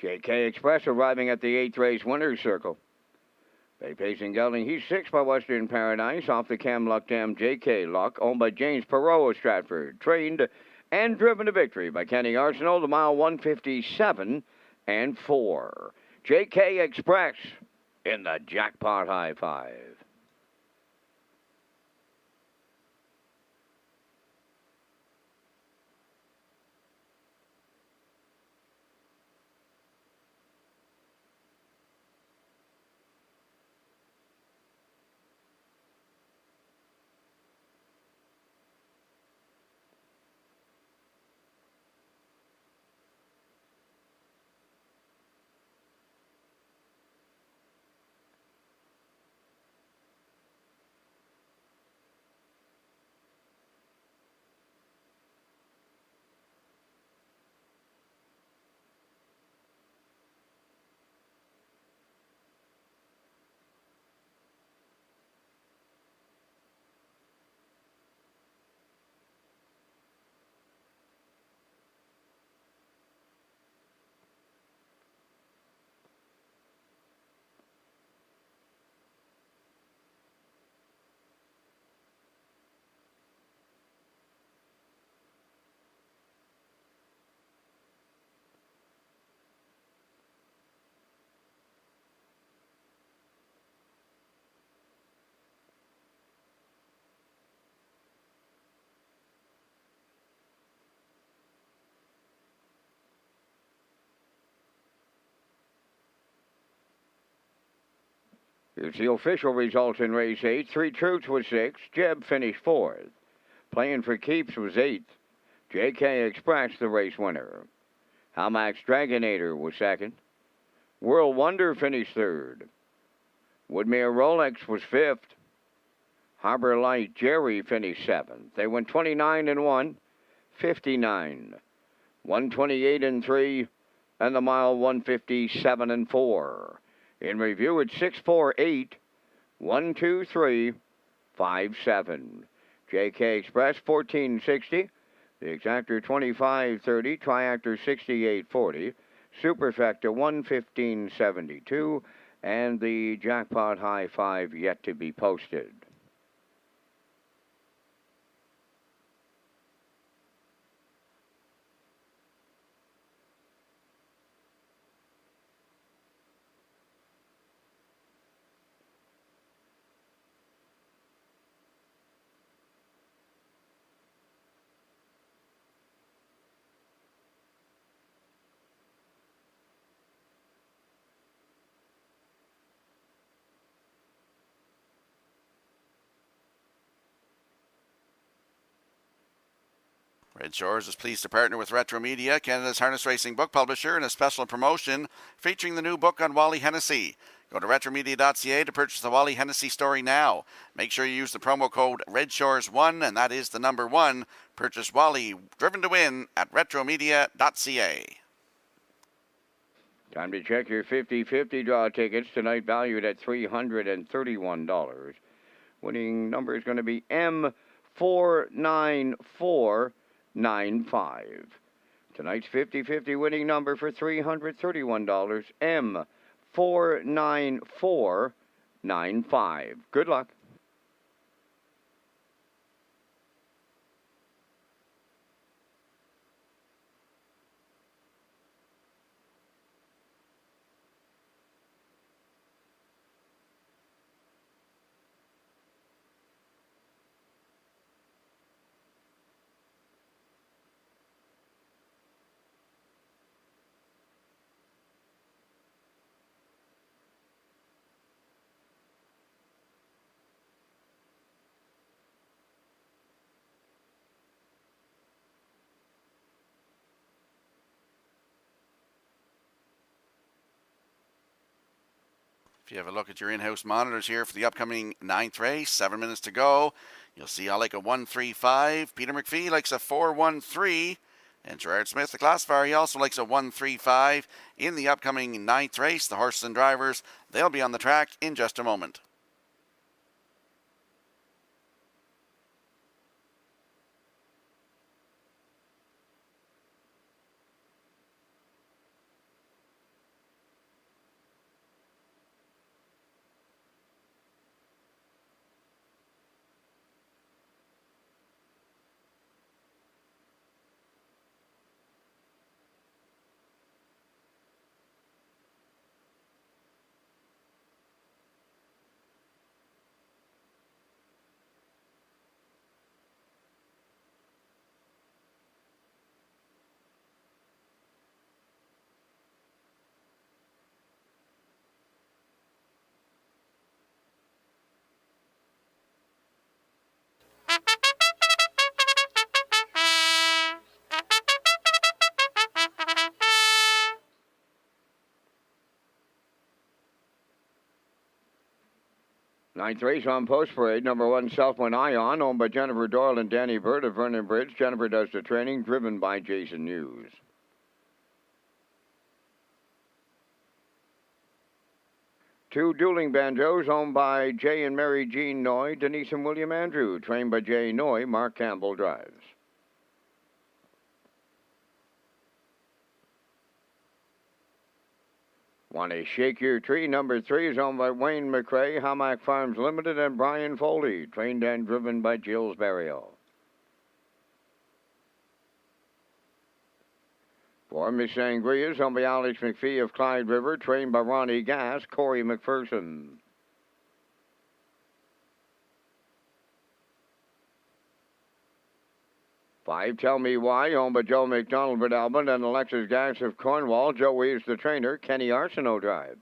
JK Express arriving at the 8th race winner's circle. Bay Pacing Gelding, he's 6 by Western Paradise. Off the Cam Luck Dam, JK Luck, owned by James Perot of Stratford. Trained and driven to victory by Kenny Arsenault, the mile 1:57 and 4. JK Express in the jackpot high 5. Here's the official results in race 8. Three Truths was 6th. Jeb finished 4th. Playing for Keeps was 8th. J.K. Express, the race winner. Hamax Dragonator was 2nd. World Wonder finished 3rd. Woodmere Rolex was 5th. Harbor Light Jerry finished 7th. They went 29-1, 59, 128-3, and the mile 157-4. In review, it's 6-4-8, 1-2-3, 5-7. JK Express 1460, the Exactor 2530, Triactor 6840, Superfecta 11572, and the Jackpot High 5 yet to be posted. Red Shores is pleased to partner with Retro Media, Canada's harness racing book publisher, in a special promotion featuring the new book on Wally Hennessy. Go to retromedia.ca to purchase the Wally Hennessy story now. Make sure you use the promo code REDSHORES1, and that is the number 1. Purchase Wally Driven to Win at retromedia.ca. Time to check your 50-50 draw tickets, tonight valued at $331. Winning number is going to be M49495. Tonight's 50-50 winning number for $331, M49495. Good luck. If you have a look at your in-house monitors here for the upcoming 9th race, 7 minutes to go, you'll see I like a 135. Peter McPhee likes a 413. And Gerard Smith, the classifier, he also likes a 135 in the upcoming 9th race. The horses and drivers, they'll be on the track in just a moment. Ninth race on Post Parade, number 1, Southwind Ion, owned by Jennifer Doyle and Danny Bird of Vernon Bridge. Jennifer does the training, driven by Jason Hughes. Two Dueling Banjos, owned by Jay and Mary Jean Noy, Denise and William Andrew, trained by Jay Noy. Mark Campbell drives. Wanna Shake Your Tree, number 3, is owned by Wayne McRae, Hamac Farms Limited, and Brian Foley, trained and driven by Gilles Barrio. For Miss Sangria is owned by Alex McPhee of Clyde River, trained by Ronnie Gass, Corey McPherson. 5, Tell Me Why, owned by Joe McDonald of Albert and Alexis Gass of Cornwall. Joey is the trainer. Kenny Arsenault drives.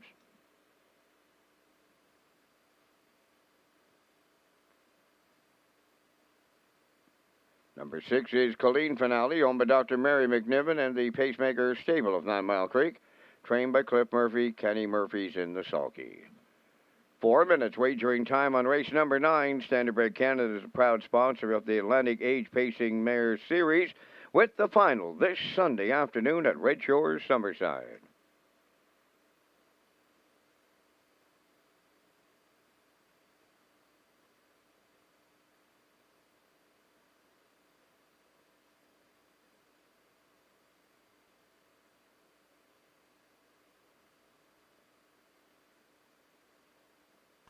Number 6 is Colleen Finale, owned by Dr. Mary McNiven and the Pacemaker Stable of 9 Mile Creek, trained by Cliff Murphy. Kenny Murphy's in the sulky. 4 minutes wagering time on race number 9. Standardbred Canada is a proud sponsor of the Atlantic Age Pacing Mares Series, with the final this Sunday afternoon at Redshores, Summerside.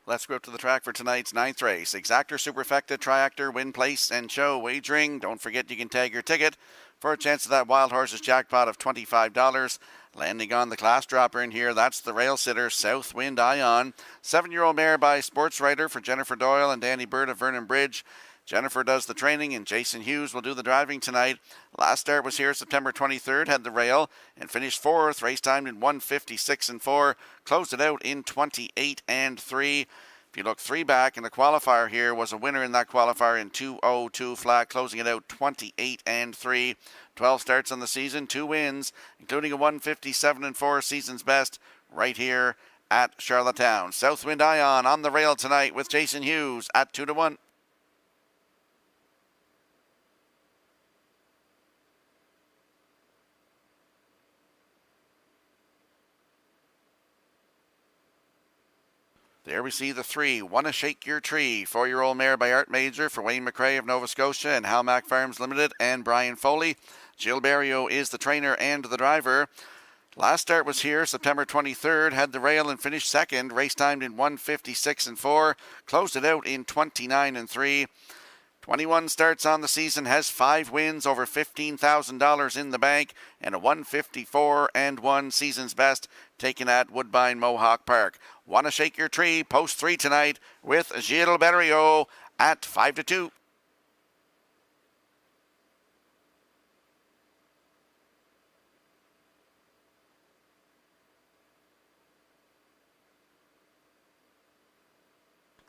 Let's go up to the track for tonight's 9th race. Exactor, Superfecta, Triactor, Win Place, and Show wagering. Don't forget you can tag your ticket for a chance of that Wild Horses jackpot of $25. Landing on the class dropper in here, that's the rail sitter, Southwind Ion. 7-year-old mare by Sports Writer for Jennifer Doyle and Danny Bird of Vernon Bridge. Jennifer does the training and Jason Hughes will do the driving tonight. Last start was here September 23rd, had the rail and finished 4th. Race timed in 1:56.4. Closed it out in 28.3. If you look 3 back in the qualifier here, was a winner in that qualifier in 2:02 flat, closing it out 28.3. 12 starts on the season, 2 wins, including a 1:57.4 season's best right here at Charlottetown. Southwind Ion on the rail tonight with Jason Hughes at 2-1. There we see the 3, Wanna Shake Your Tree, 4-year-old mare by Art Major for Wayne McRae of Nova Scotia and Halmack Farms Limited and Brian Foley. Jill Barrio is the trainer and the driver. Last start was here September 23rd, had the rail and finished 2nd. Race timed in 1:56.4, closed it out in 29.3. 21 starts on the season, has 5 wins, over $15,000 in the bank, and a 1:54.1 season's best taken at Woodbine Mohawk Park. Wanna Shake Your Tree, post 3 tonight with Gilles Berriot at 5-2.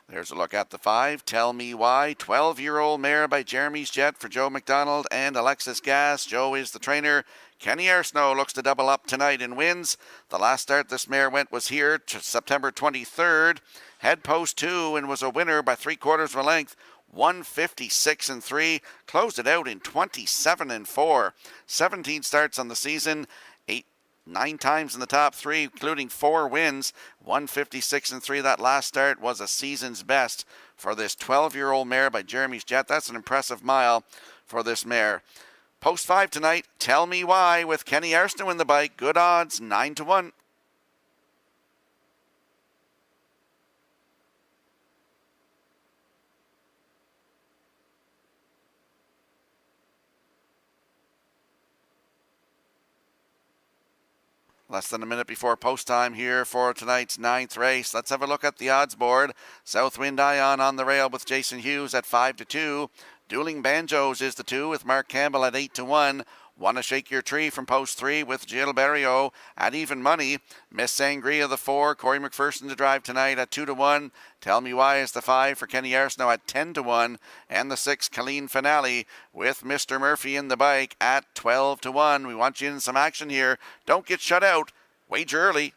There's a look at the 5, Tell Me Why, 12-year-old mare by Jeremy's Jet for Joe McDonald and Alexis Gass. Joe is the trainer. Kenny Arsenault looks to double up tonight and wins. The last start this mare went was here September 23rd. Had post 2 and was a winner by 3/4 of a length. 1:56.3. Closed it out in 27.4. 17 starts on the season. 9 times in the top 3, including 4 wins. 1:56.3. That last start was a season's best for this 12-year-old mare by Jeremy's Jet. That's an impressive mile for this mare. Post 5 tonight, Tell Me Why with Kenny Arsenault in the bike. Good odds, 9-1. Less than a minute before post time here for tonight's 9th race. Let's have a look at the odds board. Southwind Ion on the rail with Jason Hughes at 5-2. Dueling Banjos is the 2 with Mark Campbell at 8-1. Wanna Shake Your Tree from post 3 with Jill Berriot at even money. Miss Sangria the 4, Corey McPherson to drive tonight at 2-1. Tell Me Why is the 5 for Kenny Arsenault at 10-1. And the 6, Colleen Finale with Mr. Murphy in the bike at 12-1. We want you in some action here. Don't get shut out. Wager early.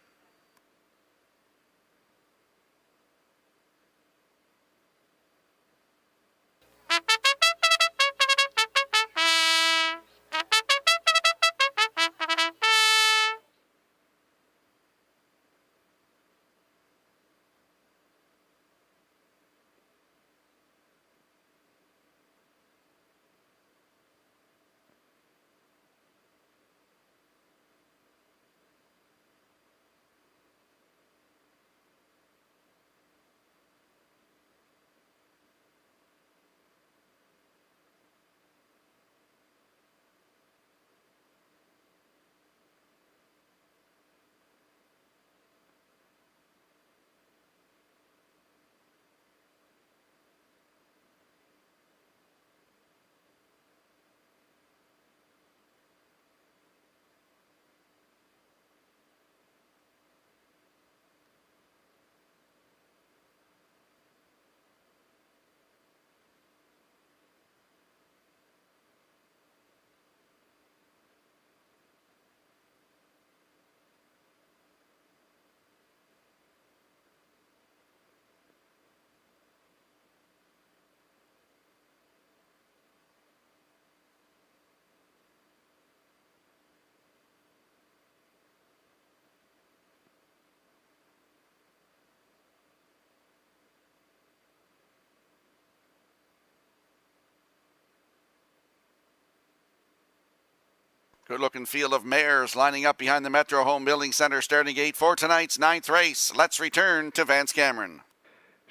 Good looking field of mares lining up behind the Metro Home Building Center starting gate for tonight's 9th race. Let's return to Vance Cameron.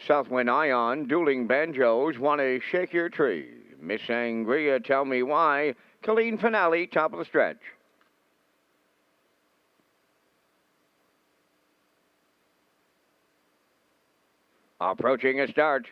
Southwind Ion, Dueling Banjos, Want to Shake Your Tree. Miss Sangria, Tell Me Why. Colleen Finale, top of the stretch. Approaching a start.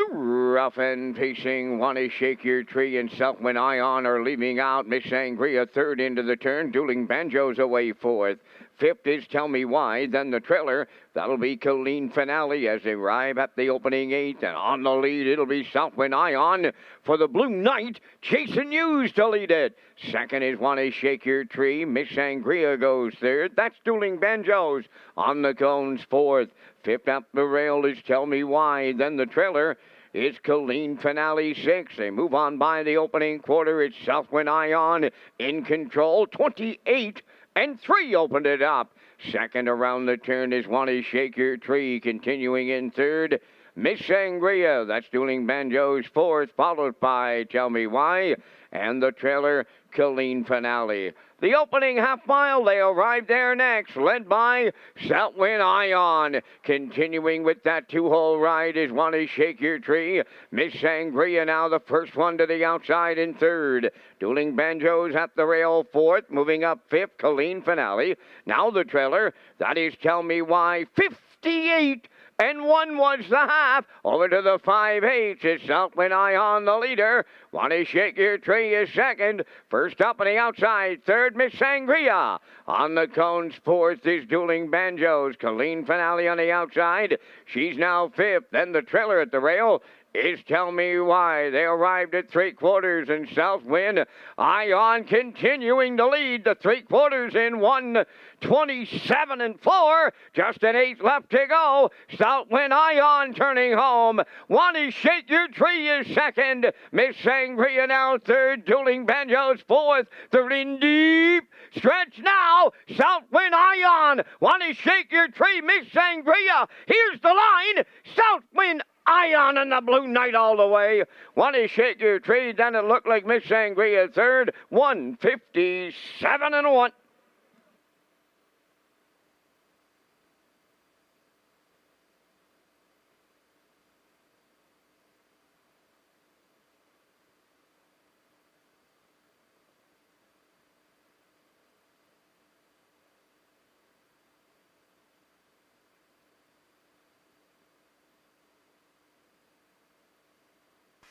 Rough and pacing, Want to Shake Your Tree and Southwind Ion are leaving out. Miss Sangria third into the turn. Dueling Banjos away fourth. Fifth is Tell Me Why. Then the trailer, that'll be Colleen Finale as they arrive at the opening eighth. And on the lead, it'll be Southwind Ion for the Blue Knight. Jason Hughes to lead it. Second is Want to Shake Your Tree. Miss Sangria goes third. That's Dueling Banjos on the cones fourth. Fifth up the rail is Tell Me Why. Then the trailer is Colleen Finale sixth. They move on by the opening quarter. It's Southwind Ion in control. 28 and 3 opened it up. Second around the turn is Want to Shake Your Tree. Continuing in third, Miss Sangria. That's Dueling Banjos fourth, followed by Tell Me Why. And the trailer, Colleen Finale. The opening half mile, they arrived there next, led by Southwind Ion. Continuing with that two-hole ride is Want to Shake Your Tree. Miss Sangria now the first one to the outside in third. Dueling Banjos at the rail fourth, moving up fifth, Colleen Finale. Now the trailer, that is Tell Me Why, 58 and 1 was the half. Over to the 5/8. It's Southwind Ion the leader. Want to Shake Your Tree is second. First up on the outside. Third, Miss Sangria. On the cones, fourth is Dueling Banjos. Colleen Finale on the outside. She's now fifth. Then the trailer at the rail is Tell Me Why. They arrived at 3/4 and Southwind Ion continuing to lead the 3/4 in 1:27 and 4. Just an eighth left to go. Southwind Ion turning home. Want to Shake Your Tree is second. Miss Sangria now third. Dueling Banjos fourth. They're in deep stretch now. Southwind Ion. Want to Shake Your Tree. Miss Sangria. Here's the line. Southwind Ion and the Blue Knight all the way. Want to Shake Your Tree. Then it looked like Miss Sangria third. 1:57 and 1.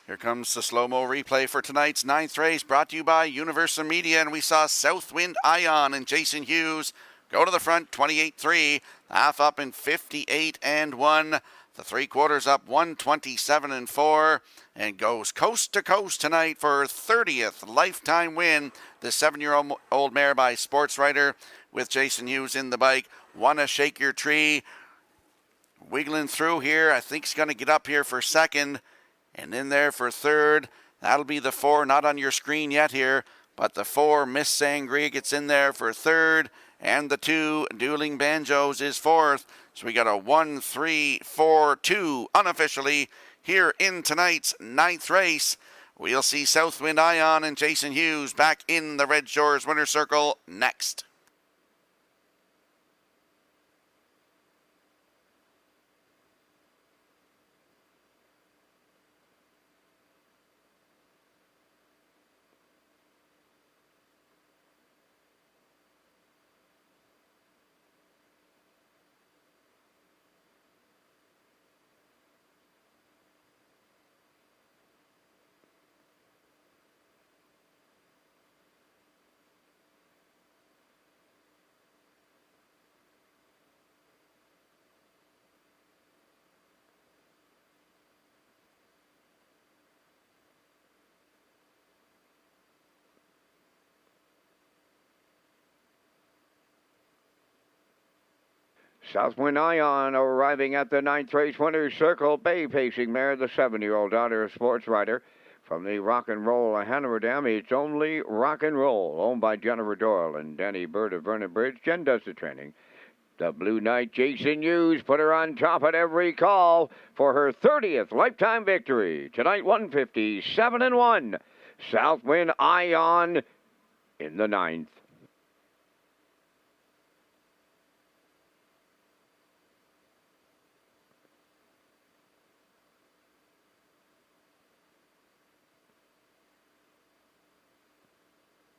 Here comes the slow-mo replay for tonight's 9th race, brought to you by Universal Media, and we saw Southwind Ion and Jason Hughes go to the front, 28-3, half up in 58 and 1, the 3/4 up 127 and 4, and goes coast to coast tonight for her 30th lifetime win. The 7-year-old mare by Sports Writer with Jason Hughes in the bike. Want to Shake Your Tree, wiggling through here. I think he's going to get up here for second. And in there for third, that'll be the 4, not on your screen yet here, but the 4, Miss Sangria gets in there for third, and the 2, Dueling Banjos is fourth. So we got a 1-3-4-2 unofficially here in tonight's 9th race. We'll see Southwind Ion and Jason Hughes back in the Red Shores winner's circle next. Southwind Ion arriving at the 9th race winner's circle. Bay pacing mare, the 7-year-old daughter of Sports Writer. From the Rock and Roll Hanover Dam, it's Only Rock and Roll, owned by Jennifer Doyle and Danny Bird of Vernon Bridge. Jen does the training. The Blue Knight Jason Hughes put her on top at every call for her 30th lifetime victory. Tonight, 157-1. Southwind Ion in the 9th.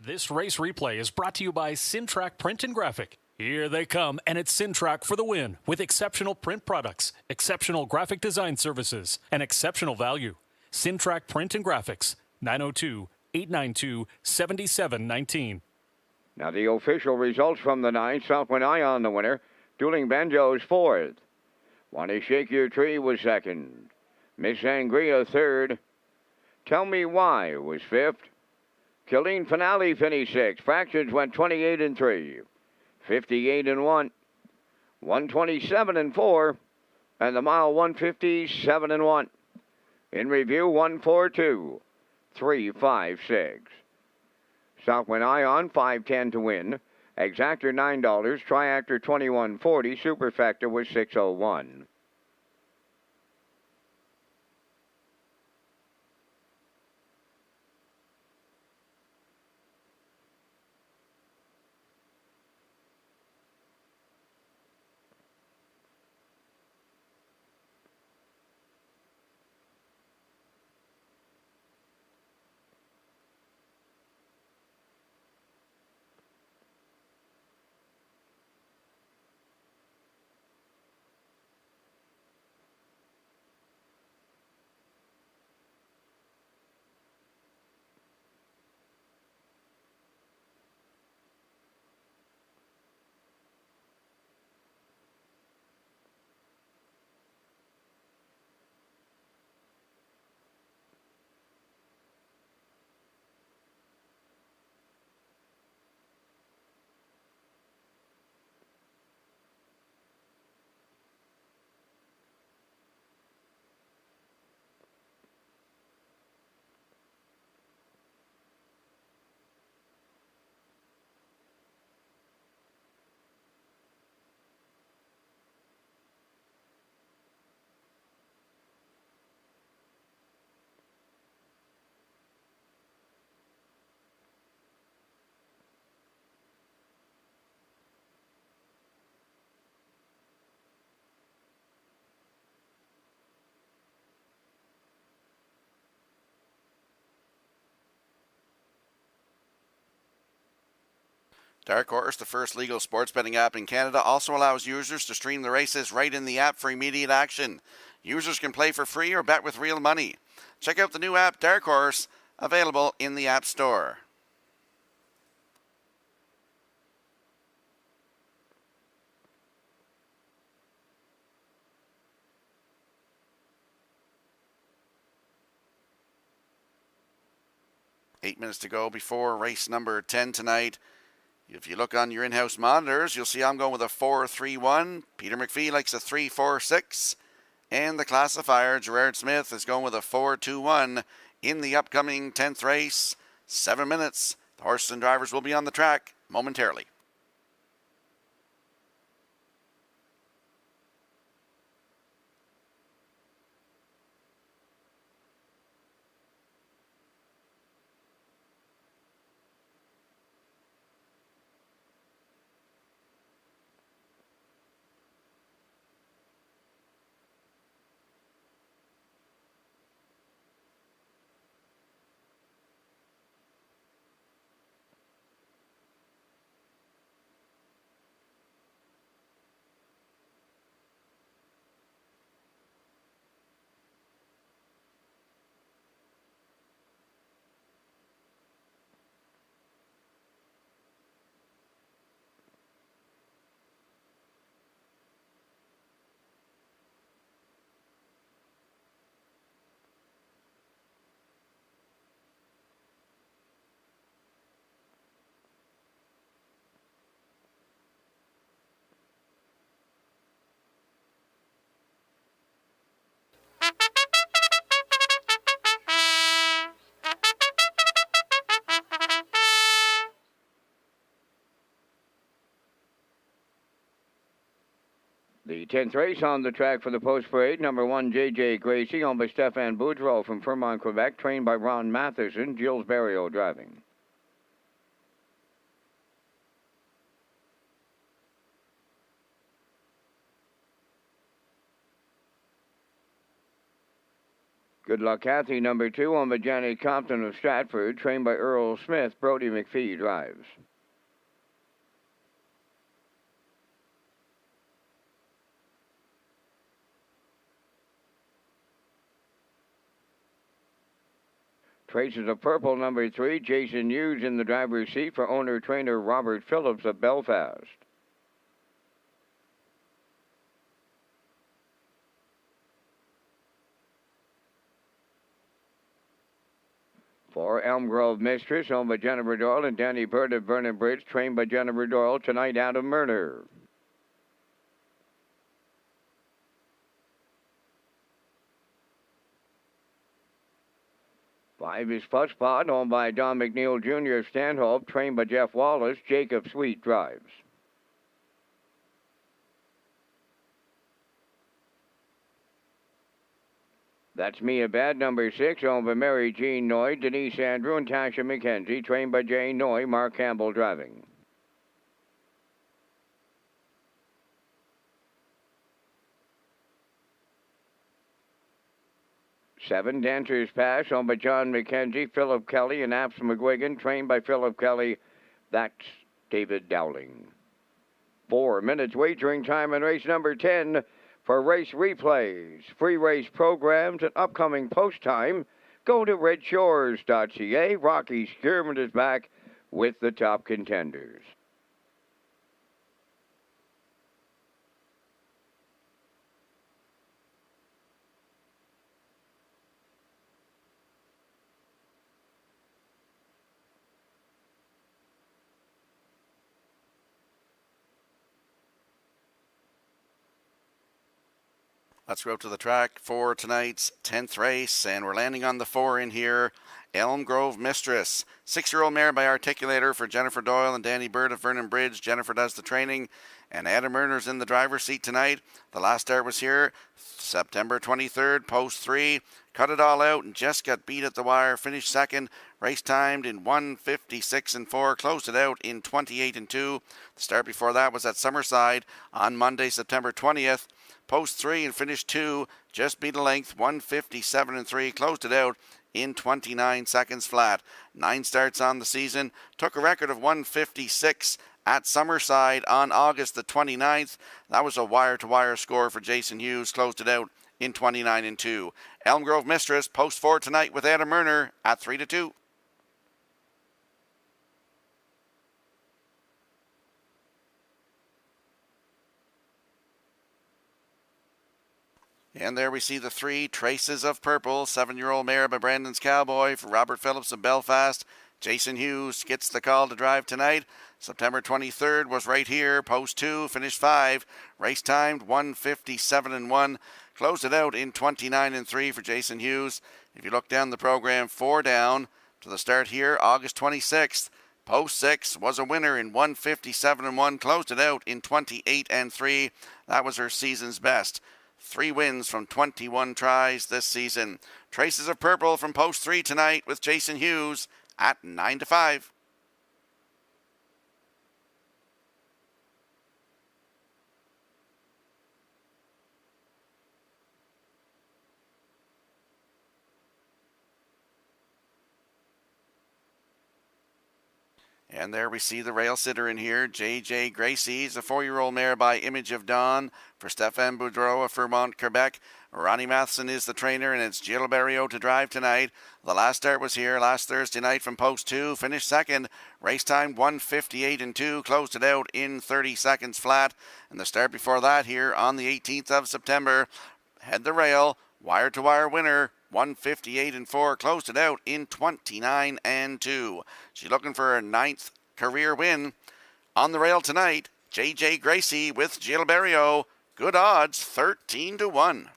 This race replay is brought to you by Sintrack Print and Graphic. Here they come, and it's Sintrack for the win with exceptional print products, exceptional graphic design services, and exceptional value. Sintrack Print and Graphics, 902-892-7719. Now the official results from the 9th. Southwind Ion the winner. Dueling Banjos 4th. Wanna Shake Your Tree was 2nd. Miss Sangria 3rd. Tell Me Why was 5th. Killeen Finale finished 6th. Fractions went 28-3. 58-1, 127-4, and the mile 157-1. In review, 142, 356. Southwind Ion 510 to win. Exactor $9. Triactor $21.40. Superfactor was $601. Dark Horse, the first legal sports betting app in Canada, also allows users to stream the races right in the app for immediate action. Users can play for free or bet with real money. Check out the new app Dark Horse, available in the App Store. Eight minutes to go before race number 10 tonight. If you look on your in-house monitors, you'll see I'm going with a 4-3-1. Peter McPhee likes a 3-4-6. And the classifier, Gerard Smith, is going with a 4-2-1 in the upcoming 10th race. 7 minutes. The horses and drivers will be on the track momentarily. The 10th race on the track for the post parade, number 1, J.J. Gracie, owned by Stéphane Boudreau from Fermont, Quebec, trained by Ron Matheson, Gilles Barrio driving. Good Luck Kathy, number 2, owned by Janet Compton of Stratford, trained by Earl Smith, Brody McPhee drives. Traces of Purple, number 3, Jason Hughes in the driver's seat for owner-trainer Robert Phillips of Belfast. For Elm Grove Mistress, owned by Jennifer Doyle and Danny Bird of Vernon Bridge, trained by Jennifer Doyle, tonight Adam Murner. Five is Fuzzpot, owned by Don McNeil Jr. of Stanhope, trained by Jeff Wallace. Jacob Sweet drives. That's Mia Bad, number 6, owned by Mary Jean Noy, Denise Andrew, and Tasha McKenzie, trained by Jane Noy, Mark Campbell driving. Seven, Dancer's Pass, owned by John McKenzie, Philip Kelly, and Apps McGuigan, trained by Philip Kelly. That's David Dowling. 4 minutes wagering time in race number 10 for race replays, free race programs, and upcoming post time. Go to Redshores.ca. Rocky Skierman is back with the top contenders. Let's go to the track for tonight's 10th race, and we're landing on the 4 in here. Elm Grove Mistress, 6-year-old mare by Articulator for Jennifer Doyle and Danny Bird of Vernon Bridge. Jennifer does the training, and Adam Murner's in the driver's seat tonight. The last start was here September 23rd, post 3. Cut it all out and just got beat at the wire. Finished second. Race timed in 1:56.4. Closed it out in 28.2. The start before that was at Summerside on Monday, September 20th. Post 3 and finished 2. Just beat a length, 1:57.3. Closed it out in 29 seconds flat. 9 starts on the season. Took a record of 1:56 at Summerside on August the 29th. That was a wire-to-wire score for Jason Hughes. Closed it out in 29.2. Elm Grove Mistress, post 4 tonight with Adam Murner at 3-2. And there we see the 3, Traces of Purple, 7-year-old mare by Brandon's Cowboy for Robert Phillips of Belfast. Jason Hughes gets the call to drive tonight. September 23rd was right here. Post 2, finished 5. Race timed 1:57.1. Closed it out in 29.3 for Jason Hughes. If you look down the program, 4 down to the start here, August 26th. Post 6 was a winner in 1:57.1. Closed it out in 28.3. That was her season's best. 3 wins from 21 tries this season. Traces of Purple from post 3 tonight with Jason Hughes at 9-5. And there we see the rail sitter in here. J.J. Gracie's a 4-year-old mare by Image of Dawn for Stéphane Boudreau of Fermont, Quebec. Ronnie Matheson is the trainer, and it's Gilles Barrio to drive tonight. The last start was here last Thursday night from post 2. Finished second. Race time 1:58.2. Closed it out in 30 seconds flat. And the start before that here on the 18th of September. Had the rail. Wire-to-wire winner. 1:58.4. Closed it out in 29.2. She's looking for her 9th career win. On the rail tonight, J.J. Gracie with Gilles Barrio. Good odds, 13-1.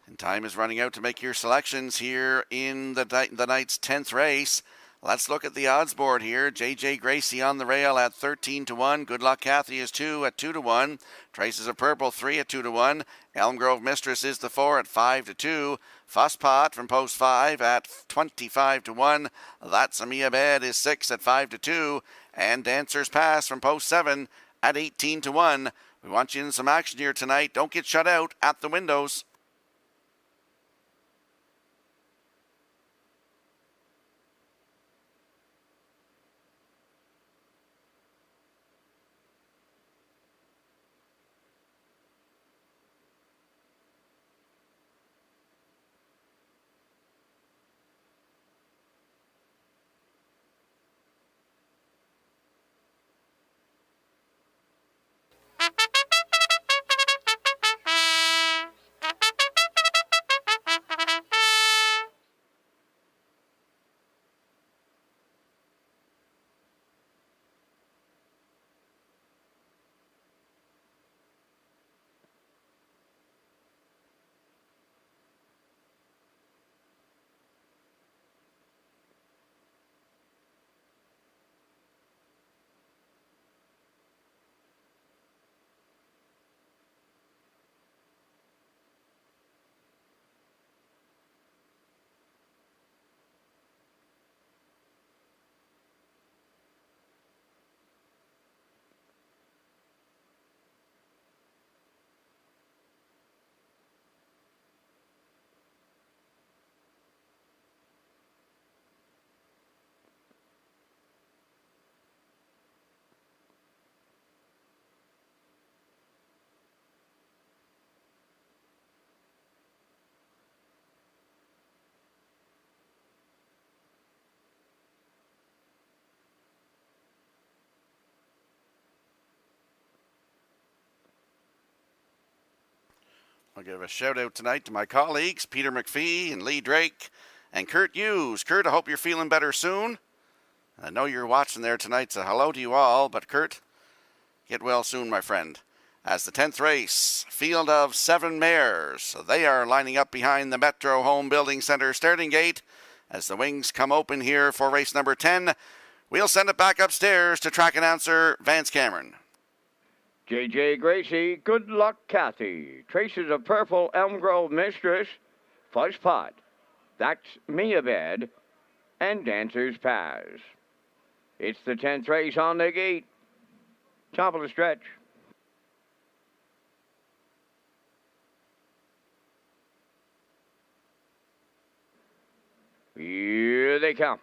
And time is running out to make your selections here in the night's 10th race. Let's look at the odds board here. JJ Gracie on the rail at 13-1. Good Luck Kathy is 2 at 2-1. Traces of Purple 3 at 2-1. Elm Grove Mistress is the 4 at 5-2. Fuss Pot from post 5 at 25-1. That's Amia Bed is 6 at 5-2. And Dancer's Pass from post 7 at 18-1. We want you in some action here tonight. Don't get shut out at the windows. I'll give a shout out tonight to my colleagues, Peter McPhee and Lee Drake and Kurt Hughes. Kurt, I hope you're feeling better soon. I know you're watching there tonight, so hello to you all. But Kurt, get well soon, my friend. As the 10th race, field of 7 mares. They are lining up behind the Metro Home Building Center starting gate. As the wings come open here for race number 10, we'll send it back upstairs to track announcer Vance Cameron. JJ Gracie, Good Luck Kathy, Traces of Purple, Elm Grove Mistress, Fuzz Pot, That's Mia Bed, and Dancer's Pass. It's the 10th race on the gate. Top of the stretch. Here they come.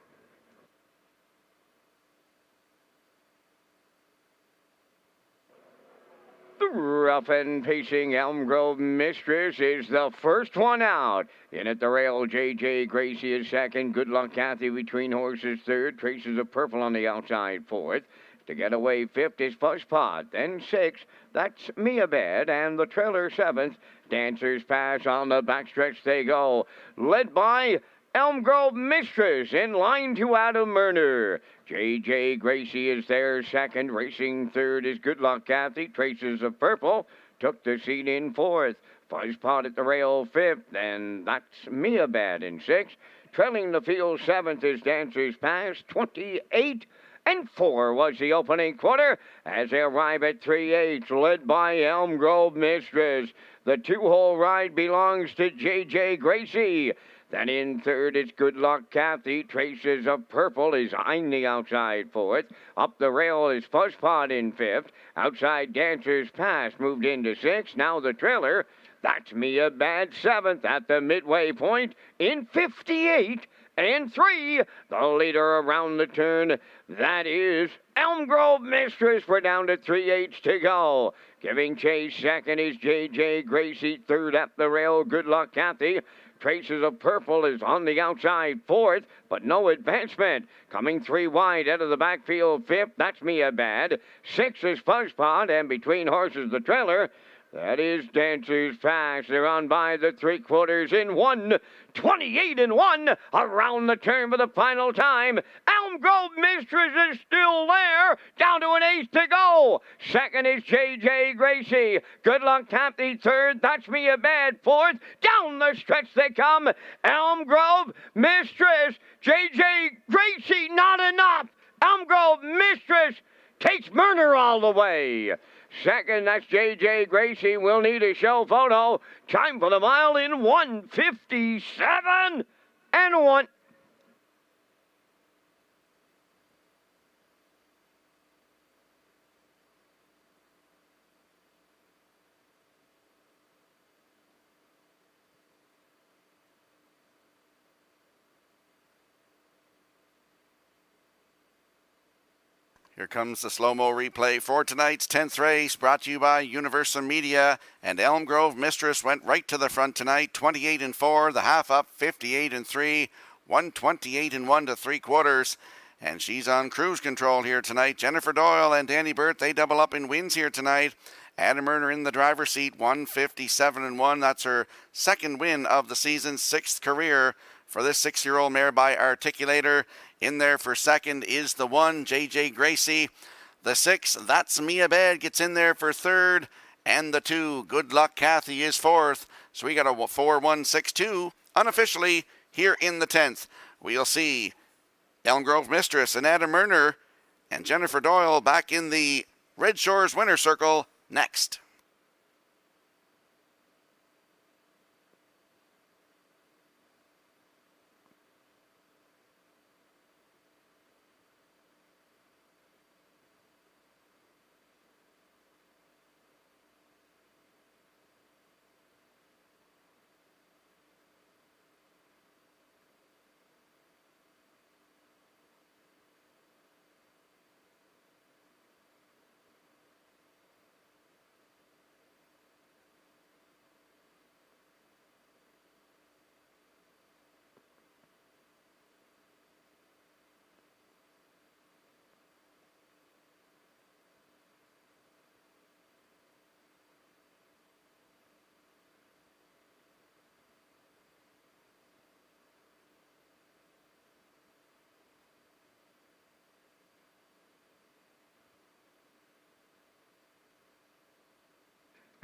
Rough and pacing Elm Grove Mistress is the first one out. In at the rail, JJ Gracie is second. Good Luck Kathy between horses third. Traces of Purple on the outside fourth. To get away fifth is Fuzz Pot. Then sixth, that's Mia Bed. And the trailer seventh. Dancer's Pass on the backstretch they go. Led by Elm Grove Mistress in line to Adam Murner. JJ Gracie is there second. Racing third is Good Luck Kathy. Traces of Purple took the seat in fourth. Fuzz Pot at the rail fifth, and that's Mia Bad in sixth. Trailing the field seventh is Dancer's Pass. 28 and 4 was the opening quarter as they arrive at 3/8, led by Elm Grove Mistress. The two-hole ride belongs to JJ Gracie. Then in third, it's Good Luck Kathy. Traces of Purple is on the outside fourth. Up the rail is Fuzz Pot in fifth. Outside Dancer's Pass moved into sixth. Now the trailer, that's Mia Bad seventh at the midway point in 58 and 3. The leader around the turn, that is Elm Grove Mistress. We're down to 3/8 to go. Giving chase second is JJ Gracie. Third at the rail, Good Luck Kathy. Traces of Purple is on the outside fourth, but no advancement. Coming 3 wide out of the backfield fifth, that's Mia Bad. Sixth is Fuzz Pot, and between horses the trailer, That is Dancer's Pass. They're on by the 3/4 in 1:28-1 around the turn for the final time. Elm Grove Mistress is still there, down to an eighth to go. Second is J.J. Gracie. Good Luck Taffy third. That's Me a Bad fourth. Down the stretch they come. Elm Grove Mistress. J.J. Gracie, not enough. Elm Grove Mistress takes Murner all the way. Second, that's J.J. Gracie. We'll need a show photo. Time for the mile in 1:57-1. Here comes the slow-mo replay for tonight's 10th race, brought to you by Universal Media. And Elm Grove Mistress went right to the front tonight, 28-4, the half up, 58-3, 128-1 to 3/4. And she's on cruise control here tonight. Jennifer Doyle and Danny Burt, they double up in wins here tonight. Adam Murner in the driver's seat, 157-1. That's her second win of the season, sixth career for this 6-year-old mare by Articulator. In there for second is the 1, J.J. Gracie. The 6, That's Me a Bed, gets in there for third. And the 2, Good Luck Kathy, is fourth. So we got a 4-1-6-2 unofficially here in the 10th. We'll see Elm Grove Mistress and Adam Murner and Jennifer Doyle back in the Red Shores winner circle next.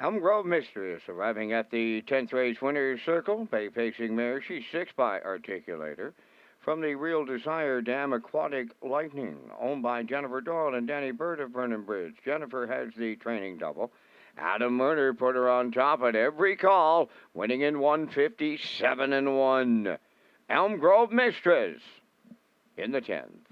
Elm Grove Mistress arriving at the 10th race winner's circle. Bay-facing mare, she's 6 by Articulator. From the Real Desire Dam Aquatic Lightning, owned by Jennifer Doyle and Danny Burt of Vernon Bridge. Jennifer has the training double. Adam Murner put her on top at every call, winning in 157-1. Elm Grove Mistress in the 10th.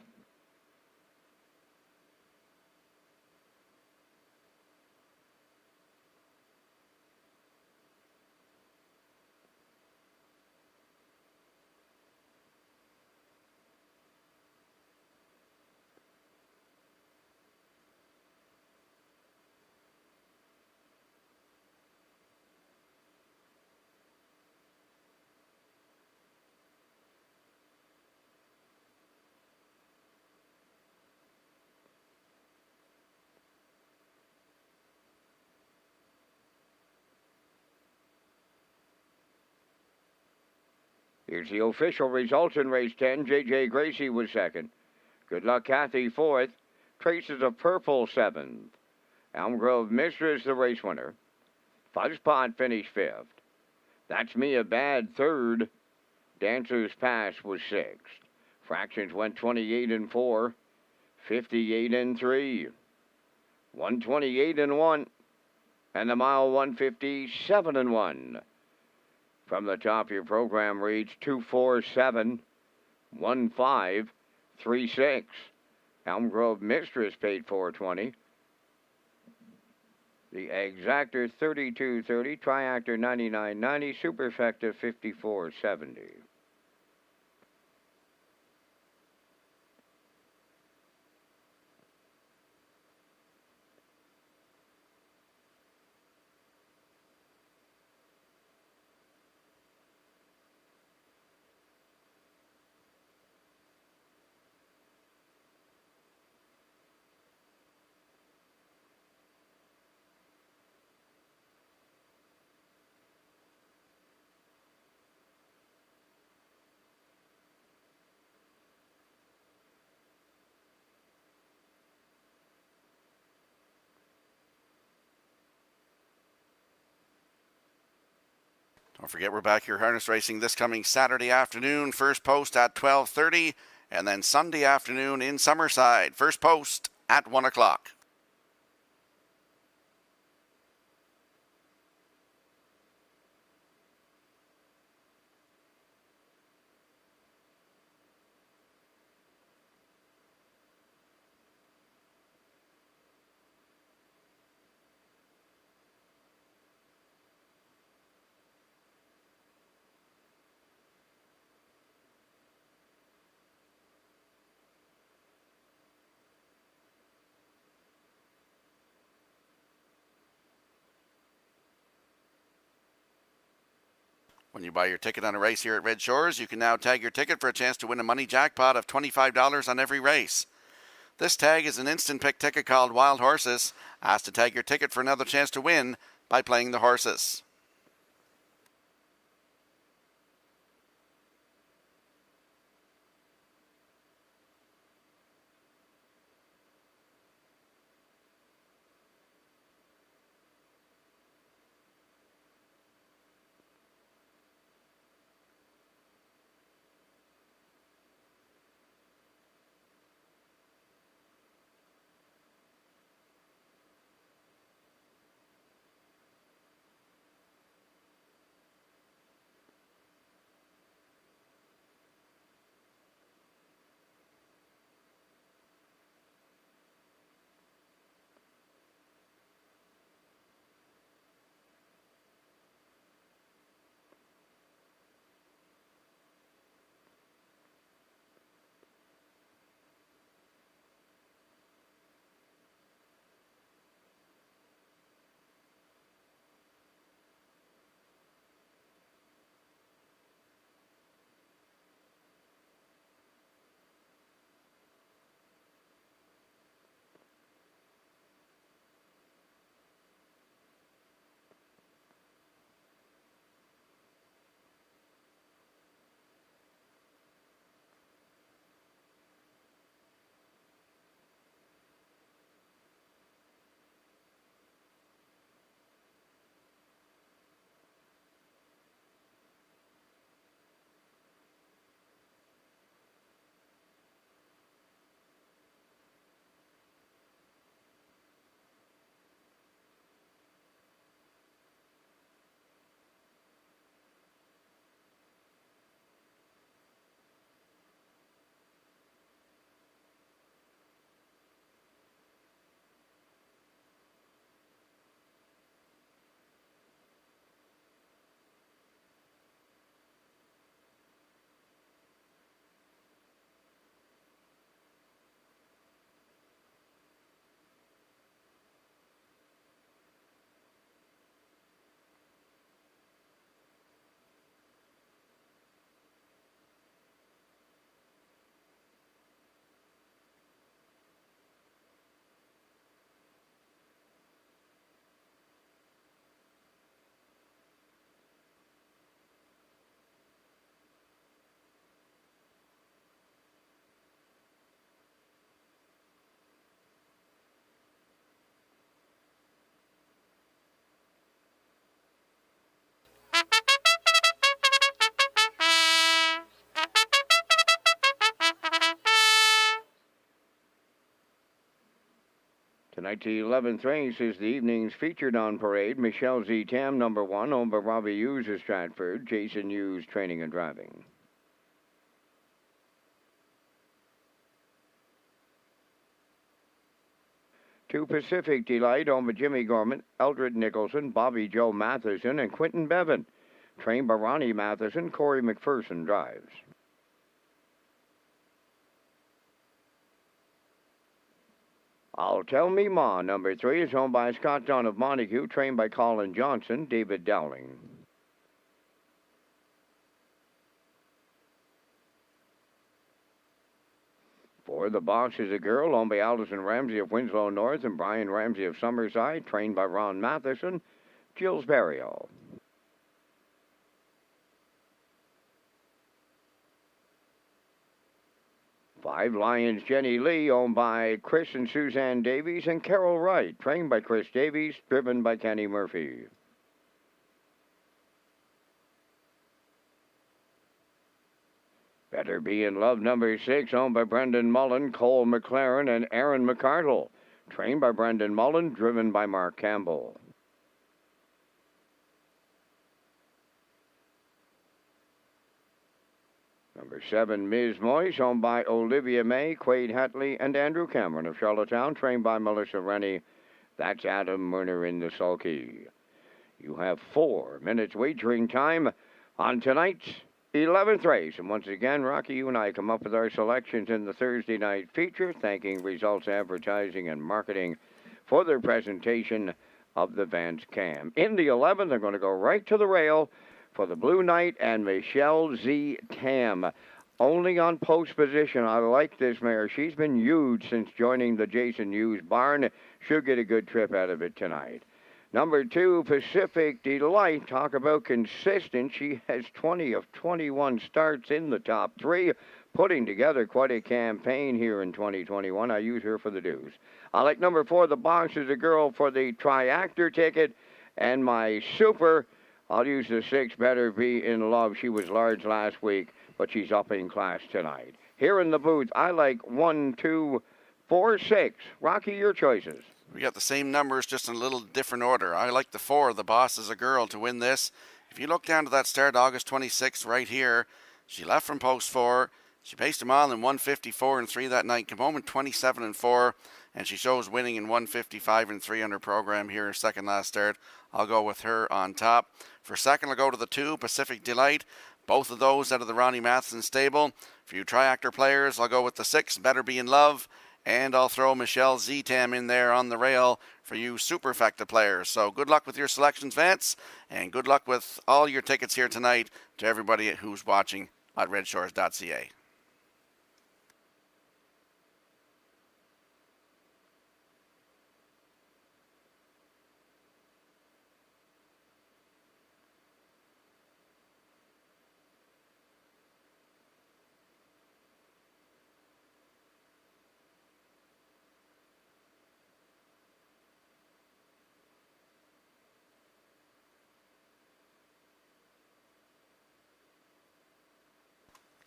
Here's the official results in race 10. J.J. Gracie was second. Good Luck Kathy fourth. Traces of Purple seventh. Elm Grove Mistress the race winner. Fuzzpot finished fifth. That's Me a Bad third. Dancer's Pass was sixth. Fractions went 28-4, 58-3, 128-1, and the mile 157-1. From the top, your program reads 247-1536. Elm Grove Mistress paid $420. The Exactor $32.30, Triactor $99.90, Superfecta $54.70. Don't forget, we're back here harness racing this coming Saturday afternoon. First post at 12:30, and then Sunday afternoon in Summerside. First post at 1 o'clock. When you buy your ticket on a race here at Red Shores, you can now tag your ticket for a chance to win a money jackpot of $25 on every race. This tag is an instant pick ticket called Wild Horses. Ask to tag your ticket for another chance to win by playing the horses. Tonight, the 11th race is the evening's featured on parade. Michelle Z. Tam, number 1, owned by Robbie Hughes of Stratford. Jason Hughes, training and driving. To Pacific Delight, owned by Jimmy Gorman, Eldred Nicholson, Bobby Joe Matheson, and Quentin Bevan. Trained by Ronnie Matheson, Corey McPherson drives. I'll Tell Me Ma, number 3, is owned by Scott Dunn of Montague, trained by Colin Johnson, David Dowling. For the box is a girl, owned by Alison Ramsey of Winslow North and Brian Ramsey of Summerside, trained by Ron Matheson, Jill's Burial. 5 Lions Jenny Lee, owned by Chris and Suzanne Davies, and Carol Wright, trained by Chris Davies, driven by Kenny Murphy. Better Be in Love, number 6, owned by Brendan Mullen, Cole McLaren, and Aaron McCardle. Trained by Brendan Mullen, driven by Mark Campbell. Number 7, Ms. Moyes, owned by Olivia May, Quade Hatley, and Andrew Cameron of Charlottetown, trained by Melissa Rennie. That's Adam Murner in the sulky. You have 4 minutes wagering time on tonight's 11th race. And once again, Rocky, you and I come up with our selections in the Thursday night feature, thanking Results Advertising and Marketing for their presentation of the Vance Cam. In the 11th, they're going to go right to the rail for the Blue Knight and Michelle Z. Tam. Only on post position. I like this mare. She's been huge since joining the Jason Hughes barn. She'll get a good trip out of it tonight. Number 2, Pacific Delight. Talk about consistent. She has 20 of 21 starts in the top 3, putting together quite a campaign here in 2021. I use her for the dues. I like number 4, The Boss is a Girl, for the Triactor ticket. And my super, I'll use the 6, Better Be in Love. She was large last week, but she's up in class tonight. Here in the booth, I like 1, 2, 4, 6. Rocky, your choices. We got the same numbers, just in a little different order. I like the 4, The Boss is a Girl, to win this. If you look down to that start, August 26th, right here, she left from post 4. She paced a mile in 1:54 and 3 that night, came home in 27 and 4, and she shows winning in 1:55 and 3 on her program here, second last start. I'll go with her on top. For second, I'll go to the 2, Pacific Delight. Both of those out of the Ronnie Matheson stable. For you Triactor players, I'll go with the 6, Better Be in Love. And I'll throw Michelle Zetam in there on the rail for you Superfecta players. So good luck with your selections, Vance, and good luck with all your tickets here tonight to everybody who's watching at Redshores.ca.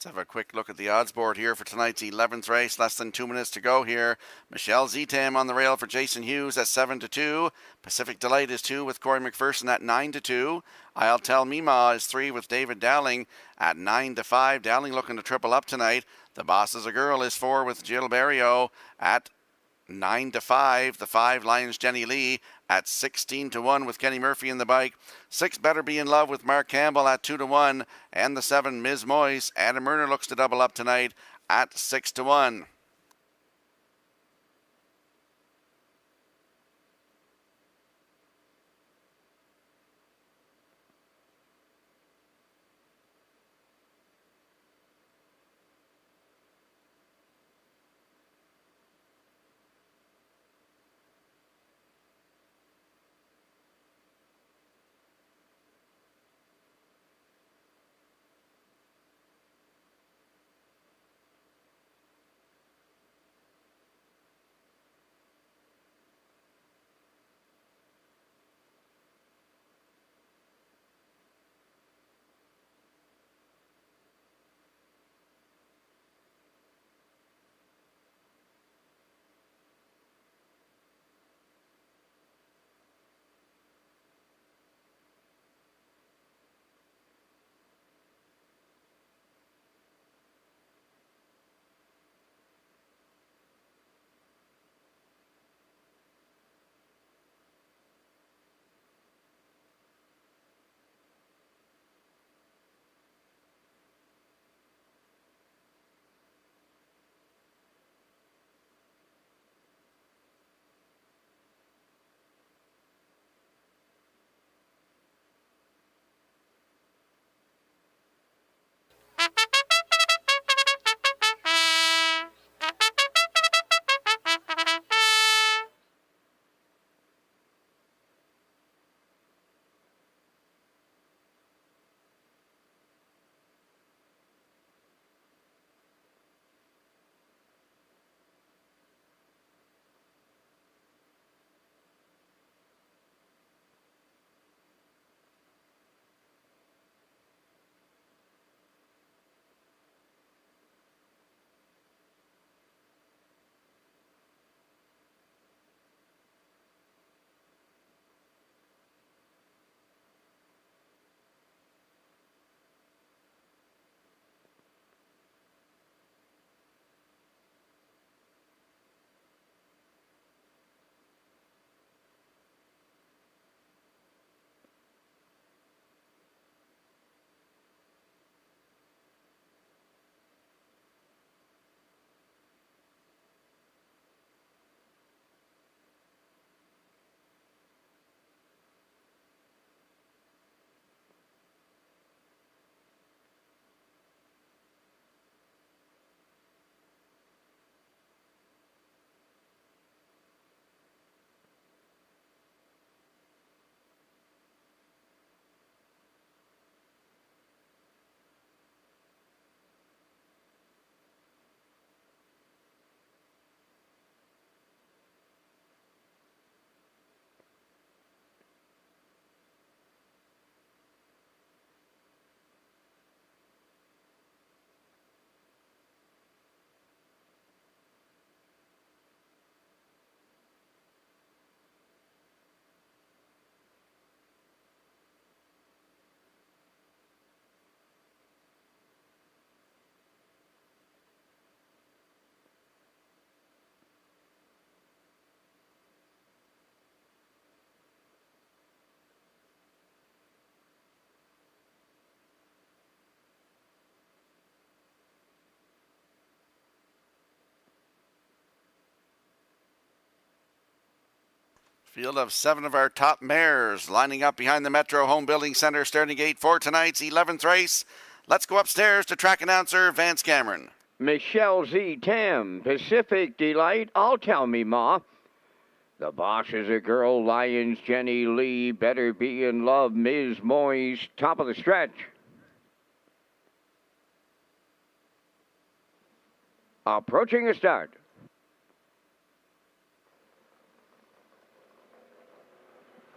Let's have a quick look at the odds board here for tonight's 11th race. Less than 2 minutes to go here. Michelle Zetam on the rail for Jason Hughes at 7-2. Pacific Delight is 2 with Corey McPherson at 9-2. I'll Tell Mima is 3 with David Dowling at 9-5. Dowling looking to triple up tonight. The Boss is a Girl is 4 with Jill Barrio at 9-5. The 5, Lions Jenny Lee at 16-1 with Kenny Murphy in the bike. 6, Better Be in Love with Mark Campbell at 2-1. And the 7, Ms. Moyes. Adam Murner looks to double up tonight at 6-1. Field of 7 of our top mares lining up behind the Metro Home Building Center starting gate for tonight's 11th race. Let's go upstairs to track announcer Vance Cameron. Michelle Z. Tam, Pacific Delight, I'll Tell Me Ma. The Boss is a Girl, Lions, Jenny Lee, Better Be in Love, Ms. Moyes, top of the stretch. Approaching a start.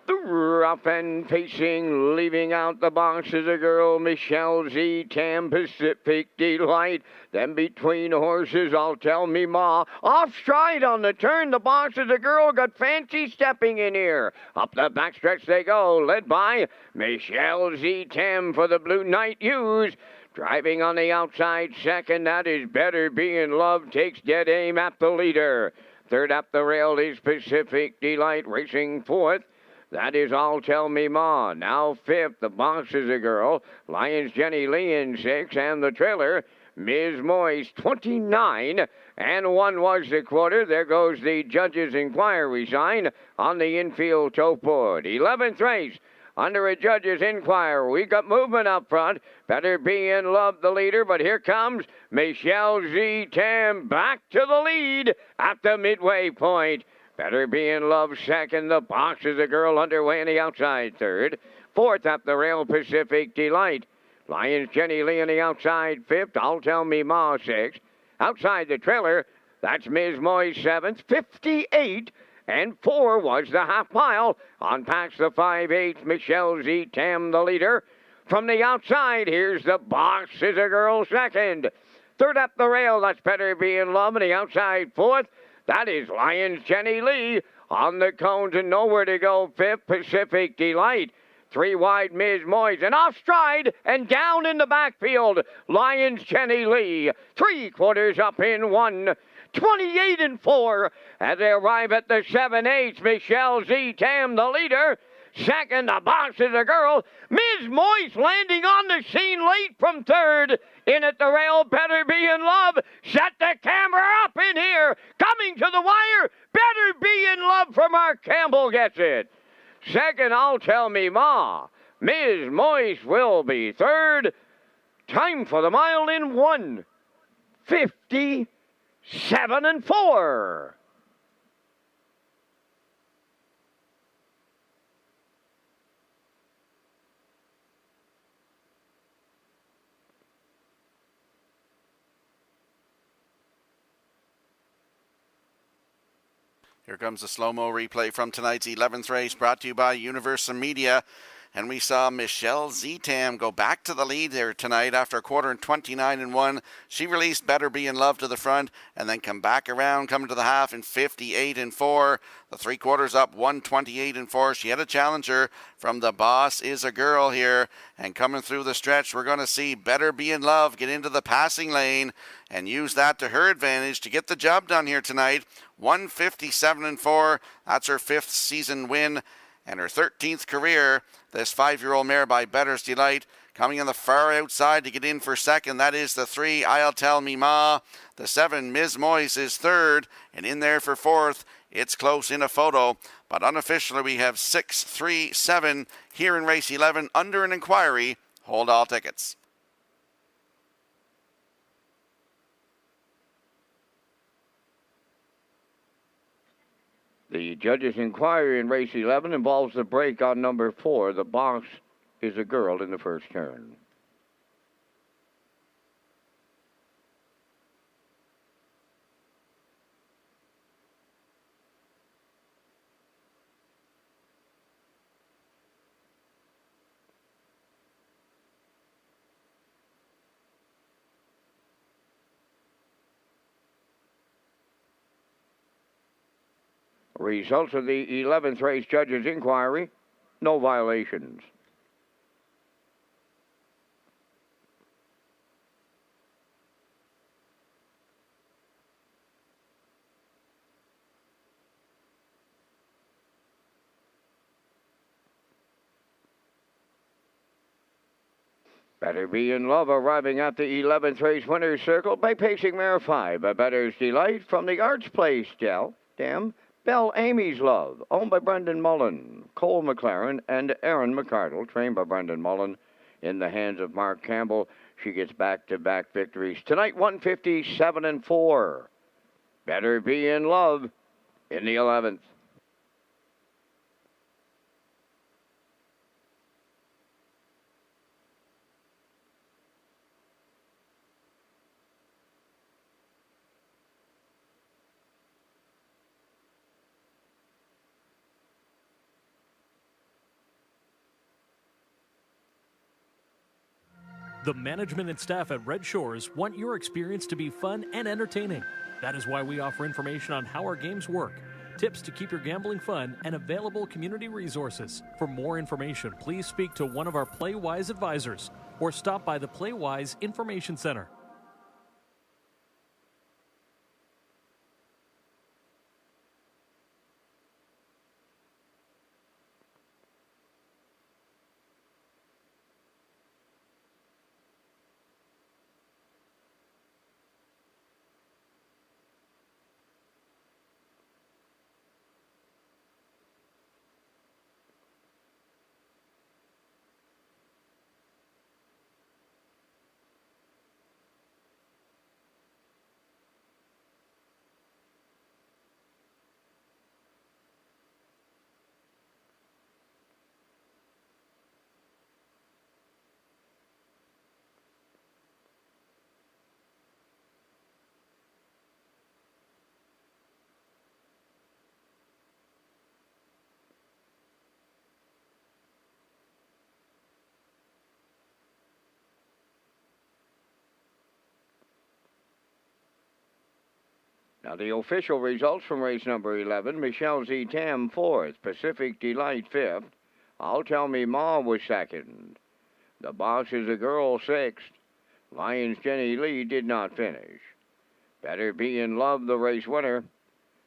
The rough and pacing, leaving out the Boss is a Girl, Michelle Z. Tam, Pacific Delight. Then between horses, I'll Tell Me Ma. Off stride on the turn, the Boss is a Girl, got Fancy stepping in here. Up the backstretch they go, led by Michelle Z. Tam for the Blue Knight Use. Driving on the outside second, that is Better Be in Love, takes dead aim at the leader. Third up the rail is Pacific Delight, racing fourth. That is I'll Tell Me Ma. Now fifth, the Boss is a Girl. Lions Jenny Lee in sixth, and the trailer, Ms. Moyes, 29. And 1 was the quarter. There goes the judge's inquiry sign on the infield tote board. 11th race. Under a judge's inquiry, we got movement up front. Better Be in Love, the leader, but here comes Michelle Z. Tam back to the lead at the midway point. Better Be in Love second. The Boss is a Girl underway in the outside third. Fourth up the rail, Pacific Delight. Lions Jenny Lee in the outside fifth. I'll Tell Me Ma sixth. Outside the trailer, that's Ms. Moyes seventh. 58 and 4 was the half mile. On past the 5/8, Michelle Z. Tam the leader. From the outside, here's the Boss is a Girl second. Third up the rail, that's Better Be in Love. And the outside fourth, that is Lions Jenny Lee. On the cones and nowhere to go, fifth, Pacific Delight. 3 wide, Ms. Moyes, and off stride and down in the backfield, Lions Jenny Lee. 3/4 up in 1. 28 and 4 as they arrive at the 7/8. Michelle Z. Tam, the leader. Second, the Boss is a Girl. Ms. Moyes landing on the scene late from third. In at the rail, Better Be in Love. Set the camera up in here. Coming to the wire, Better Be in Love for Mark Campbell gets it. Second, I'll Tell Me Ma. Ms. Moyes will be third. Time for the mile in 1:57 and 4. Here comes a slow-mo replay from tonight's 11th race, brought to you by Universal Media. And we saw Michelle Z. Tam go back to the lead there tonight after a quarter and 29 and 1. She released Better Be in Love to the front and then come back around, coming to the half in 58 and 4. The 3/4 up 128 and 4. She had a challenger from the Boss is a Girl here. And coming through the stretch, we're going to see Better Be in Love get into the passing lane and use that to her advantage to get the job done here tonight. 157 and 4. That's her 5th season win and her 13th career. This 5-year-old mare by Better's Delight coming on the far outside to get in for second. That is the 3, I'll Tell Me Ma. The 7, Ms. Moyes is third. And in there for fourth, it's close in a photo. But unofficially, we have 6, 3, 7 here in race 11 under an inquiry. Hold all tickets. The judge's inquiry in race 11 involves the break on number 4. The Boss is a Girl in the first turn. Results of the 11th race judge's inquiry, no violations. Better Be in Love arriving at the 11th race winner's circle by pacing mare 5. A Better's Delight from the Arts Place, Dam. Belle Amy's Love, owned by Brendan Mullen, Cole McLaren, and Aaron McCardle, trained by Brendan Mullen, in the hands of Mark Campbell. She gets back-to-back victories. Tonight, 157-4. Better Be in Love in the 11th. The management and staff at Red Shores want your experience to be fun and entertaining. That is why we offer information on how our games work, tips to keep your gambling fun, and available community resources. For more information, please speak to one of our PlayWise advisors or stop by the PlayWise Information Center. Now, the official results from race number 11, Michelle Z. Tam 4th, Pacific Delight 5th, I'll Tell Me Ma was 2nd, The Boss is a Girl 6th, Lions Jenny Lee did not finish. Better Be in Love, the race winner,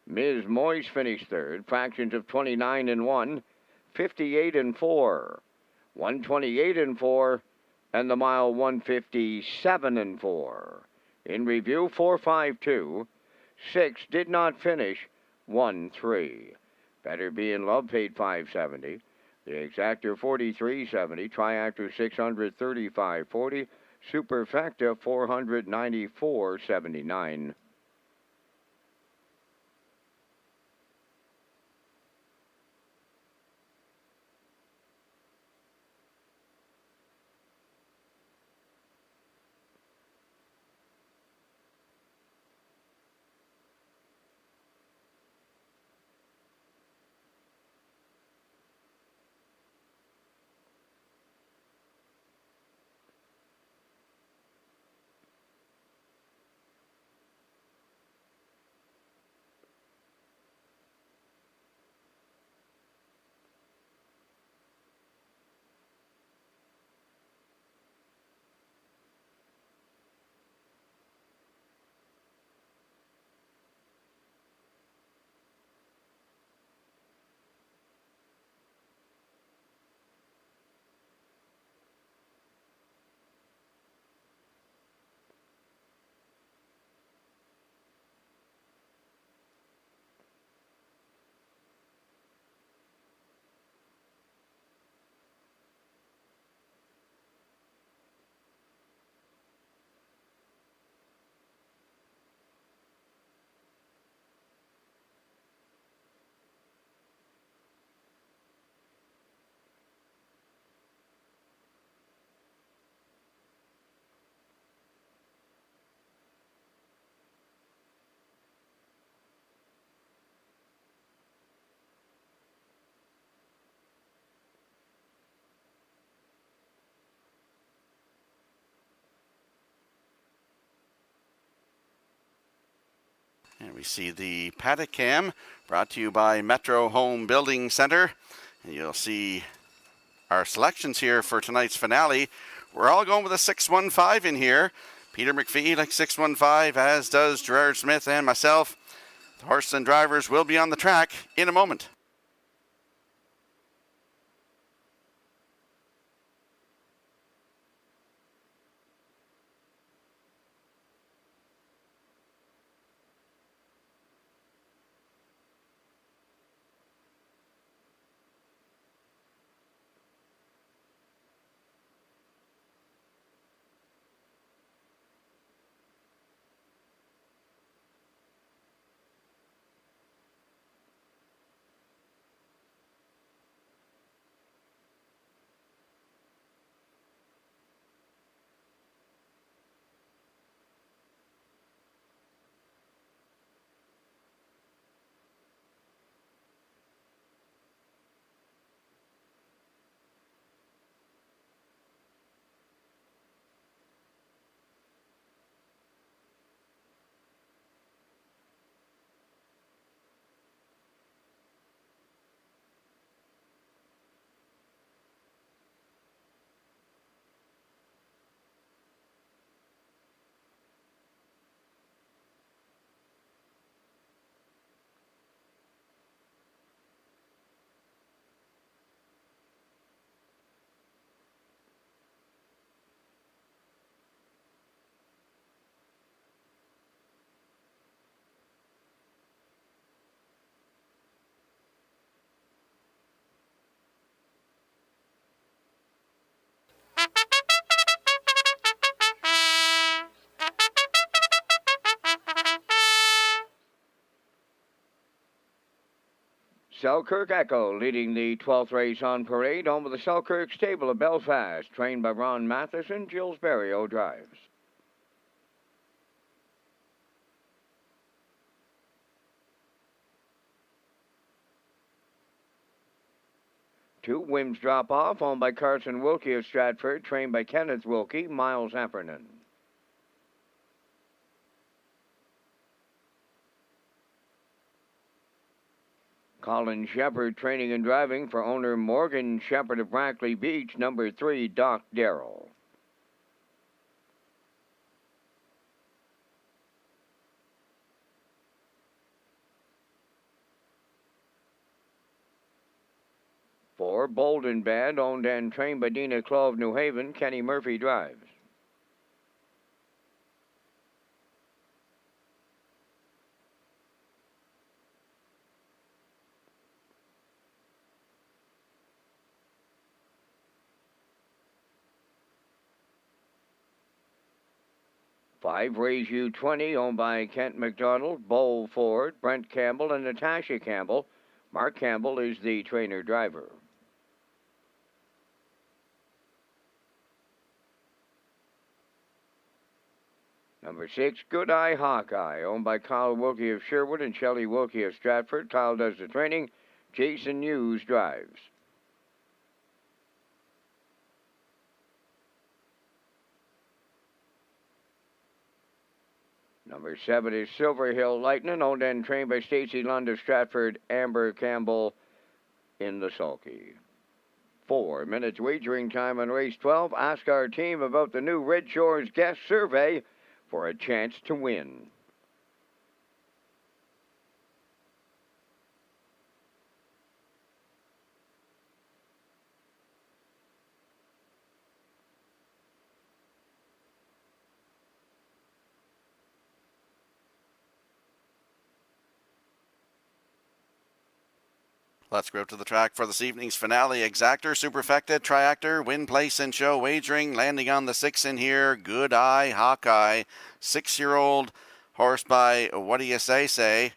Ms. Moyes finished 3rd, fractions of 29-1, 58-4, 128-4, and the mile 157-4. In review, 4-5-2. 6 did not finish, 1-3. Better Be in Love paid $570. The Exactor $43.70. Triactor $635.40. Superfecta $494.79. And we see the paddock cam brought to you by Metro Home Building Center. And you'll see our selections here for tonight's finale. We're all going with a 615 in here. Peter McPhee like 615, as does Gerard Smith and myself. The horses and drivers will be on the track in a moment. Selkirk Echo leading the 12th race on parade, home of the Selkirk Stable of Belfast, trained by Ron Matheson. Jules Berrio drives. Two, Wims Drop Off, owned by Carson Wilkie of Stratford, trained by Kenneth Wilkie, Miles Heffernan. Colin Shepard training and driving for owner Morgan Shepard of Brackley Beach, number 3, Doc Darrell. Four, Bolden Band, owned and trained by Dina Clough of New Haven, Kenny Murphy drives. Five, Raise You 20, owned by Kent McDonald, Bo Ford, Brent Campbell, and Natasha Campbell. Mark Campbell is the trainer-driver. Number 6, Good Eye Hawkeye, owned by Kyle Wilkie of Sherwood and Shelley Wilkie of Stratford. Kyle does the training. Jason Hughes drives. Number 7 is Silver Hill Lightning, owned and trained by Stacy Lund of Stratford, Amber Campbell in the sulky. 4 minutes wagering time on race 12. Ask our team about the new Red Shores guest survey for a chance to win. Let's go to the track for this evening's finale. Exactor, Superfecta, Triactor, Win, Place, and Show Wagering. Landing on the 6 in here, Good Eye Hawkeye. 6-year-old horse by What Do You Say?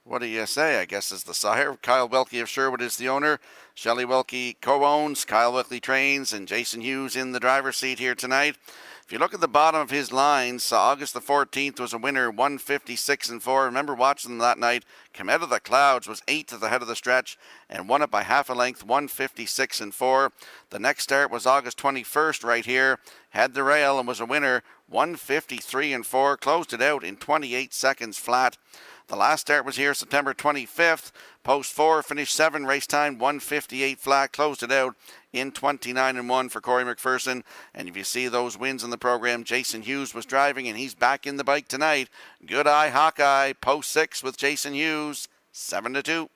What Do You Say, I guess, is the sire. Kyle Wilkie of Sherwood is the owner. Shelley Wilkie co-owns. Kyle Wilkie trains. And Jason Hughes in the driver's seat here tonight. If you look at the bottom of his lines, August the 14th was a winner, 156-4. Remember watching them that night. Come Out of the Clouds was 8th at the head of the stretch and won it by half a length, 156-4. The next start was August 21st right here. Had the rail and was a winner, 153-4. Closed it out in 28 seconds flat. The last start was here September 25th. Post 4, finished 7, race time 158 flat. Closed it out in 29-1 for Corey McPherson. And if you see those wins in the program, Jason Hughes was driving and he's back in the bike tonight. Good Eye Hawkeye, post 6 with Jason Hughes, 7-2.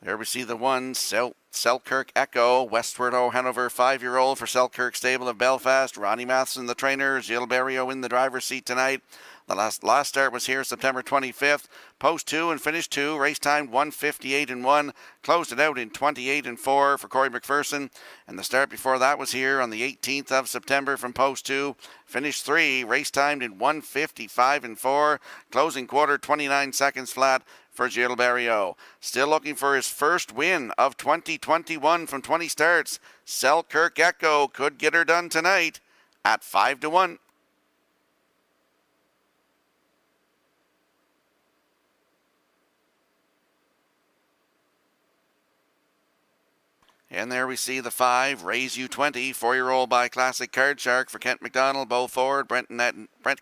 There we see the one, Selkirk Echo, Westward Hanover, 5-year-old for Selkirk Stable of Belfast. Ronnie Matheson, the trainer. Gilles Berrio in the driver's seat tonight. The last start was here September 25th. Post 2 and finished 2. Race time 158-1. Closed it out in 28-4 for Corey McPherson. And the start before that was here on the 18th of September from Post 2. Finished 3. Race timed in 155-4. Closing quarter 29 seconds flat for Gilles Berrio. Still looking for his first win of 2021 from 20 starts. Selkirk Echo could get her done tonight at 5-1. And there we see the 5, Raise You 20, 4-year-old by Classic Card Shark for Kent McDonald, Bo Ford, Brent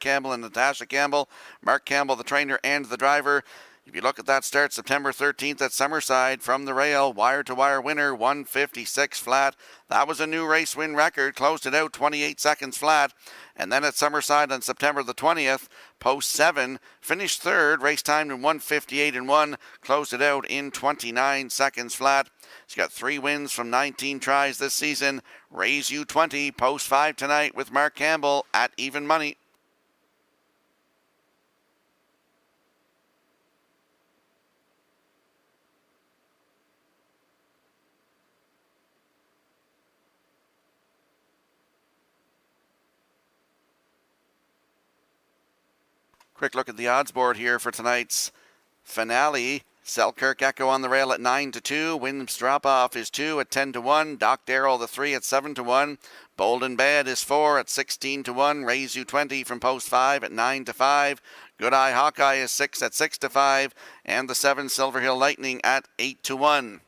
Campbell and Natasha Campbell. Mark Campbell, the trainer and the driver. If you look at that start, September 13th at Summerside, from the rail, wire-to-wire winner, 156 flat. That was a new race win record, closed it out 28 seconds flat. And then at Summerside on September the 20th, post 7, finished 3rd, race timed in 158-1, closed it out in 29 seconds flat. She's got 3 wins from 19 tries this season. Raise You 20, post 5 tonight with Mark Campbell at even money. Quick look at the odds board here for tonight's finale. Selkirk Echo on the rail at 9-2. Wind's Drop Off is 2 at 10-1. Doc Darrell the 3 at 7-1. Bold and Bad is 4 at 16-1. Raise You 20 from post 5 at 9-5. Good Eye Hawkeye is 6 at 6-5. And the 7 Silver Hill Lightning at 8-1.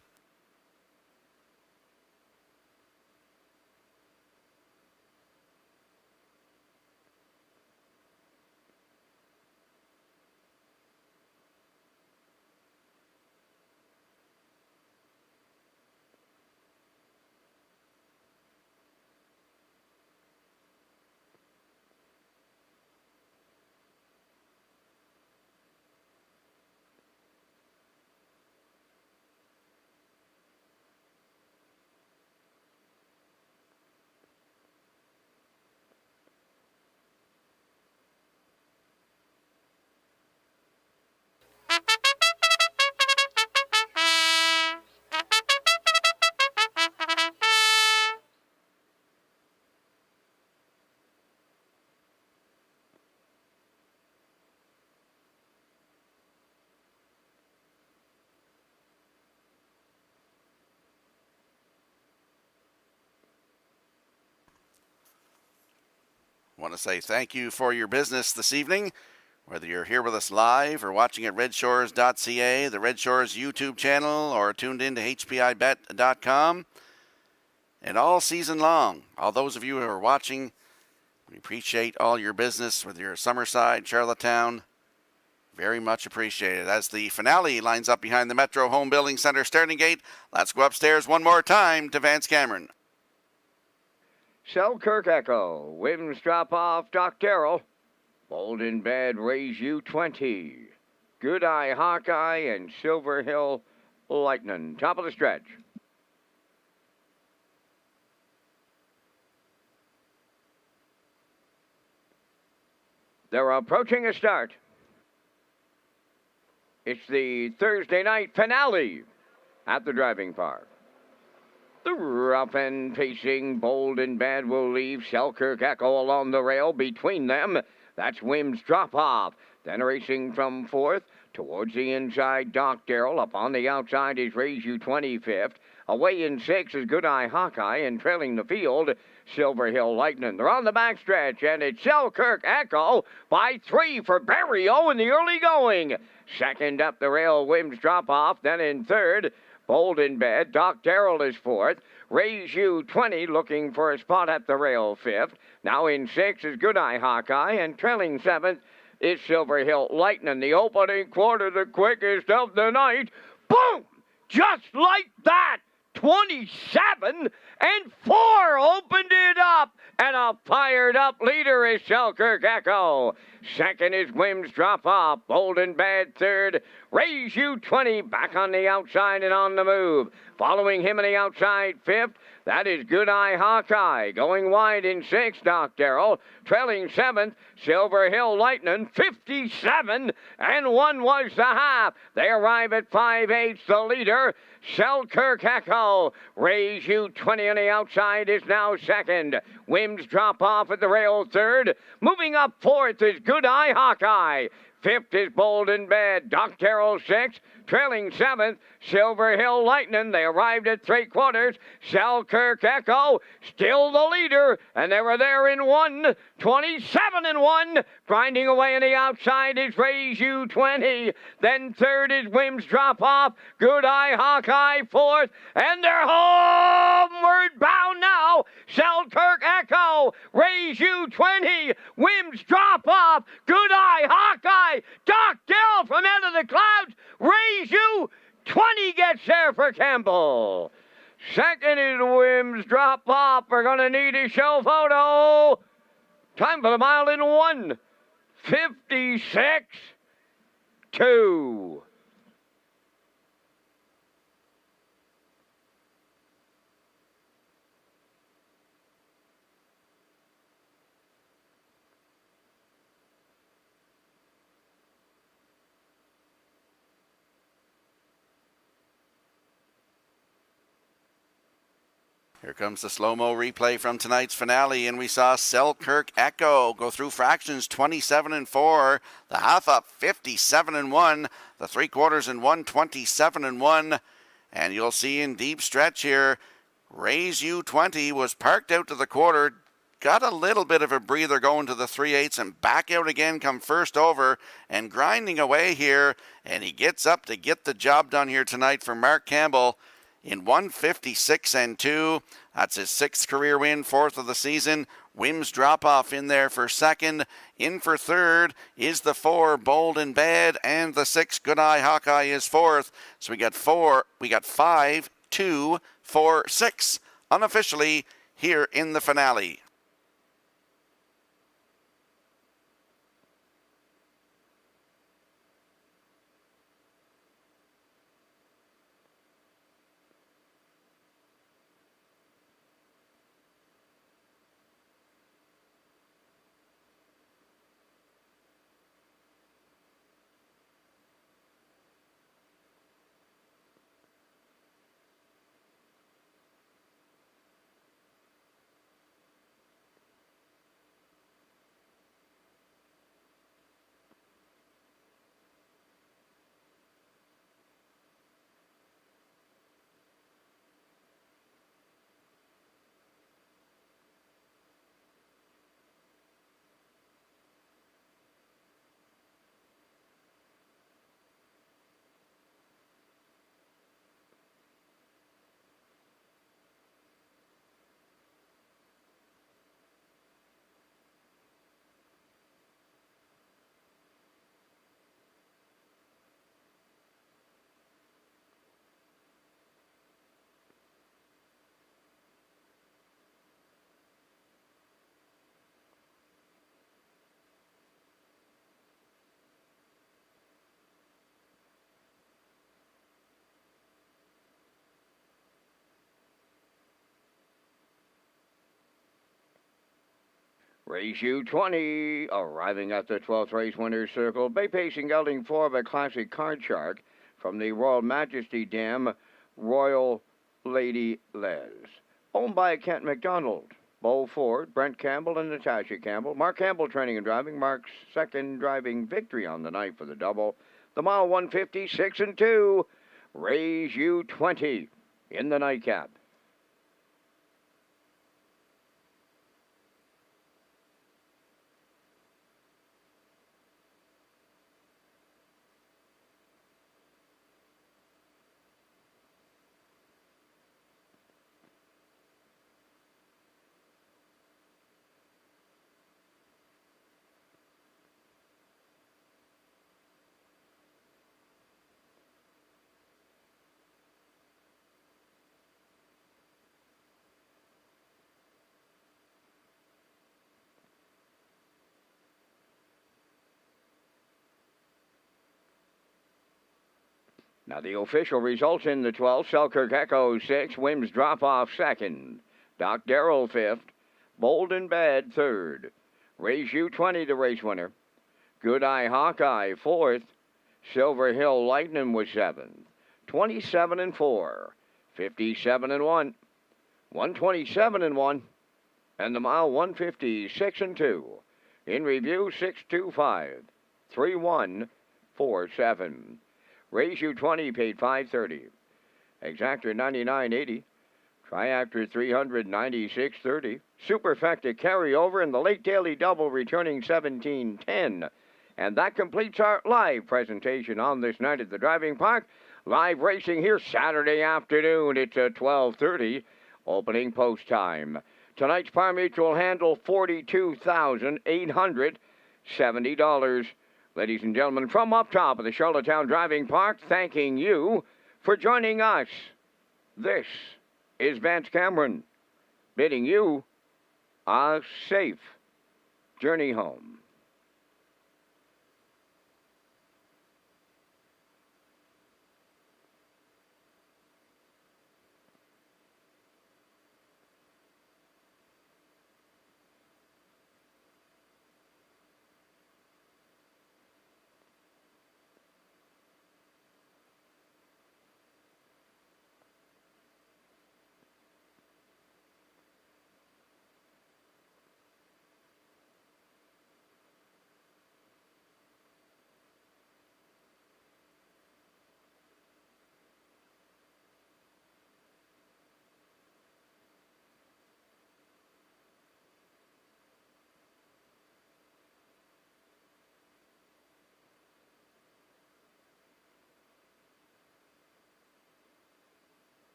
I want to say thank you for your business this evening, whether you're here with us live or watching at Redshores.ca, the Red Shores YouTube channel, or tuned in to HPIBet.com. And all season long, all those of you who are watching, we appreciate all your business, whether you're Summerside, Charlottetown, very much appreciated. As the finale lines up behind the Metro Home Building Center starting gate, let's go upstairs one more time to Vance Cameron. Selkirk Echo, Wind's Drop Off, Doc Darrell. Bold and Bad, Raise You 20. Good Eye Hawkeye and Silver Hill Lightning. Top of the stretch. They're approaching a start. It's the Thursday night finale at the driving park. The rough and pacing Bold and Bad will leave Selkirk Echo along the rail. Between them, that's Wim's Drop Off. Then racing from fourth towards the inside, Doc Darrell. Up on the outside is Raise You 25th. Away in sixth is Good Eye Hawkeye, and trailing the field, Silver Hill Lightning. They're on the backstretch, and it's Selkirk Echo by 3 for Barrio in the early going. Second up the rail, Wim's Drop Off. Then in third, Bold and Bad. Doc Darrell is fourth. Raise You 20 looking for a spot at the rail fifth. Now in sixth is Good Eye Hawkeye, and trailing seventh is Silver Hill Lightning. The opening quarter, the quickest of the night. Boom! Just like that! 27 and 4 opened it up, and a fired up leader is Selkirk Echo. Second is Wim's Drop Off. Bold and Bad third. Raise You 20 back on the outside and on the move. Following him on the outside fifth, that is Good Eye Hawkeye. Going wide in sixth, Doc Darrell. Trailing seventh, Silver Hill Lightning. 57 and 1 was the half. They arrive at 5/8. The leader, Selkirk Echo. Raise You 20 on the outside is now second. Wim's Drop Off at the rail third. Moving up fourth is Good Eye Hawkeye. Fifth is Bold and Bad. Doc Darrell sixth. Trailing seventh, Silver Hill Lightning. They arrived at 3/4. Selkirk Echo still the leader, and they were there in 1. 27 and 1. Grinding away on the outside is Raise You 20. Then third is Wim's Drop Off. Good Eye Hawkeye fourth, and they're homeward bound now. Selkirk Echo, Raise You 20, Wim's Drop Off, Good Eye Hawkeye, Doc Darrell from out of the clouds. Raise You 20 gets there for Campbell. Second is Wim's Drop Off. We're going to need a show photo. Time for the mile in 1. 56-2. Here comes the slow-mo replay from tonight's finale, and we saw Selkirk Echo go through fractions 27-4, the half up 57-1, the 3/4 and 1 27-1, and you'll see in deep stretch here, Raise U20 was parked out to the quarter, got a little bit of a breather going to the 3/8 and back out again, come first over and grinding away here, and he gets up to get the job done here tonight for Mark Campbell in 156-2. That's his 6th career win, 4th of the season. Wims Drop-Off in there for 2nd. In for 3rd is the 4, Bold and Bad, and the 6, Good Eye Hawkeye is 4th. So we got 5, 2, 4, 6 unofficially here in the finale. Race U20, arriving at the 12th race winner's circle, bay pacing gelding 4 by Classic Card Shark from the Royal Majesty Dam, Royal Lady Les. Owned by Kent McDonald, Bo Ford, Brent Campbell, and Natasha Campbell. Mark Campbell training and driving. Mark's 2nd driving victory on the night for the double. The mile 156-2, Race U20 in the nightcap. Now the official results in the 12th, Selkirk Echo 6, Wims Drop-Off 2nd, Doc Darrell 5th, Bold and Bad 3rd, Race U20 the race winner, Good Eye Hawkeye 4th, Silver Hill Lightning was 7th, 27-4, 57-1, 127-1, and the mile 156-2. In review 625, 3147. Race U20 paid $530. Exactor $99.80. Triactor $396.30. Superfecta carryover in the late daily double returning $17.10. And that completes our live presentation on this night at the driving park. Live racing here Saturday afternoon. It's at 12:30. Opening post time. Tonight's par mutual handle $42,870. Ladies and gentlemen, from up top of the Charlottetown Driving Park, thanking you for joining us. This is Vance Cameron, bidding you a safe journey home.